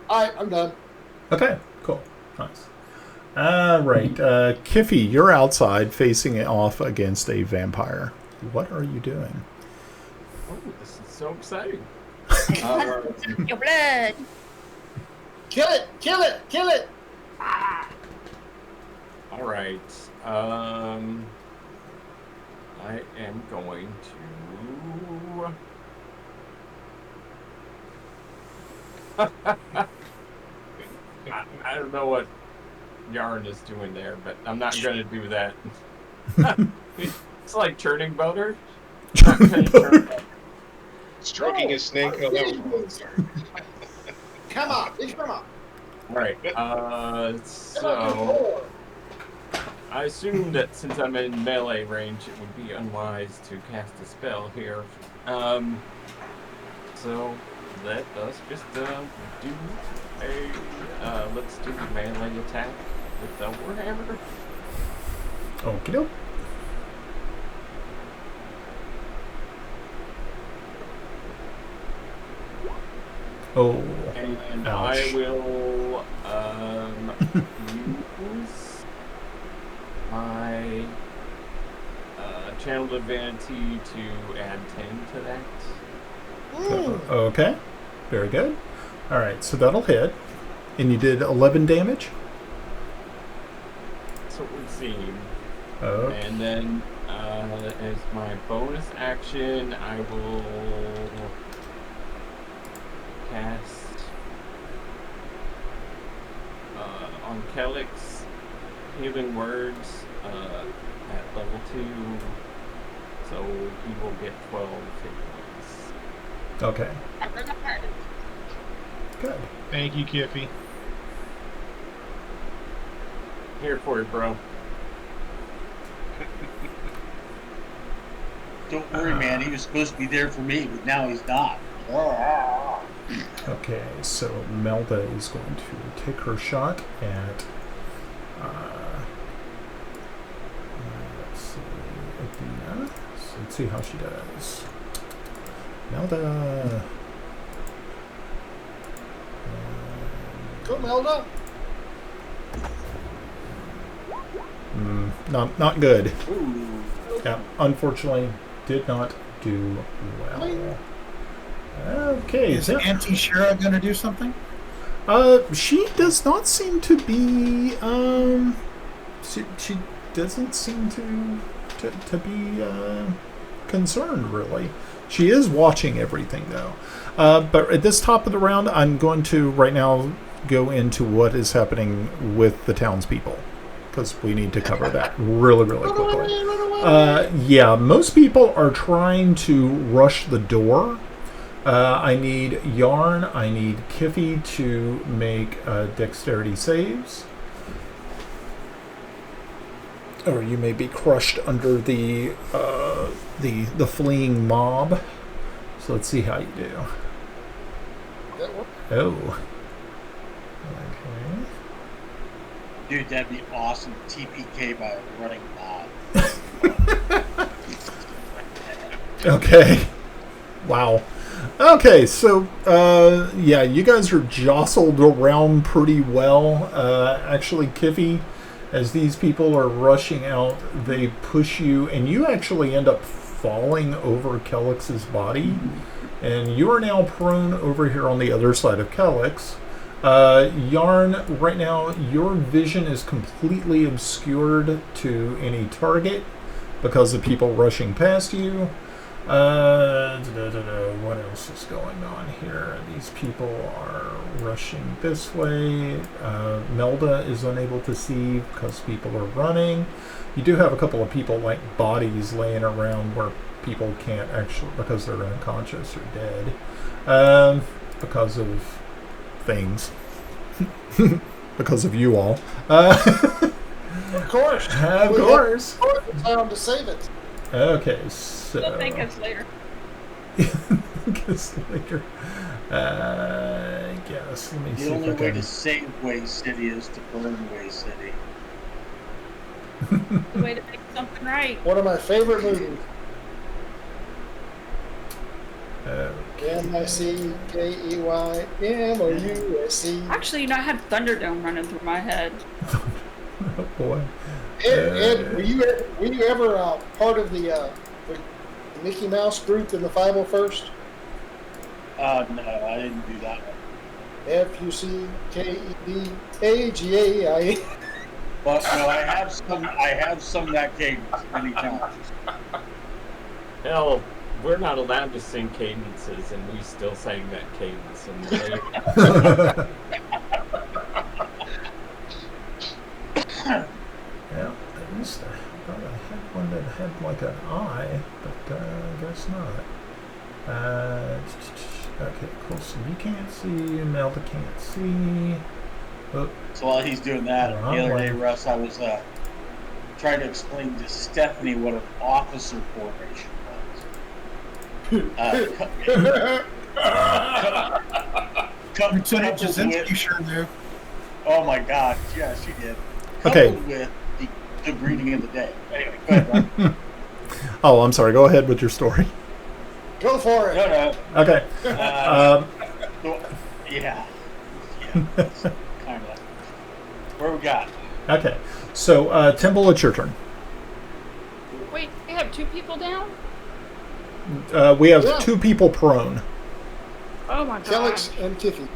C: All right, I'm done.
G: Okay. Cool. Nice. Right. Kiffy, you're outside facing it off against a vampire. What are you doing?
B: Oh, this is so exciting.
A: Your blood.
C: Kill it! Kill it! Kill it!
A: Ah.
B: All right. I am going to. I don't know what Yarn is doing there, but I'm not going to do that. It's like churning butter.
E: Stroking his snake. Oh, that was wrong. Sorry.
C: Come on, come on.
B: Right. So I assume that since I'm in melee range, it would be unwise to cast a spell here. So let us just do let's do the melee attack with the warhammer.
G: Okie doke. Oh,
B: and
G: ouch.
B: I will use my channel divinity to add 10 to that.
G: Okay, very good. All right, so that'll hit, and you did 11 damage.
B: That's what we've seen.
G: Okay.
B: And then as my bonus action, I will cast on Kelix Healing Words at level 2, so he will get 12 hit points.
G: Okay. Good.
E: Thank you, Kiffy.
B: Here for you, bro.
D: Don't worry, man. He was supposed to be there for me, but now he's not.
G: Okay, so Melda is going to take her shot at. Let's see, Athena. So let's see how she does. Melda.
C: Go, Melda.
G: Not good.
D: Ooh.
G: Yeah, unfortunately, did not do well. Okay.
F: Is Auntie Shira going to do something?
G: She does not seem to be. She doesn't seem to be concerned really. She is watching everything though. But at this top of the round, I'm going to right now go into what is happening with the townspeople because we need to cover that really quickly. Yeah, most people are trying to rush the door. I need Yarn, I need Kiffy to make dexterity saves. Or you may be crushed under the fleeing mob. So let's see how you do. Oh. Okay.
D: Dude, that'd be awesome. TPK by a running mob.
G: Okay. Wow. Okay, so yeah, you guys are jostled around pretty well. Actually, Kiffy, as these people are rushing out, they push you, and you actually end up falling over Kellix's body, and you are now prone over here on the other side of Kellix. Yarn, right now, your vision is completely obscured to any target because of people rushing past you. What else is going on here? These people are rushing this way. Melda is unable to see because people are running. You do have a couple of people like bodies laying around where people can't actually, because they're unconscious or dead, because of things. Because of you all.
C: Of course.
G: Of course.
C: It's time to save it.
G: Okay, so...
A: You'll thank us later.
G: Thank us later. I guess. Let me see
D: The only
G: if I
D: way
G: can...
D: to save Way City is to burn Way City.
A: The way to make something right.
C: One of my favorite movies. MICKEYMOUSC.
A: Actually, I had Thunderdome running through my head.
G: Oh boy.
C: Ed, were you ever part of the Mickey Mouse group in the 501st?
D: No, I didn't do that one.
C: FUCKEDAGAI.
D: But no, I have sung that cadence many times.
B: Hell, we're not allowed to sing cadences, and we still sang that cadence. And
G: Yeah, at least I thought I had one that had like an eye, but I guess not. Okay, cool. So you can't see, Melda can't see. Oh,
D: So while he's doing that, the
G: wrong
D: other
G: way.
D: day, Russ, I was trying to explain to Stephanie what an officer formation was.
F: Lieutenant Jasinski sure knew.
D: Oh my God, yeah, she did.
G: Okay.
D: Coupled with the greeting of the day. Anyway, go ahead, Ron.
G: Oh, I'm sorry. Go ahead with your story.
C: Go for it.
D: No.
G: Okay.
D: Yeah, kind of. Where we got?
G: Okay. So, Temple, it's your turn.
A: Wait, we have 2 people down?
G: We have 2 people prone.
A: Oh my god.
C: Felix and Tiffy.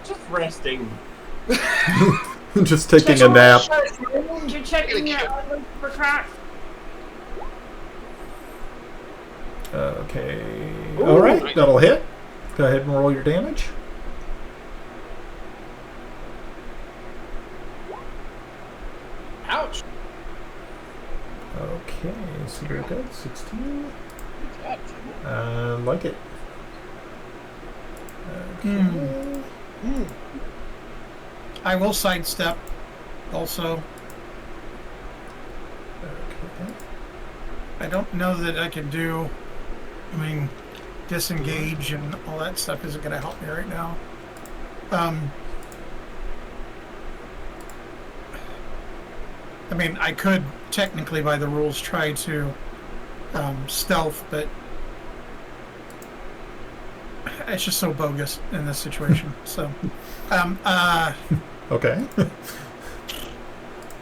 B: just resting.
G: Just taking a nap.
A: Did you check in your for cracks?
G: Okay.
C: Ooh.
G: All right. That'll hit. Go ahead and roll your damage.
C: Ouch.
G: Okay. So you're good. 16.
D: Good job, Jimmy.
G: Like it. Okay.
F: I will sidestep also.
G: Okay.
F: I don't know that I can do. I mean, disengage and all that stuff isn't going to help me right now. I mean, I could technically, by the rules, try to stealth, but it's just so bogus in this situation. So,
G: okay.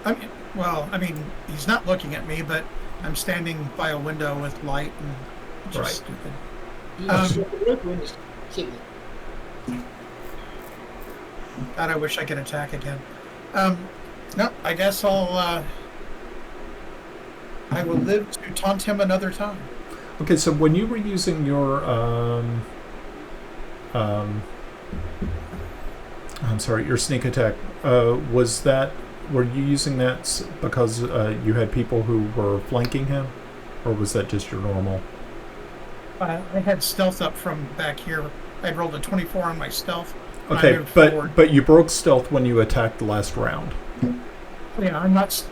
F: I mean, he's not looking at me, but I'm standing by a window with light, and it's just stupid. God, I wish I could attack again. No, I guess I will live to taunt him another time.
G: Okay, so when you were using your I'm sorry, your sneak attack, were you using that because you had people who were flanking him, or was that just your normal?
F: I had stealth up from back here. I rolled a 24 on my stealth.
G: Okay, but you broke stealth when you attacked the last round.
F: Yeah, I'm not.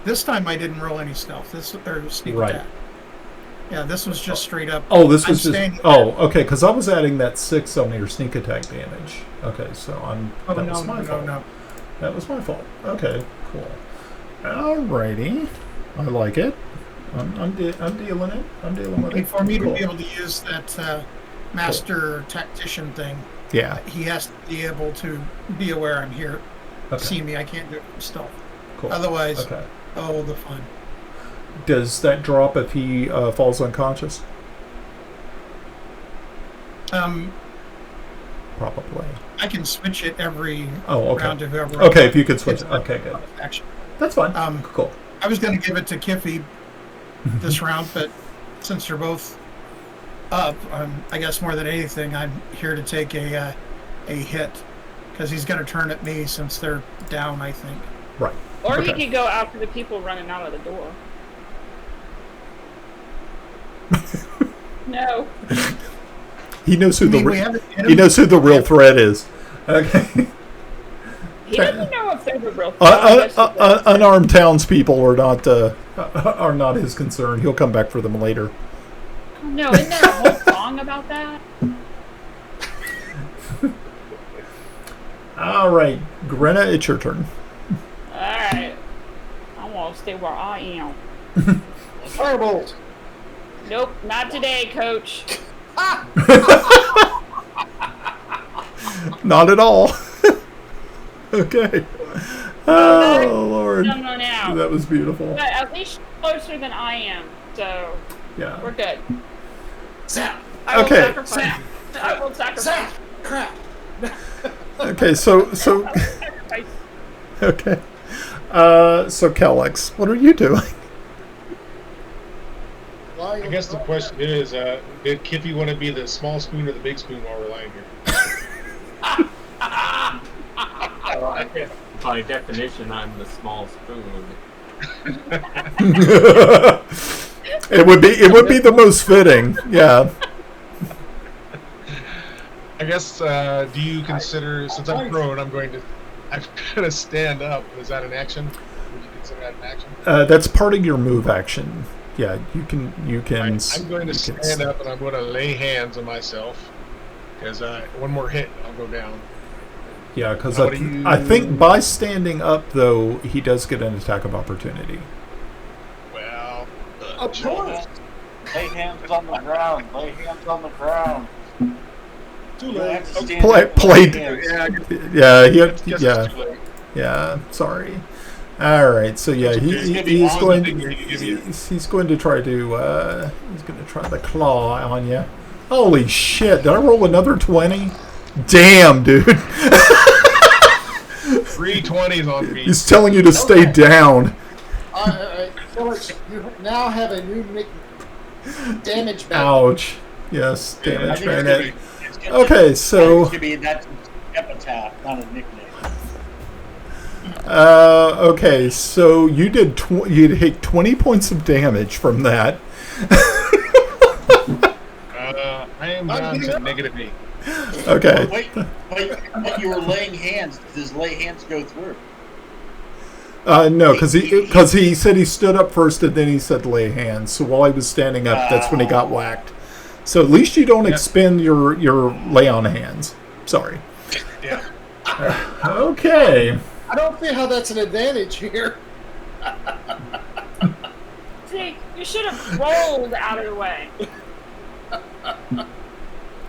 F: This time I didn't roll any stealth. Sneak attack. Yeah, this was just straight up.
G: Oh, this was okay. Because I was adding that 6 on your sneak attack damage. Okay, so that was my fault. No. That was my fault. Okay, cool. Alrighty, I like it. I'm dealing it. I'm dealing with it.
F: For me to be able to use that master tactician thing, he has to be able to be aware I'm here.
G: Okay.
F: See me. I can't do it from stealth.
G: Cool.
F: Otherwise, the fun.
G: Does that drop if he falls unconscious? Probably.
F: I can switch it every round of whoever.
G: Okay, if you could switch it. Okay, good.
F: Action.
G: That's fine. Cool.
F: I was going to give it to Kiffy this round, but since they're both up, I guess more than anything, I'm here to take a hit because he's going to turn at me since they're down, I think.
G: Right.
A: Or he could go after the people running out of the door. No.
G: He knows who the real threat is. Okay.
A: He doesn't know if they're the real
G: threat. Unarmed townspeople are not his concern. He'll come back for them later.
A: No, isn't there a whole song about that?
G: All right, Grenna, it's your turn.
A: All right. I want to stay where I am.
C: Firebolt.
A: Nope, not today, Coach.
G: Not at all. Okay. Oh, Lord.
A: No.
G: That was beautiful.
A: But at least closer than I am, so we're good.
C: Zap.
A: I will sacrifice.
C: Zap. Crap.
G: Okay, so okay. So Kellex, what are you doing?
E: I guess the question is, did Kiffy want to be the small spoon or the big spoon while we're lying here?
B: By definition, I'm the small spoon.
G: It would be the most fitting, yeah.
E: I guess. Do you consider, since I'm prone, I'm gonna stand up? Is that an action? Would you consider that an action?
G: That's part of your move action. Yeah, you can.
E: I'm going to stand up and I'm going to lay hands on myself because one more hit and I'll go down.
G: Yeah, because I think by standing up though, he does get an attack of opportunity.
E: Well,
C: of course.
D: Lay hands on the ground. Lay hands on the ground.
C: Too late.
G: Yeah. Sorry. All right. So yeah, he's going to try the claw on you. Holy shit! Did I roll another 20? Damn, dude.
E: 3 20s on me.
G: He's telling you to stay down.
C: All right, Felix, you now have a new damage back.
G: Ouch. Yes, damage back. Okay, so.
D: That's an epitaph, not a nickname.
G: Okay, so you did. You take 20 points of damage from that.
E: I am down to -8.
G: Okay.
D: Wait, you were laying hands. Does lay hands go through?
G: No, because he said he stood up first and then he said lay hands. So while he was standing up, that's when he got whacked. So at least you don't expend your lay on hands. Sorry.
E: Yeah.
G: Okay.
C: I don't see how that's an advantage here.
A: See, you should have rolled out of the way.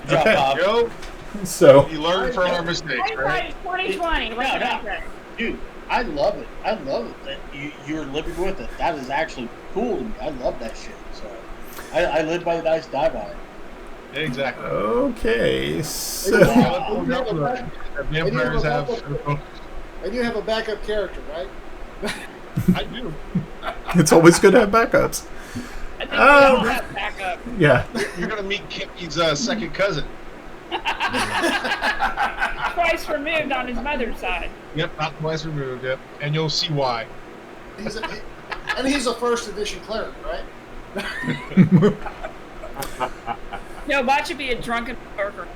G: Okay.
E: Joe,
G: So
E: you learn from our mistakes, right?
A: 2020. What can I say?
D: Dude, I love it. I love it that you're living with it. That is actually cool to me. I love that shit. So I live by the dice, die by it.
E: Exactly.
G: okay. So
E: Vampires have.
C: And you have a backup character, right?
E: I do.
G: it's always good to have backups.
A: I think we all have backup.
G: Yeah.
E: You're gonna meet Kimmy's second cousin.
A: Twice removed on his mother's side.
E: Yep, not twice removed. Yep, and you'll see why.
C: He's a first edition cleric, right?
A: No, watch it be a drunken worker.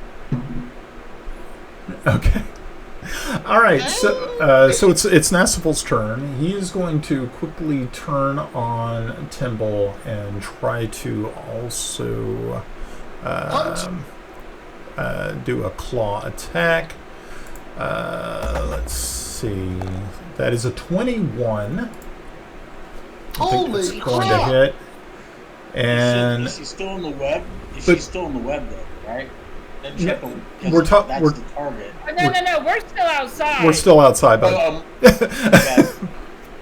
G: Okay. All right. So it's Nassifal's turn. He is going to quickly turn on Timble and try to also do a claw attack. Let's see. That is a 21.
C: Holy
G: I think it's going
C: crap.
G: to hit. And
D: is she still in the web? She's still in the web though, right?
G: Yeah,
D: that's
G: we're
D: the target.
A: No, we're still outside.
G: we're still outside, but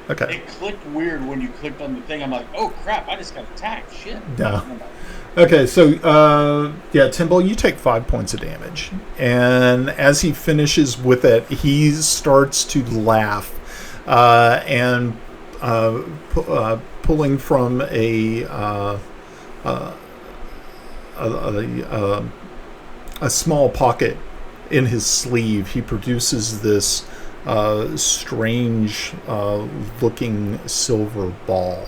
G: okay.
D: It clicked weird when you clicked on the thing. I'm like, oh crap! I just got attacked. Shit.
G: Yeah. Okay, so Timble, you take 5 points of damage, and as he finishes with it, he starts to laugh, and pulling from a small pocket in his sleeve, he produces this strange looking silver ball,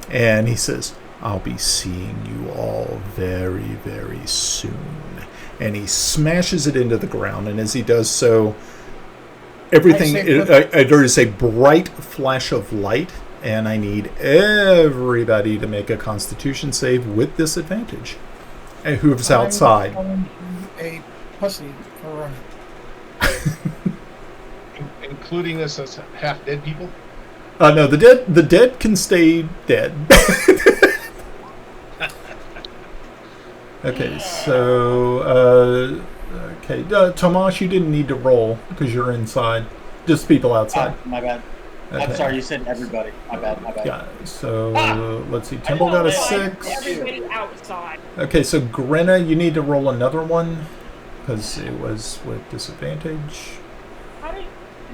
G: and he says, "I'll be seeing you all very, very soon." And he smashes it into the ground, and as he does so, there is a bright flash of light, and I need everybody to make a Constitution save with disadvantage. And who's outside?
F: A pussy for running.
E: Including us as half dead people.
G: No, the dead can stay dead. Okay, so Tomas, you didn't need to roll because you're inside. Just people outside.
D: My bad. Okay. I'm sorry, you said everybody. My bad.
G: Yeah, so let's see. Timble got a 6.
A: Everybody outside.
G: Okay, so Grenna, you need to roll another one because it was with disadvantage.
A: How did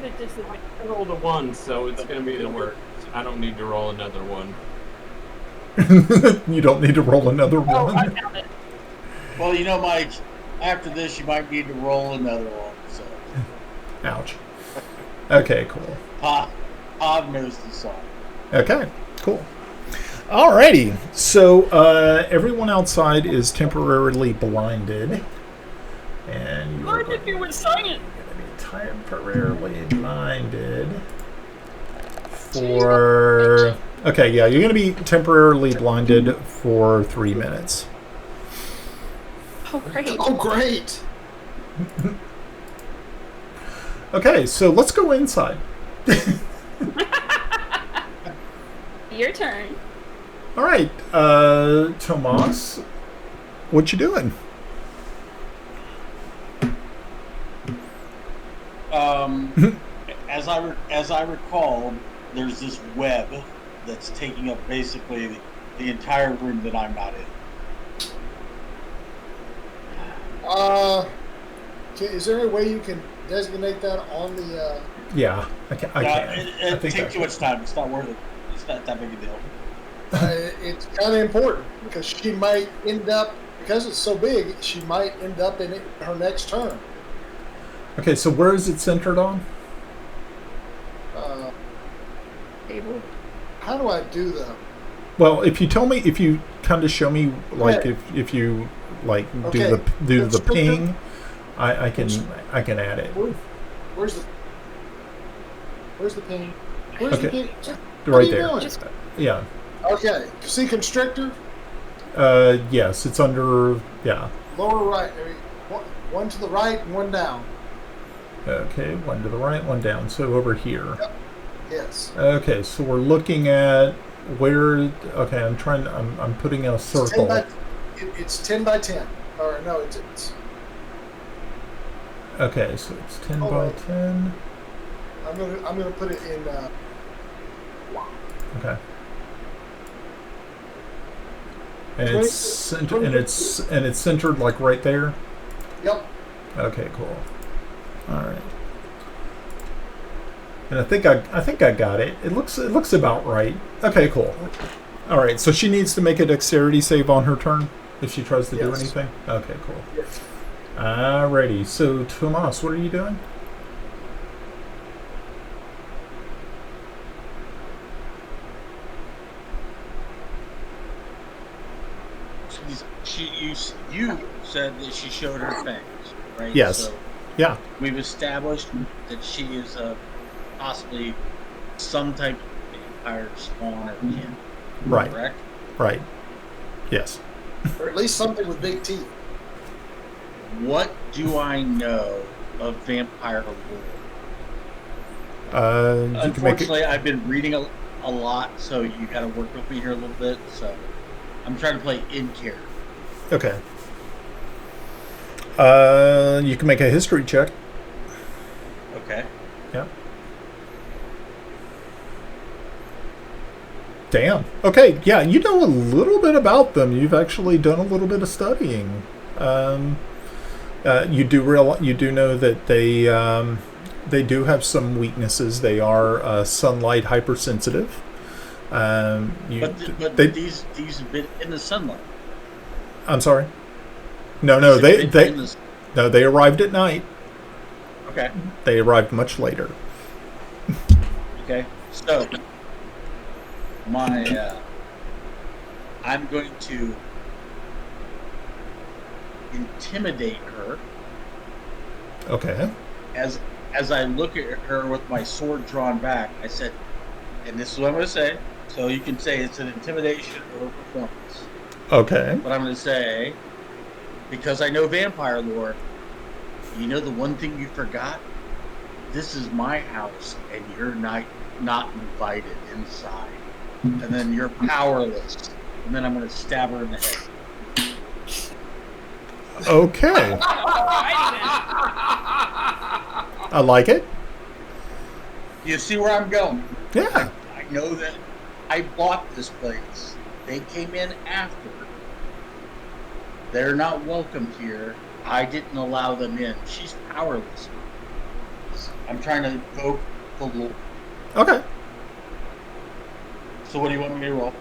A: the disadvantage?
B: I rolled a 1, so it's going to be the worst. I don't need to roll another one.
G: You don't need to roll another
A: Oh,
G: one.
A: I found it.
D: Well, you know, Mike, after this, you might need to roll another one. So.
G: Ouch. Okay, cool.
D: Bob knows the song.
G: Okay, cool. Alrighty, so everyone outside is temporarily blinded. And you are
A: If you would sign it.
G: going to be temporarily blinded for... Okay, yeah, you're going to be temporarily blinded for 3 minutes.
A: Oh, great.
C: Oh, great.
G: Okay, so let's go inside.
A: Your turn.
G: All right, Tomas, what you doing?
D: As I recall, there's this web that's taking up basically the entire room that I'm not in.
C: Is there a way you can designate that on the?
G: Yeah, I can.
D: It takes too much time. It's not worth it. It's not that big a deal.
C: It's kind of important because she might end up, because it's so big, she might end up in her next turn.
G: Okay, so where is it centered on?
A: Table.
C: How do I do that?
G: Well, if you kind of show me, like if you like do the ping, I can add it.
C: Where's the ping? Where's
G: Okay.
C: the ping?
G: Right there.
C: Doing?
G: Yeah.
C: Okay. See constrictor?
G: Yes, it's under. Yeah.
C: Lower right. One to the right and one down.
G: Okay, one to the right, one down. So over here.
C: Yep. Yes.
G: Okay, so we're looking at where. Okay, I'm putting a circle.
C: It's 10 by 10. Or no, it's.
G: Okay, so it's 10 by 10.
C: I'm gonna put it in.
G: Okay. And it's centered like right there.
C: Yep.
G: Okay, cool. All right. And I think I got it. It looks about right. Okay, cool. All right. So she needs to make a dexterity save on her turn if she tries to do anything. Okay, cool.
C: Yes.
G: Alrighty. So Tomas, what are you doing?
D: You said that she showed her fangs, right?
G: Yes.
D: So
G: yeah.
D: We've established that she is possibly some type of vampire spawn or kin.
G: Right.
D: Correct?
G: Right. Yes.
C: Or at least something with big teeth.
D: What do I know of vampire lore?
G: Unfortunately,
D: I've been reading a lot, so you got to work with me here a little bit. So I'm trying to play in character.
G: Okay. You can make a history check.
D: Okay.
G: Yeah. Damn. Okay. Yeah, you know a little bit about them. You've actually done a little bit of studying. You do know that they do have some weaknesses. They are sunlight hypersensitive.
D: But these have been in the sunlight.
G: I'm sorry. No, they arrived at night.
D: Okay.
G: They arrived much later.
D: Okay. So I'm going to intimidate her.
G: Okay.
D: As I look at her with my sword drawn back, I said, and this is what I'm going to say, so you can say it's an intimidation or a performance.
G: Okay.
D: But I'm going to say, because I know vampire lore, you know the one thing you forgot? This is my house, and you're not invited inside. And then you're powerless. And then I'm going to stab her in the head.
G: Okay. I like it.
D: You see where I'm going?
G: Yeah.
D: I know that I bought this place. They came in after. They're not welcome here. I didn't allow them in. She's powerless. I'm trying to invoke the law.
G: Okay.
D: So what do you want me to roll?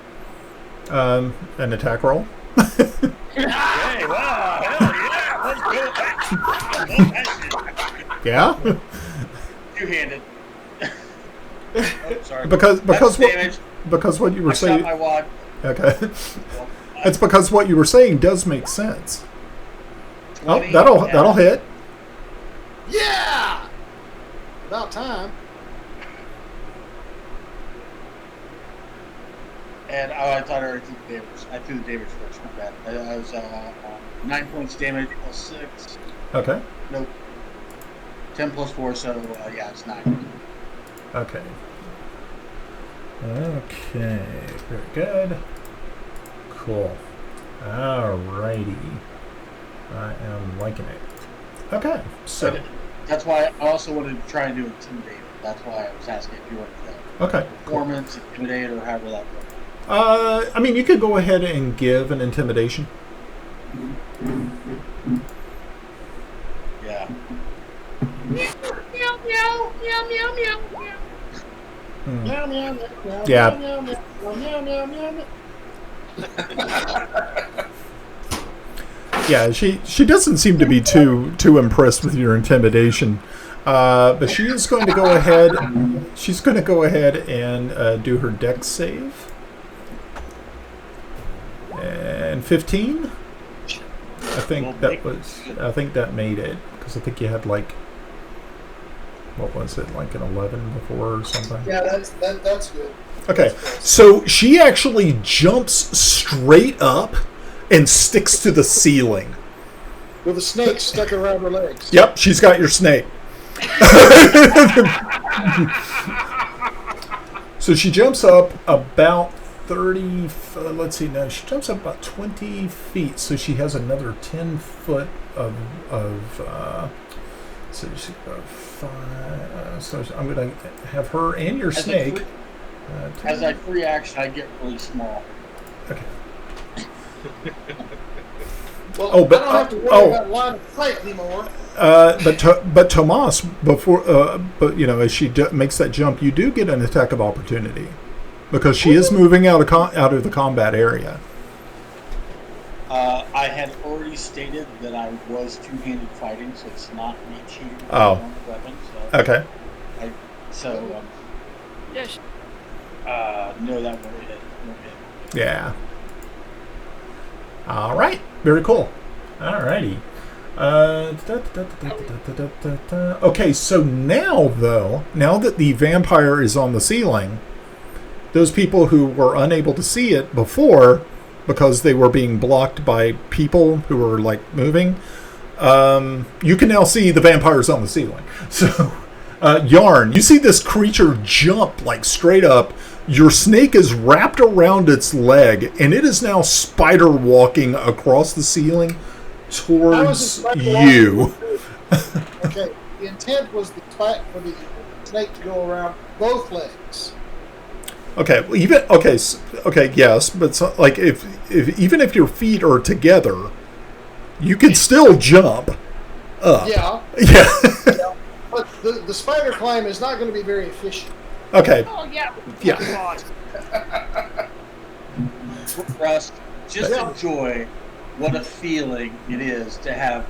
G: An attack roll.
D: Hey, wow, hell yeah,
G: Yeah.
D: Two-handed. Oh, sorry.
G: Because what you were
D: I
G: saying.
D: shot my wad.
G: Okay. It's because what you were saying does make sense. Oh, that'll hit.
C: Yeah. About time.
D: And I thought I already threw the damage. I threw the damage first. Not bad. I was 9 points damage plus 6.
G: Okay.
D: Nope. 10 plus 4, so yeah, it's 9.
G: Okay. Okay. Very good. Cool. Alrighty. I am liking it. Okay. So.
D: But that's why I also wanted to try and do intimidate. That's why I was asking if you wanted to do that.
G: Okay.
D: Performance, intimidate, or however that works.
G: I mean, you could go ahead and give an intimidation.
D: Yeah.
G: Yeah. Yeah, she doesn't seem to be too impressed with your intimidation, but she is going to go ahead. She's going to go ahead and do her dex save. And 15. I think that made it, because I think you had like, what was it, like an 11 before or something?
C: Yeah, that's good.
G: Okay, so she actually jumps straight up and sticks to the ceiling.
C: With a snake stuck around her legs.
G: Yep, she's got your snake. So she jumps up about 30, let's see, no, she jumps up about 20 feet, so she has another 10 foot of so she's got 5, so I'm going to have her and your snake.
D: As a free action, I get really small.
G: Okay.
C: Well, but I don't have to worry about line of sight anymore.
G: But Tomas, before, but you know, as she makes that jump, you do get an attack of opportunity because she is moving out of the combat area.
D: I had already stated that I was two-handed fighting, so it's not me cheating with
G: Oh.
D: my own weapon. So
G: Okay.
A: Yes.
D: No, that won't hit.
G: Yeah. All right. Very cool. All righty. Okay, so now that the vampire is on the ceiling, those people who were unable to see it before because they were being blocked by people who were like moving, you can now see the vampires on the ceiling. So, Yarn, you see this creature jump like straight up. Your snake is wrapped around its leg, and it is now spider walking across the ceiling towards you.
C: Okay, the intent was for the snake to go around both legs.
G: Okay, yes, but so, like if even if your feet are together, you can still jump up.
C: Yeah.
G: Yeah.
C: But the spider climb is not going to be very efficient.
G: Okay.
A: Oh yeah.
G: Yeah.
D: Russ, just enjoy what a feeling it is to have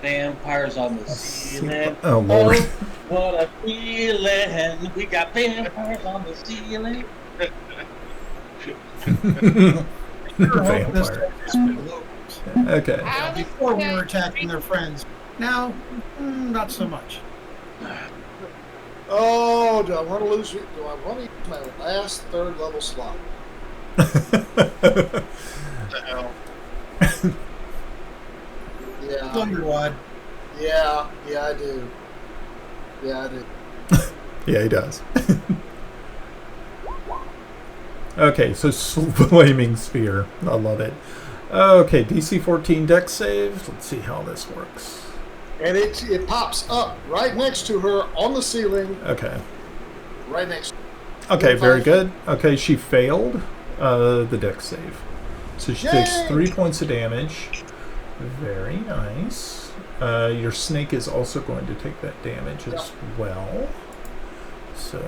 D: vampires on the ceiling.
G: Oh Lord.
D: Oh, what a feeling. We got vampires on the ceiling.
G: Vampire. Okay.
F: Before we were attacking their friends. Now, not so much.
C: Oh, do I want to use my last third level slot? Yeah.
F: Thunderwad.
C: Yeah, I do. Yeah, I do.
G: Yeah, he does. Okay, so Flaming Sphere. I love it. Okay, DC 14 dex save. Let's see how this works.
C: And it pops up right next to her on the ceiling.
G: Okay.
C: Right next to her.
G: Okay, very good. Okay, she failed the dex save. So she takes 3 points of damage. Very nice. Your snake is also going to take that damage as well. So...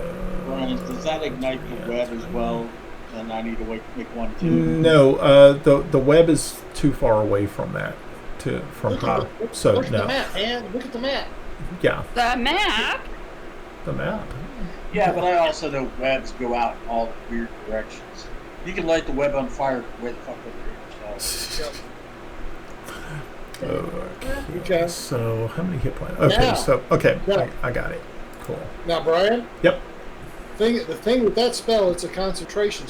D: Brian, does that ignite the web as well? And I need to make one too?
G: No, the web is too far away from that. From her. So
C: look at
G: no.
C: the map, man. Look at the map.
G: Yeah.
A: The map?
G: The map.
D: Yeah, but I also know webs go out in all weird directions. You can light the web on fire way the fuck over here.
G: Okay. So how many hit points? Okay.
C: Now,
G: so I got it. Cool.
C: Now, Brian.
G: Yep.
C: The thing with that spell, it's a concentration.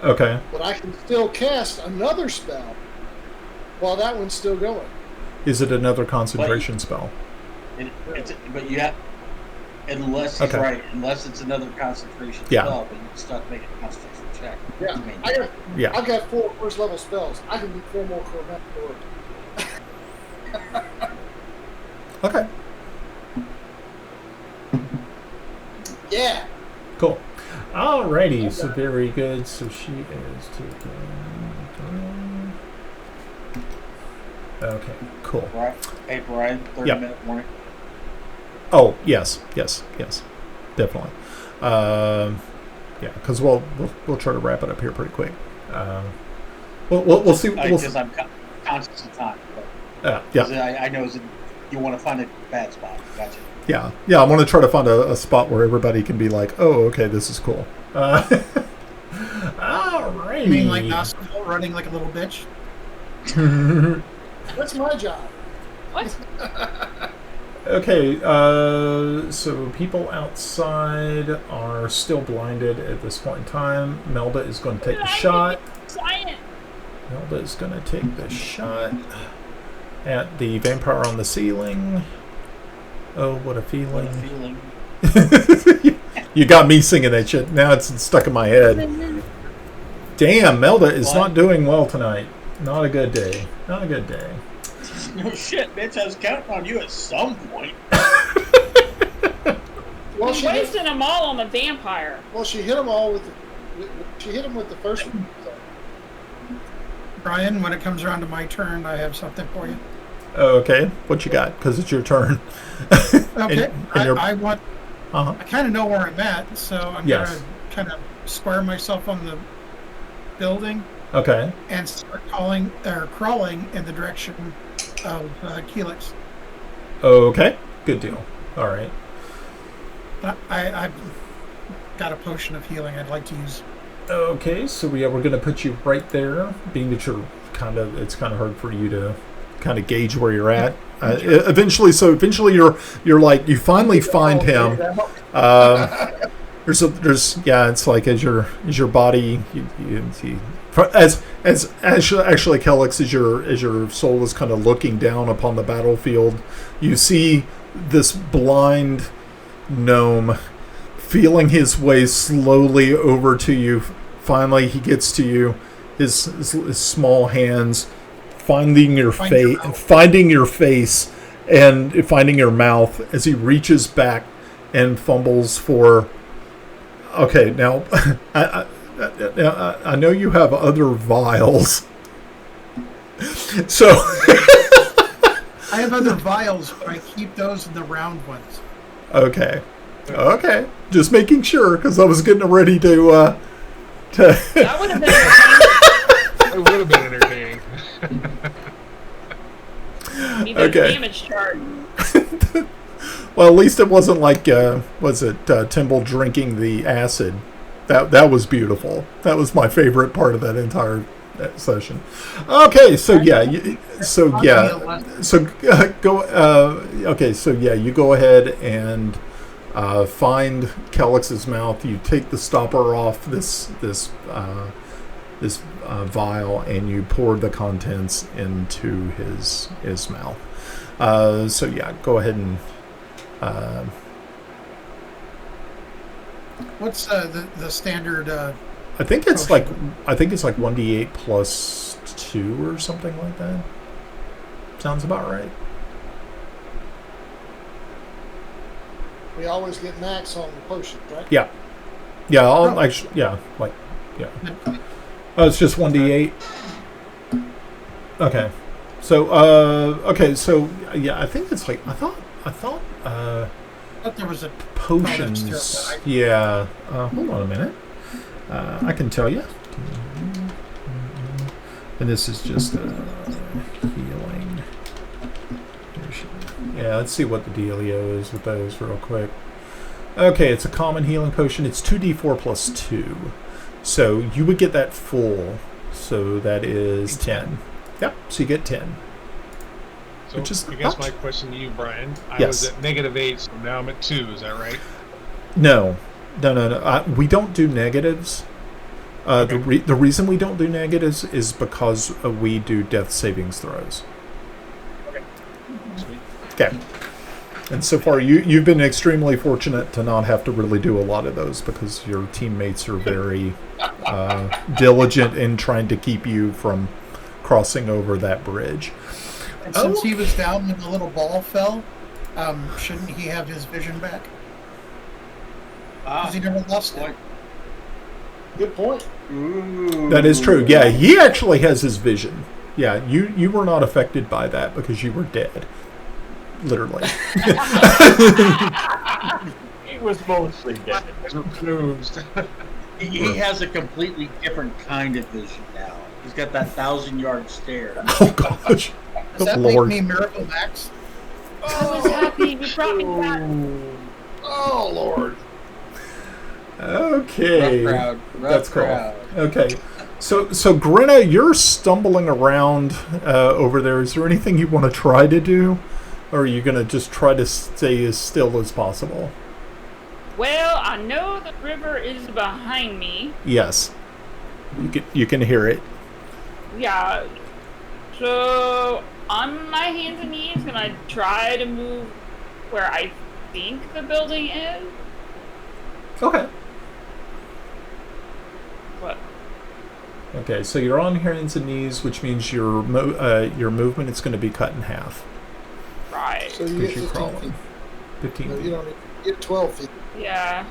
G: Okay.
C: But I can still cast another spell while that one's still going.
G: Is it another concentration spell?
D: But you have, unless he's right, unless it's another concentration spell, but you start making a concentration check.
C: Yeah, I've got 4 first level spells. I can do 4 more chromatic work.
G: Okay.
C: Yeah.
G: Cool. Alrighty, so very good. So she is taking 3. Okay, cool.
D: Right. Hey, Brian, 30-minute warning.
G: Oh, yes, definitely. Yeah, because we'll try to wrap it up here pretty quick. We'll see.
D: Because I'm conscious of time.
G: Yeah.
D: I know you want to find a bad spot. Gotcha.
G: Yeah. I want to try to find a spot where everybody can be like, oh, okay, this is cool. All right.
F: You mean like basketball, running like a little bitch?
C: That's my job.
A: What?
G: Okay, so people outside are still blinded at this point in time. Melda is going to take the shot. Melda's going to take the shot at the vampire on the ceiling. Oh, what a feeling.
D: What a feeling.
G: You got me singing that shit. Now it's stuck in my head. Damn, Melda is not doing well tonight. Not a good day. Not a good day.
D: No shit, bitch. I was counting on you at some point.
C: Well,
A: She's wasting them all on the vampire.
C: Well, she hit them all with she hit him with the first one. So.
F: Brian, when it comes around to my turn, I have something for you.
G: Oh, okay. What you got? Because it's your turn.
F: Okay. I want...
G: Uh-huh.
F: I kind of know where I'm at, so I'm going to kind of square myself on the building.
G: Okay.
F: And start crawling in the direction of Helix.
G: Okay. Good deal. All right.
F: I've got a potion of healing I'd like to use.
G: Okay, so we're going to put you right there, being that you're it's kind of hard for you to kind of gauge where you're at. Eventually you're like, you finally find him. It's like as your body, as actually Kellex, as your soul is kind of looking down upon the battlefield, you see this blind gnome feeling his way slowly over to you. Finally, he gets to you. His small hands finding your face and finding your mouth as he reaches back and fumbles for. Okay, now I know you have other vials, so
F: I have other vials, but I keep those in the round ones.
G: Okay. Just making sure, because I was getting ready to.
A: That would have been entertaining.
E: It would have been entertaining.
A: Need that damage chart.
G: Well, at least it wasn't like, Timble drinking the acid. That was beautiful. That was my favorite part of that entire session. Okay, you go ahead and find Kellex's mouth. You take the stopper off this vial and you pour the contents into his mouth. Go ahead and.
F: What's the standard?
G: I think it's
F: potion?
G: like 1d8 plus 2 or something like that. Sounds about right.
C: We always get max on the potions, right?
G: Yeah. Oh, it's just 1d8. Okay. I think it's like I thought
F: there was a
G: potions. Yeah. Hold on a minute. I can tell you. And this is just healing. Yeah, let's see what the dealio is with those real quick. Okay, it's a common healing potion. It's 2d4 plus 2. So you would get that full. So that is 10. Yep, so you get 10.
E: So I guess my question to you, Brian, I was at -8, so now I'm at 2. Is that right?
G: No. We don't do negatives.
E: Okay.
G: The reason we don't do negatives is because we do death savings throws.
E: Okay. Sweet.
G: Okay. And so far, you've been extremely fortunate to not have to really do a lot of those because your teammates are very diligent in trying to keep you from crossing over that bridge.
F: And since he was down when the little ball fell, shouldn't he have his vision back? Because he never lost it.
C: Good point.
D: Ooh.
G: That is true. Yeah, he actually has his vision. Yeah, you were not affected by that because you were dead. Literally.
B: He was mostly dead.
E: Confused.
D: He has a completely different kind of vision now. He's got that 1,000-yard stare.
G: Oh gosh.
F: Does that
G: Lord.
F: make me Miracle Max?
A: I was happy you brought me back.
C: Oh, Lord.
G: Okay.
D: Rough
G: That's
D: crowd.
G: cool. Okay. So Grinna, you're stumbling around over there. Is there anything you want to try to do? Or are you going to just try to stay as still as possible?
A: Well, I know the river is behind me.
G: Yes. You can hear it.
A: Yeah. So, on my hands and knees, can I try to move where I think the building is?
G: Okay.
A: What?
G: Okay, so you're on hands and knees, which means your movement is going to be cut in half.
A: Right.
C: So you get 15 feet.
G: 15
C: No,
G: feet.
C: you don't get 12 feet.
A: Yeah.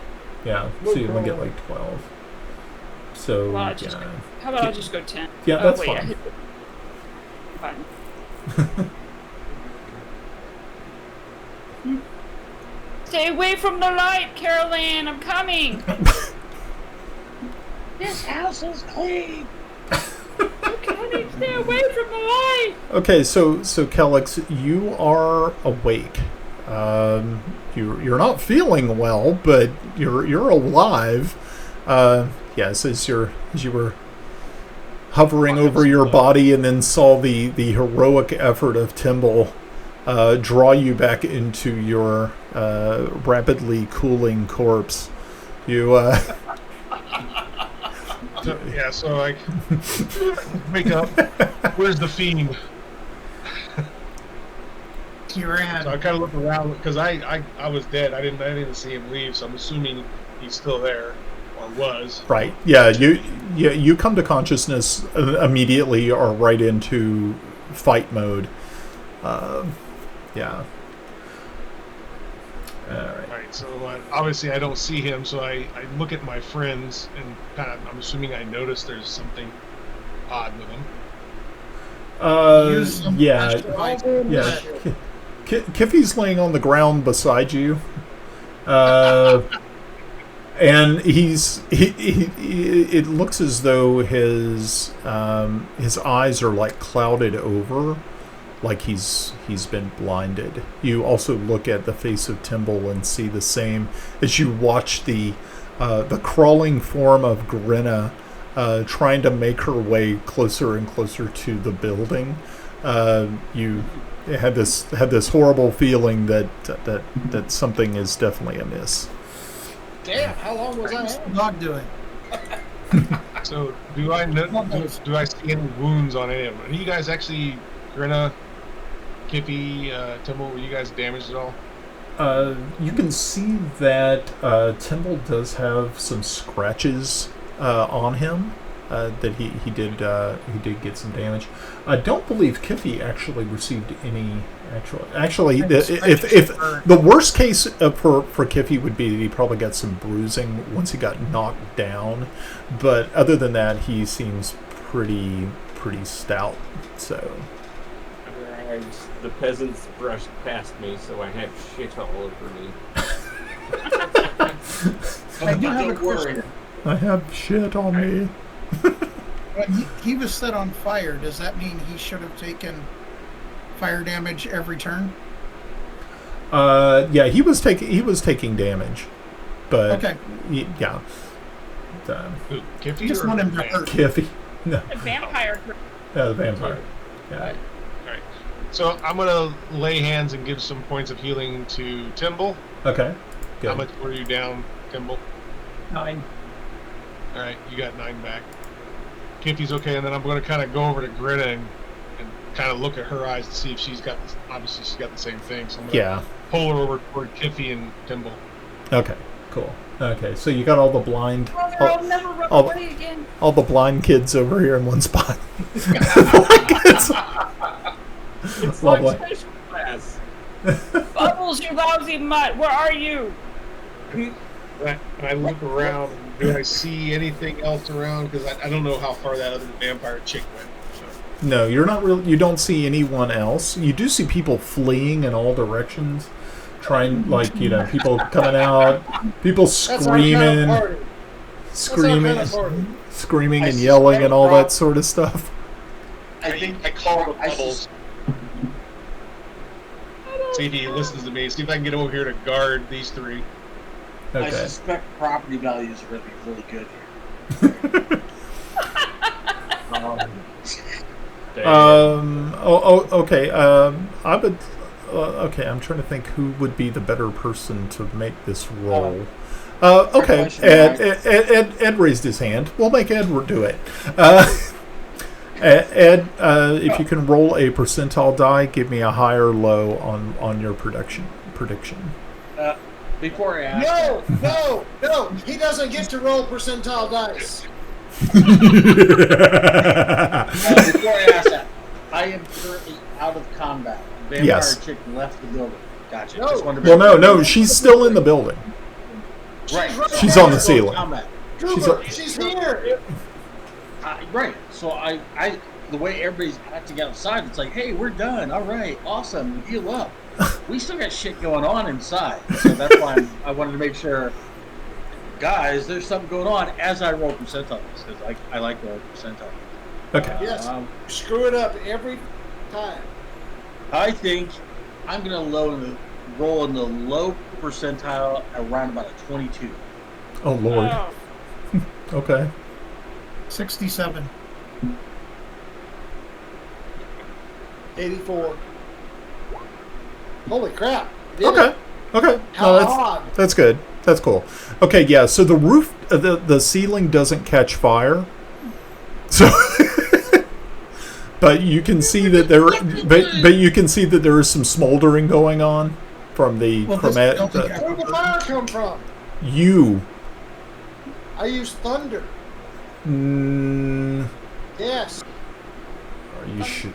G: Yeah, so you only get like 12. So,
A: Well, how about I just go 10?
G: Yeah, that's fine.
A: Fine. Stay away from the light, Caroline. I'm coming.
D: This house is clean.
A: Okay, stay away from the light.
G: Okay, so Kellex, you are awake. You're not feeling well, but you're alive. Yes, as you were hovering over your body and then saw the heroic effort of Timble draw you back into your rapidly cooling corpse. You
E: so like wake up. Where's the fiend?
F: He ran.
E: So I kind of look around because I was dead. I didn't see him leave, so I'm assuming he's still there or was.
G: Right. Yeah. You come to consciousness immediately, or right into fight mode. Yeah. All
E: right. So obviously I don't see him, so I look at my friends and kind of I'm assuming I notice there's something odd with them.
G: Yeah. Kiffy's laying on the ground beside you, and it looks as though his eyes are like clouded over, like he's been blinded. You also look at the face of Timble and see the same as you watch the crawling form of Grinna trying to make her way closer and closer to the building. You had this horrible feeling that something is definitely amiss.
C: Damn, how long was I out?
F: Not doing.
E: So do I see any wounds on any of them? Are you guys actually, Grinna, Kiffy, Timble, were you guys damaged at all?
G: You can see that Timble does have some scratches on him. That he did get some damage. I don't believe Kiffy actually received any actually if the worst case for Kiffy would be that he probably got some bruising once he got knocked down, but other than that he seems pretty stout. So
B: the peasants brushed past me, so I have shit all over me.
F: I do have a question.
G: I have shit on me.
F: When he was set on fire, does that mean he should have taken fire damage every turn?
G: Yeah, he was taking damage, but
F: okay.
G: Yeah.
E: Kiffy,
F: just want him to hurt.
G: Kiffy, no.
A: The vampire.
G: The vampire. Yeah.
E: All right. So I'm gonna lay hands and give some points of healing to Timble.
G: Okay. Good.
E: How much were you down, Timble?
D: 9.
E: All right, you got 9 back. Kiffy's okay, and then I'm going to kind of go over to Grinna and kind of look at her eyes to see if she's got this. Obviously, she's got the same thing. So I'm going to pull her over toward Kiffy and Timble.
G: Okay, cool. Okay, so you got all the blind,
A: I'll never run away again.
G: All the blind kids over here in one spot.
B: It's like special class.
A: Bubbles, you lousy mutt. Where are you?
E: And I look around. Do I see anything else around? Because I don't know how far that other vampire chick went. So.
G: No, you're not real. You don't see anyone else. You do see people fleeing in all directions, trying people coming out, people screaming, screaming and yelling and all that sort of stuff.
E: I think I call the Bubbles. See if he listens to me. See if I can get over here to guard these 3.
G: Okay.
D: I suspect property values are going to be really good here.
G: Okay. I would. Okay, I'm trying to think who would be the better person to make this role. Okay, Ed raised his hand. We'll make Ed do it. Ed, if you can roll a percentile die, give me a high or low on your prediction.
D: Before I ask
C: No. He doesn't get to roll percentile dice.
D: Before I ask that, I am currently out of combat. Vampire chick left the building. Gotcha.
C: No.
D: Just wanted to
G: no, she's still in the building.
D: Right.
G: She's on the ceiling.
C: She's here.
D: Right. So I, the way everybody's acting outside, it's like, hey, we're done. All right, awesome. Heal up. We still got shit going on inside, so that's why I wanted to make sure, guys, there's something going on as I roll percentiles because I like rolling percentiles.
G: Okay.
C: Yes. Screw it up every time.
D: I think I'm gonna roll in the low percentile around about a 22.
G: Oh Lord.
A: Oh.
G: Okay.
F: 67.
C: 84. Holy crap.
G: Okay. Okay.
C: How
G: that's good. That's cool. Okay, yeah, so the roof the ceiling doesn't catch fire. So but you can see that there is some smoldering going on from the chromatic.
C: Where did the fire come from?
G: You.
C: I use thunder. Yes.
G: Are you sure?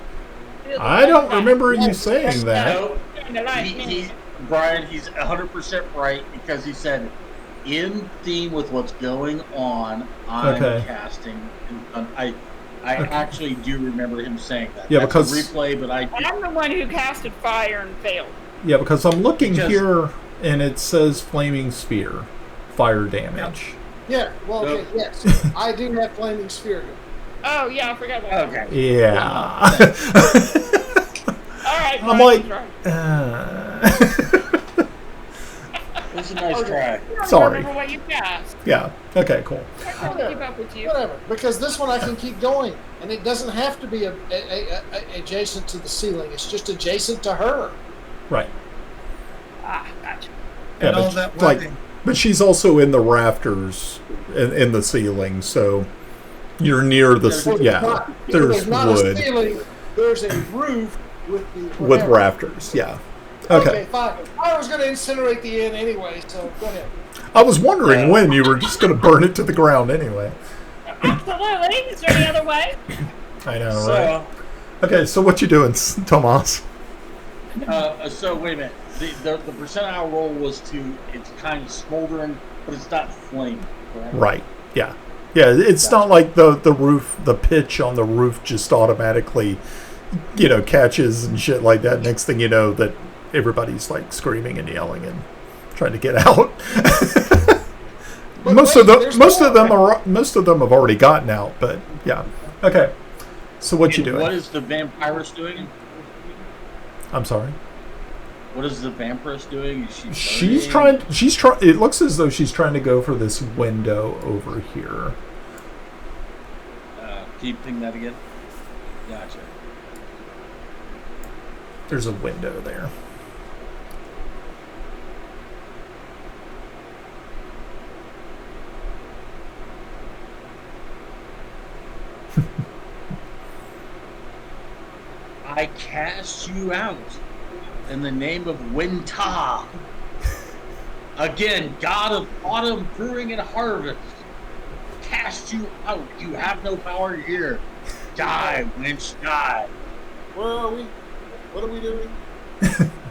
G: I don't remember you saying that.
D: No, Brian, he's 100% right because he said, in theme with what's going on, I'm casting. I actually do remember him saying that.
G: Yeah,
D: that's
G: because
D: a replay, but
A: I'm the one who casted fire and failed.
G: Yeah, because I'm looking here and it says flaming sphere, fire damage.
C: Yeah. Well, okay, yes, I do have flaming sphere.
A: Oh yeah, I forgot about that.
D: Okay.
G: Yeah.
A: All right.
G: I'm like,
D: It was a nice try.
G: Sorry.
A: Remember what you cast.
G: Yeah. Okay. Cool.
A: I try to keep up with you.
C: Whatever, because this one I can keep going, and it doesn't have to be adjacent to the ceiling. It's just adjacent to her.
G: Right.
A: Ah, gotcha.
G: Yeah,
F: And all
G: but,
F: that
G: like,
F: webbing.
G: but she's also in the rafters in the ceiling, so you're near the there's
C: not
G: wood
C: a ceiling. There's a roof with
G: with rafters. Yeah. Okay.
C: Fine. I was going to incinerate the inn anyway, so go ahead.
G: I was wondering when you were just going to burn it to the ground anyway.
A: Absolutely. Is there any other way?
G: I know, right? Okay, so what you doing, Tomas?
D: So wait a minute. The percentile roll was it's kind of smoldering, but it's not flaming. Correct?
G: Right. Yeah. Yeah. It's not like the roof, the pitch on the roof just automatically, catches and shit like that. Next thing you know, that everybody's like screaming and yelling and trying to get out. most of them have already gotten out, but yeah. Okay. So what you doing?
D: What is the vampirist doing?
G: I'm sorry.
D: What is the vampirist doing? Is
G: she's trying. It looks as though she's trying to go for this window over here.
D: Can you ping that again? Gotcha.
G: There's a window there.
D: I cast you out in the name of Winta. Again, god of autumn, brewing, and harvest. Cast you out. You have no power here. Die, winch, die.
C: Where are we? What are we doing?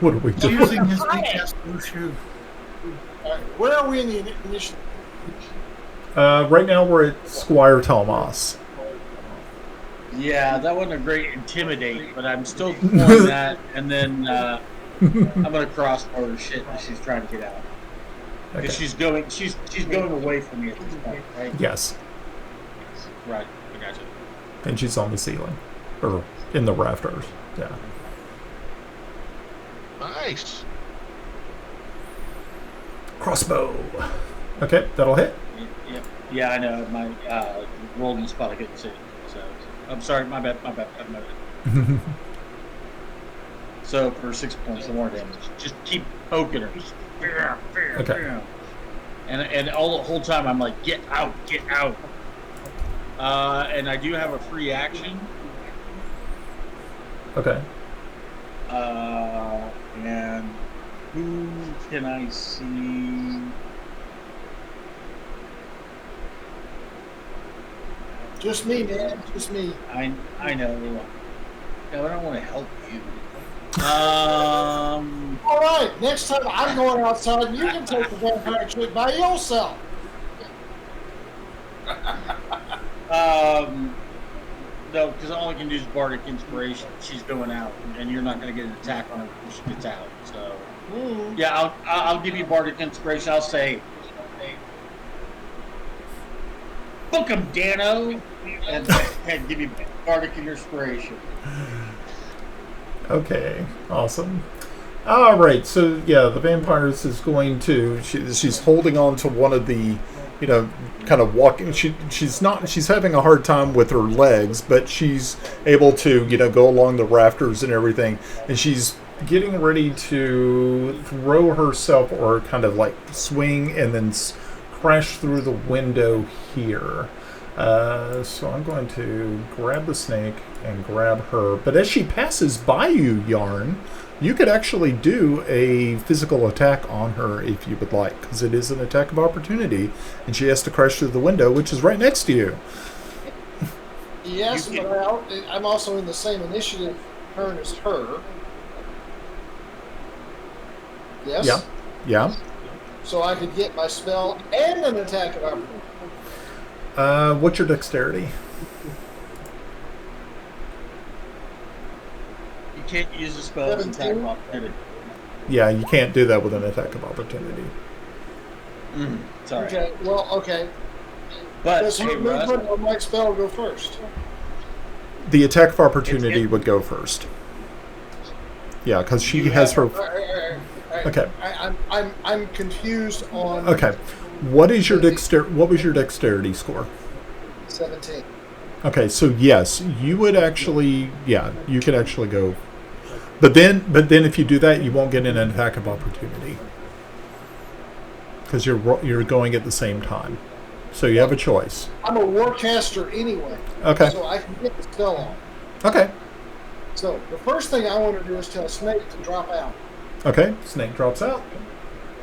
G: What are we doing?
F: Using his recast blue shoe.
C: Where are we in the initiative?
G: Right now we're at Squire Tomas.
D: Yeah, that wasn't a great intimidate, but I'm still pulling that, and then I'm gonna cross over shit that she's trying to get out. Because she's going away from me at this point, right?
G: Yes.
D: Right, I got you.
G: And she's on the ceiling. Or in the rafters. Yeah.
E: Nice.
G: Crossbow. Okay, that'll hit.
D: Yeah, I know. My rolled in the spot I couldn't see. So I'm sorry, my bad. So for 6 points of more damage. Just keep poking her.
G: Okay.
D: And all the whole time I'm like, get out. And I do have a free action
G: Okay.
D: And who can I see?
C: Just me, man. Just me.
D: I know. No, I don't want to help you.
C: All right. Next time I'm going outside, and you can take the vampire trick by yourself.
D: No, because all I can do is bardic inspiration. She's going out, and you're not going to get an attack on her when she gets out. So, yeah, I'll give you bardic inspiration. I'll say, book him, Dano, and give you bardic inspiration.
G: Okay, awesome. All right, so yeah, the vampires is going to. She's holding on to one of the, kind of walking. She's having a hard time with her legs, but she's able to, go along the rafters and everything, and she's getting ready to throw herself or kind of like swing and then crash through the window here. So I'm going to grab the snake and grab her. But as she passes by you, Yarn, you could actually do a physical attack on her if you would like, because it is an attack of opportunity, and she has to crash through the window, which is right next to you.
C: Yes, but I'm also in the same initiative turn as her. Yes?
G: Yeah.
C: So I could get my spell and an attack of opportunity.
G: What's your dexterity?
D: You can't use the spell as an attack of opportunity.
G: Yeah, you can't do that with an attack of opportunity.
D: Sorry.
C: Okay, well, okay.
D: But
C: does her movement or my spell go first?
G: The attack of opportunity would go first. Yeah, because she has her.
C: All right.
G: Okay.
C: I'm confused on.
G: Okay. What was your dexterity score?
C: 17.
G: Okay, so yes, you would actually, you could actually go, but then if you do that, you won't get an attack of opportunity because you're going at the same time, so you have a choice.
C: I'm a warcaster anyway.
G: Okay.
C: So I can get the spell on.
G: Okay.
C: So the first thing I want to do is tell Snake to drop out.
G: Okay, Snake drops out.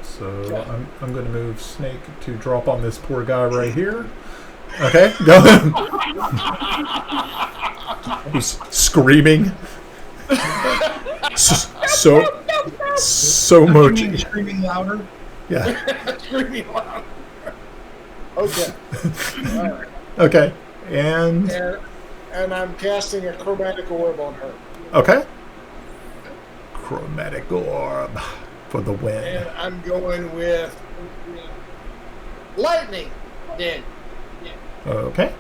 G: So I'm going to move Snake to drop on this poor guy right here. Okay, go ahead. He's screaming. So much.
F: Screaming louder.
G: Yeah.
C: Screaming louder. Okay. All right.
G: Okay, and
C: I'm casting a chromatic orb on her.
G: Okay. Chromatic orb for the win.
C: And I'm going with lightning. Then.
G: Okay.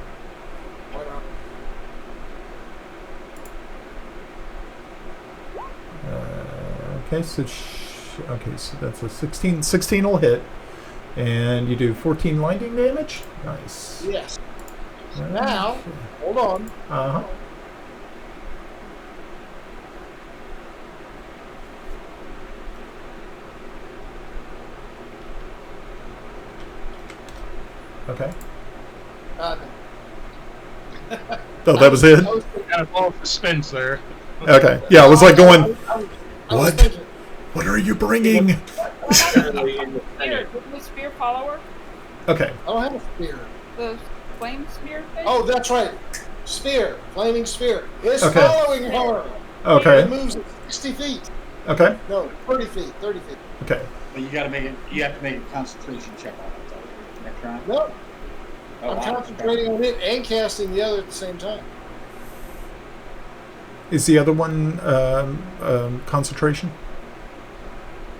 G: So that's a 16. 16 will hit, and you do 14 lightning damage. Nice.
C: Yes. Now, hold on.
G: Okay.
C: No.
G: Oh, that was it?
E: Kind of all suspense there.
G: Okay. Yeah, I was like going,
C: I was
G: what?
C: thinking,
G: What are you bringing?
A: Did the spear follow her?
G: Okay.
C: I don't have a spear.
A: The flame spear thing?
C: Oh, that's right. Spear. Flaming spear. It's
G: Okay.
C: following her.
G: Okay.
C: It moves at 60 feet.
G: Okay.
C: No, 30 feet. 30 feet.
G: Okay.
D: But you have to make a concentration check on it, though. Next round?
C: No.
D: Oh,
C: I'm
D: wow.
C: concentrating on it and casting the other at the same time.
G: Is the other one concentration?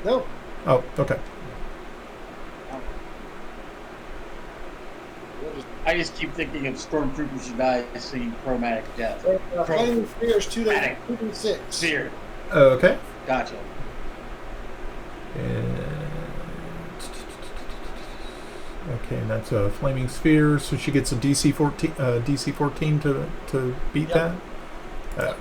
C: No.
G: Oh, okay.
D: I just keep thinking of stormtroopers who die seeing chromatic death.
C: Flaming spear is 2d6.
D: Sphere.
G: Okay.
D: Gotcha.
G: Okay, and that's a flaming sphere, so she gets a DC 14 to beat that. Okay.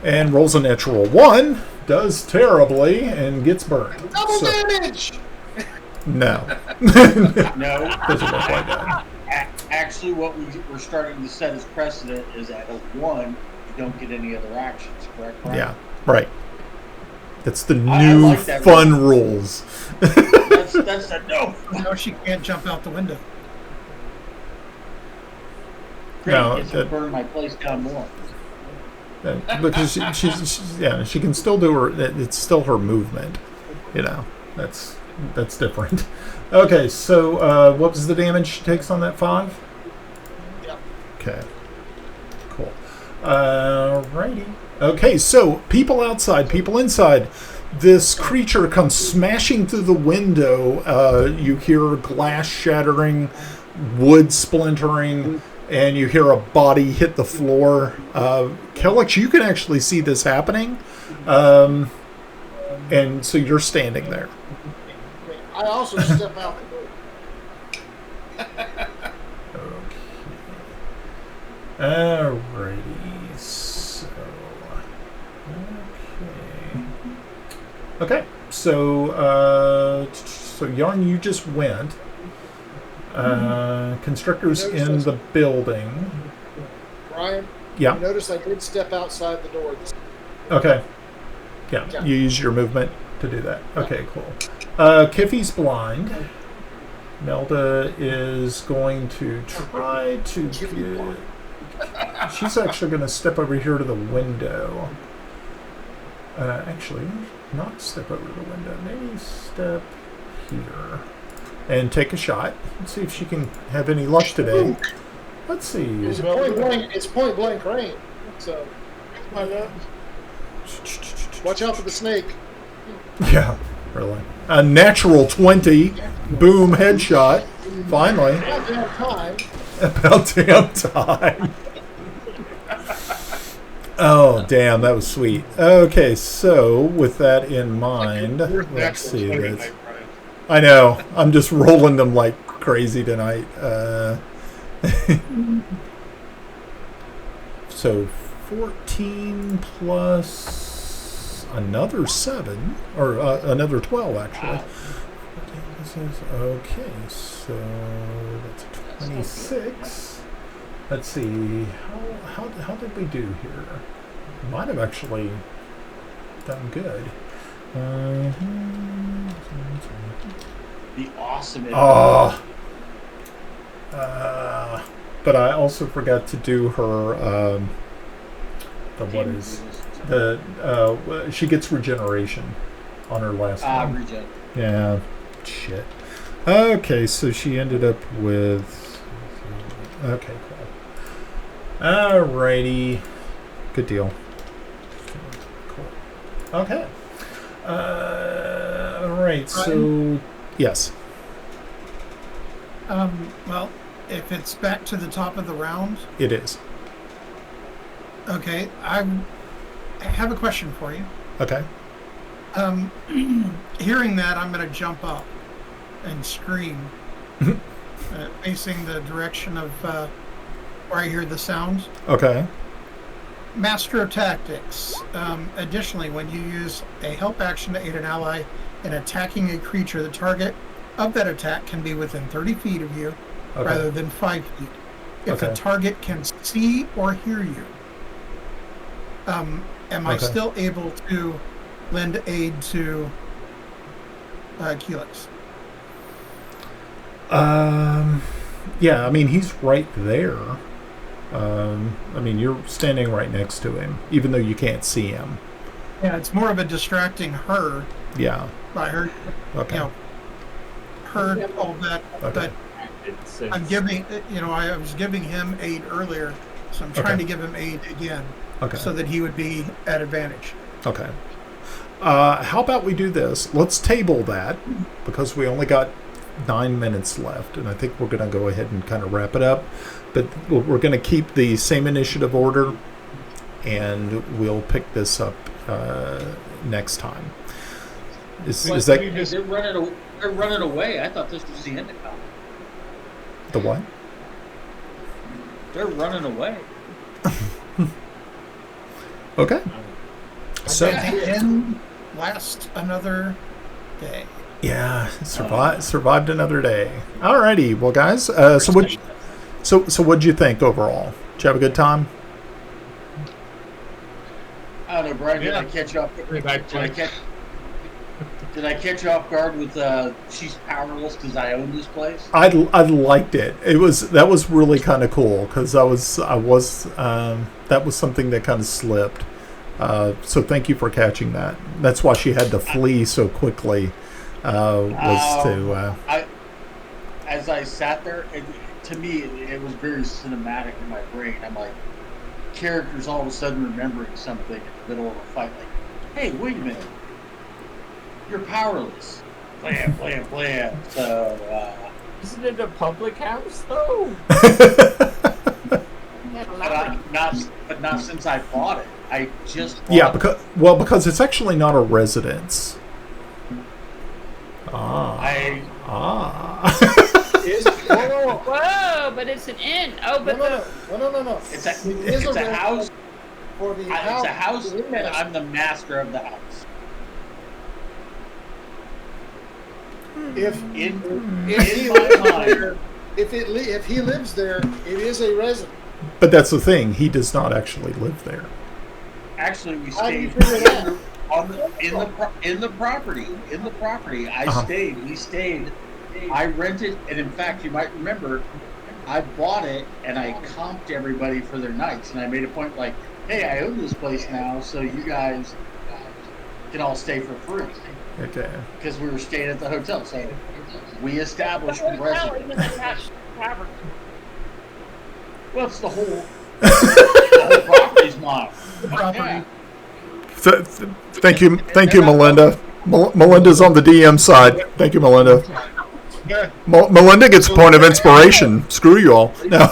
G: And rolls a natural 1, does terribly, and gets burned.
C: Double damage!
G: No.
D: No.
G: Doesn't look like that.
D: Actually, what we're starting to set as precedent is at a 1, don't get any other actions, correct? Brian?
G: Yeah, right. That's the
D: I
G: new
D: like that
G: fun rules.
D: That's a no.
F: No, she can't jump out the window.
D: Great,
G: No,
D: gets to burn my place down more.
G: Because she can still do her. It's still her movement. You know, that's different. Okay, so what was the damage she takes on that 5?
C: Yep.
G: Okay. Cool. Righty. Okay, so people outside, people inside. This creature comes smashing through the window. You hear glass shattering, wood splintering, and you hear a body hit the floor. Kellex, you can actually see this happening. And so you're standing there.
C: I also step out the door.
G: Alrighty. Okay. So Yarn, you just went. Constrictors in the building.
C: Brian,
G: Yeah.
C: you notice I did step outside the door.
G: Okay. Yeah. You use your movement to do that. Okay, cool. Kiffy's blind. Melda is going to try to get... She's actually going to step over here to the window. Actually, not step over to the window. Maybe step here. And take a shot. Let's see if she can have any luck today. Let's see.
C: It's point blank range. So, watch out for the snake.
G: Yeah, really. A natural 20. Boom, headshot. Finally.
C: About damn time.
G: About damn time. Oh, damn, that was sweet. Okay, so with that in mind, let's see this. I know. I'm just rolling them like crazy tonight. So 14 plus another 7, or another 12 actually. Okay, so that's 26. Let's see. How did we do here? Might have actually done good.
D: The awesome.
G: But I also forgot to do her. She gets regeneration on her last one.
D: Regen.
G: Yeah. Shit. Okay, so she ended up with. Okay, cool. Alrighty. Good deal. Cool. Okay. Alright, so. Yes.
F: Well, if it's back to the top of the round.
G: It is.
F: Okay, I have a question for you.
G: Okay.
F: Hearing that, I'm going to jump up and scream, facing the direction of where I hear the sounds.
G: Okay.
F: Master of Tactics. Additionally, when you use a help action to aid an ally in attacking a creature, the target of that attack can be within 30 feet of you rather than 5 feet. If the target can see or hear you, am I still able to lend aid to Keelix?
G: Yeah, I mean, he's right there. I mean, you're standing right next to him, even though you can't see him.
F: Yeah, it's more of a distracting her.
G: Yeah.
F: By her, heard all that, but I'm giving, I was giving him aid earlier, so I'm trying to give him aid again, so that he would be at advantage.
G: Okay. How about we do this? Let's table that, because we only got 9 minutes left, and I think we're going to go ahead and kind of wrap it up. But we're going to keep the same initiative order, and we'll pick this up next time. Is that...
D: They're running away. I thought this was the end of it.
G: The what?
D: They're running away.
G: Okay. So
F: the end lasts another day.
G: Yeah, survived another day. Alrighty, well, guys. So what'd you think overall? Did you have a good time?
D: I don't know, Brian. Did I catch you off? Did I catch you off guard with she's powerless because I own this place?
G: I liked it. That was really kind of cool because that was something that kind of slipped. So thank you for catching that. That's why she had to flee so quickly.
D: As I sat there, to me, it was very cinematic in my brain. I'm like, characters all of a sudden remembering something in the middle of a fight. Like, hey, wait a minute. You're powerless. Blam, blam, blam. So,
B: isn't it a public house, though?
D: but not since I bought it. I just bought
G: it. Because it's actually not a residence.
A: Whoa, but it's an inn. Oh, but
C: no.
D: It's a house.
C: For the
D: house. It's a house, and I'm the master of the house.
C: If he lives there, it is a residence.
G: But that's the thing; he does not actually live there.
D: Actually, we stayed in the property. I stayed. We stayed. I rented, and in fact, you might remember, I bought it and I comped everybody for their nights, and I made a point like, "Hey, I own this place now, so you guys can all stay for free."
G: Okay.
D: Because we were staying at the hotel, so we established the residence. Well, it's the whole property's mine. Yeah.
G: Thank you, Melinda. Melinda's on the DM side. Thank you, Melinda. Melinda gets a point of inspiration. Screw you all. No.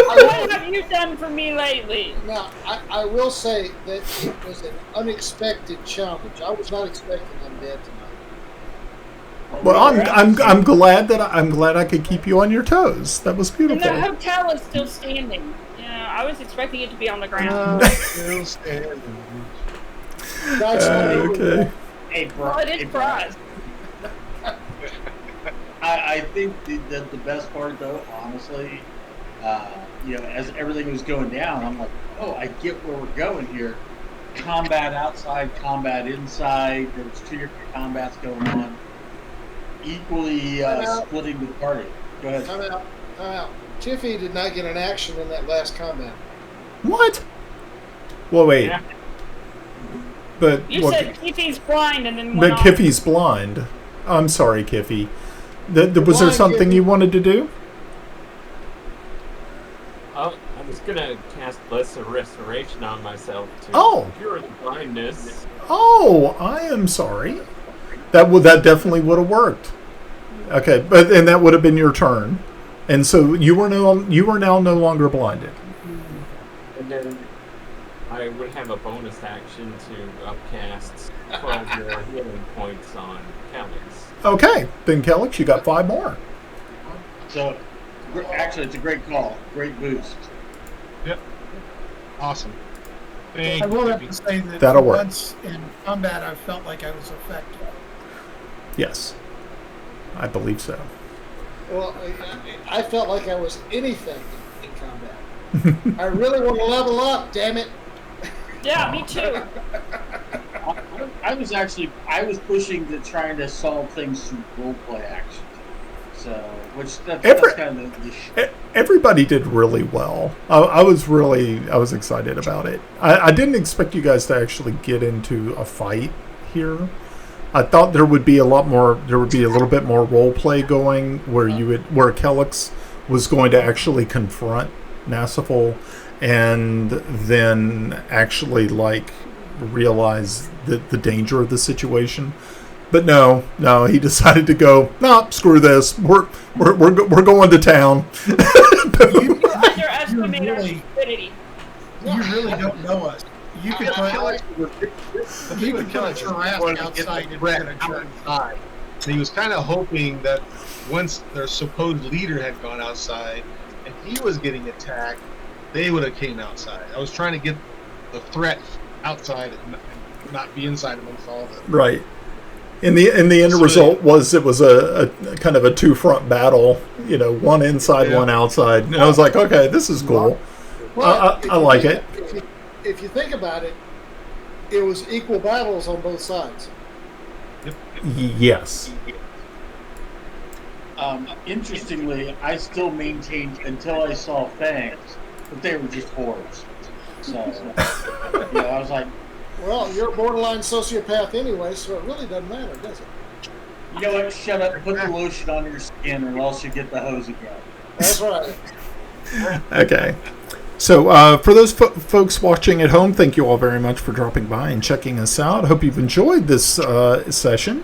A: What have you done for me lately?
C: Now, I will say that it was an unexpected challenge. I was not expecting undead tonight.
G: Well, I'm glad I could keep you on your toes. That was beautiful.
A: And the hotel is still standing. Yeah, I was expecting it to be on the ground.
E: Still standing.
G: Okay.
D: Hey,
A: well, it is fries.
D: I think that the best part, though, honestly, as everything was going down, I'm like, oh, I get where we're going here. Combat outside, combat inside. There was 2 different combats going on. Equally splitting the party. Go ahead.
C: Time out. Tiffy did not get an action in that last combat.
G: What? Well, wait.
A: Yeah. But you said Kiffy's blind and then
G: went Kiffy's blind. I'm sorry, Kiffy. Was there something you wanted to do?
B: I was gonna cast Lesser Restoration on myself to cure the blindness.
G: Oh, I am sorry. That definitely would have worked. Okay, and that would have been your turn, and so you are now no longer blinded.
B: And then I would have a bonus action to upcast 12 more healing points on Calyx.
G: Okay, then Calyx, you got 5 more.
D: So, actually, it's a great call. Great boost.
E: Yep. Awesome.
F: I will have to say that
G: that'll work.
F: Once in combat, I felt like I was effective.
G: Yes, I believe so.
C: Well, I felt like I was anything in combat. I really want to level up, damn it.
A: Yeah, me too.
D: I was pushing to trying to solve things through roleplay action. So, that's kind of
G: everybody did really well. I was excited about it. I didn't expect you guys to actually get into a fight here. I thought there would be a little bit more role play going where where Calyx was going to actually confront Nassiful and then actually realize the danger of the situation. But no, he decided to go, screw this. We're going to town.
A: You underestimate our stupidity.
F: You really don't know us. You could put a Tarrasque outside and get a jerk.
E: And he was kind of hoping that once their supposed leader had gone outside and he was getting attacked, they would have came outside. I was trying to get the threat outside and not be inside amongst all of them.
G: Right. In the end result was it was a kind of a 2-front battle, one inside, one outside. And I was like, okay, this is cool. I like it.
C: If you think about it, it was equal battles on both sides.
G: Yes.
D: Interestingly, I still maintained until I saw fangs that they were just hordes. So, I was like,
C: well, you're a borderline sociopath anyway, so it really doesn't matter, does it?
D: You know what? Shut up. Put the lotion on your skin, or else you get the hose again.
C: That's right.
G: Okay. So for those folks watching at home, thank you all very much for dropping by and checking us out. Hope you've enjoyed this session.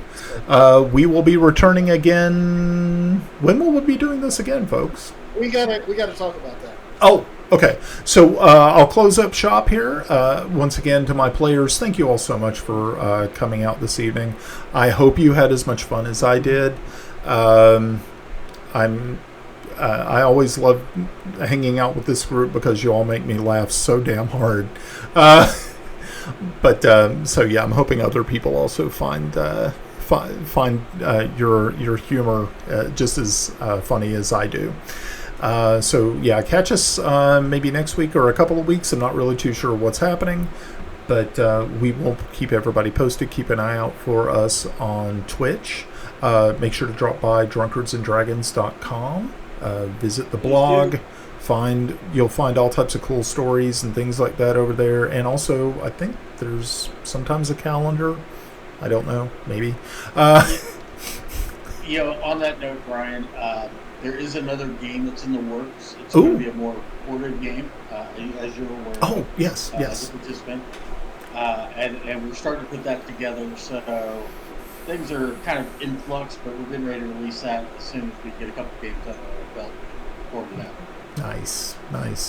G: We will be returning again. When will we be doing this again, folks?
C: We gotta talk about that.
G: Oh, okay. So I'll close up shop here. Once again, to my players, thank you all so much for coming out this evening. I hope you had as much fun as I did. I always love hanging out with this group because you all make me laugh so damn hard. So yeah, I'm hoping other people also find your humor just as funny as I do. So yeah, catch us maybe next week or a couple of weeks. I'm not really too sure what's happening, but we will keep everybody posted. Keep an eye out for us on Twitch. Make sure to drop by drunkardsandragons.com. Visit the blog. You'll find all types of cool stories and things like that over there. And also, I think there's sometimes a calendar. I don't know, maybe.
D: On that note, Brian, there is another game that's in the works. It's going to be a more recorded game, as you're aware.
G: Oh, yes.
D: As a participant. And we're starting to put that together, so things are kind of in flux, but we're getting ready to release that as soon as we get a couple games under our belt for that. Nice,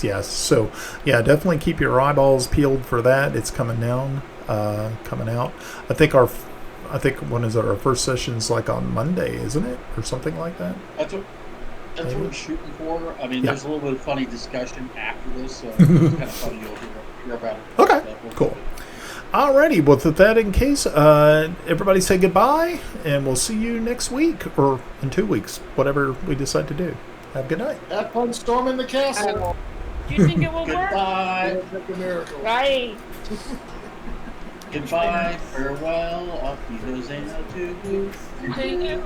G: yes. So, yeah, definitely keep your eyeballs peeled for that. It's coming out. I think when is it? Our first session's like on Monday, isn't it, or something like that?
D: That's what we're shooting for. I mean, there's a little bit of funny discussion after this, so it's kind of funny you'll hear about it.
G: Okay, cool. Alrighty, well, with that in case, everybody say goodbye, and we'll see you next week, or in 2 weeks, whatever we decide to do. Have a good night.
C: Have fun storming the castle.
A: Do you think it will work?
D: Goodbye.
C: A miracle.
A: Right.
D: Goodbye, farewell, auf Wiedersehen to you.
A: And you.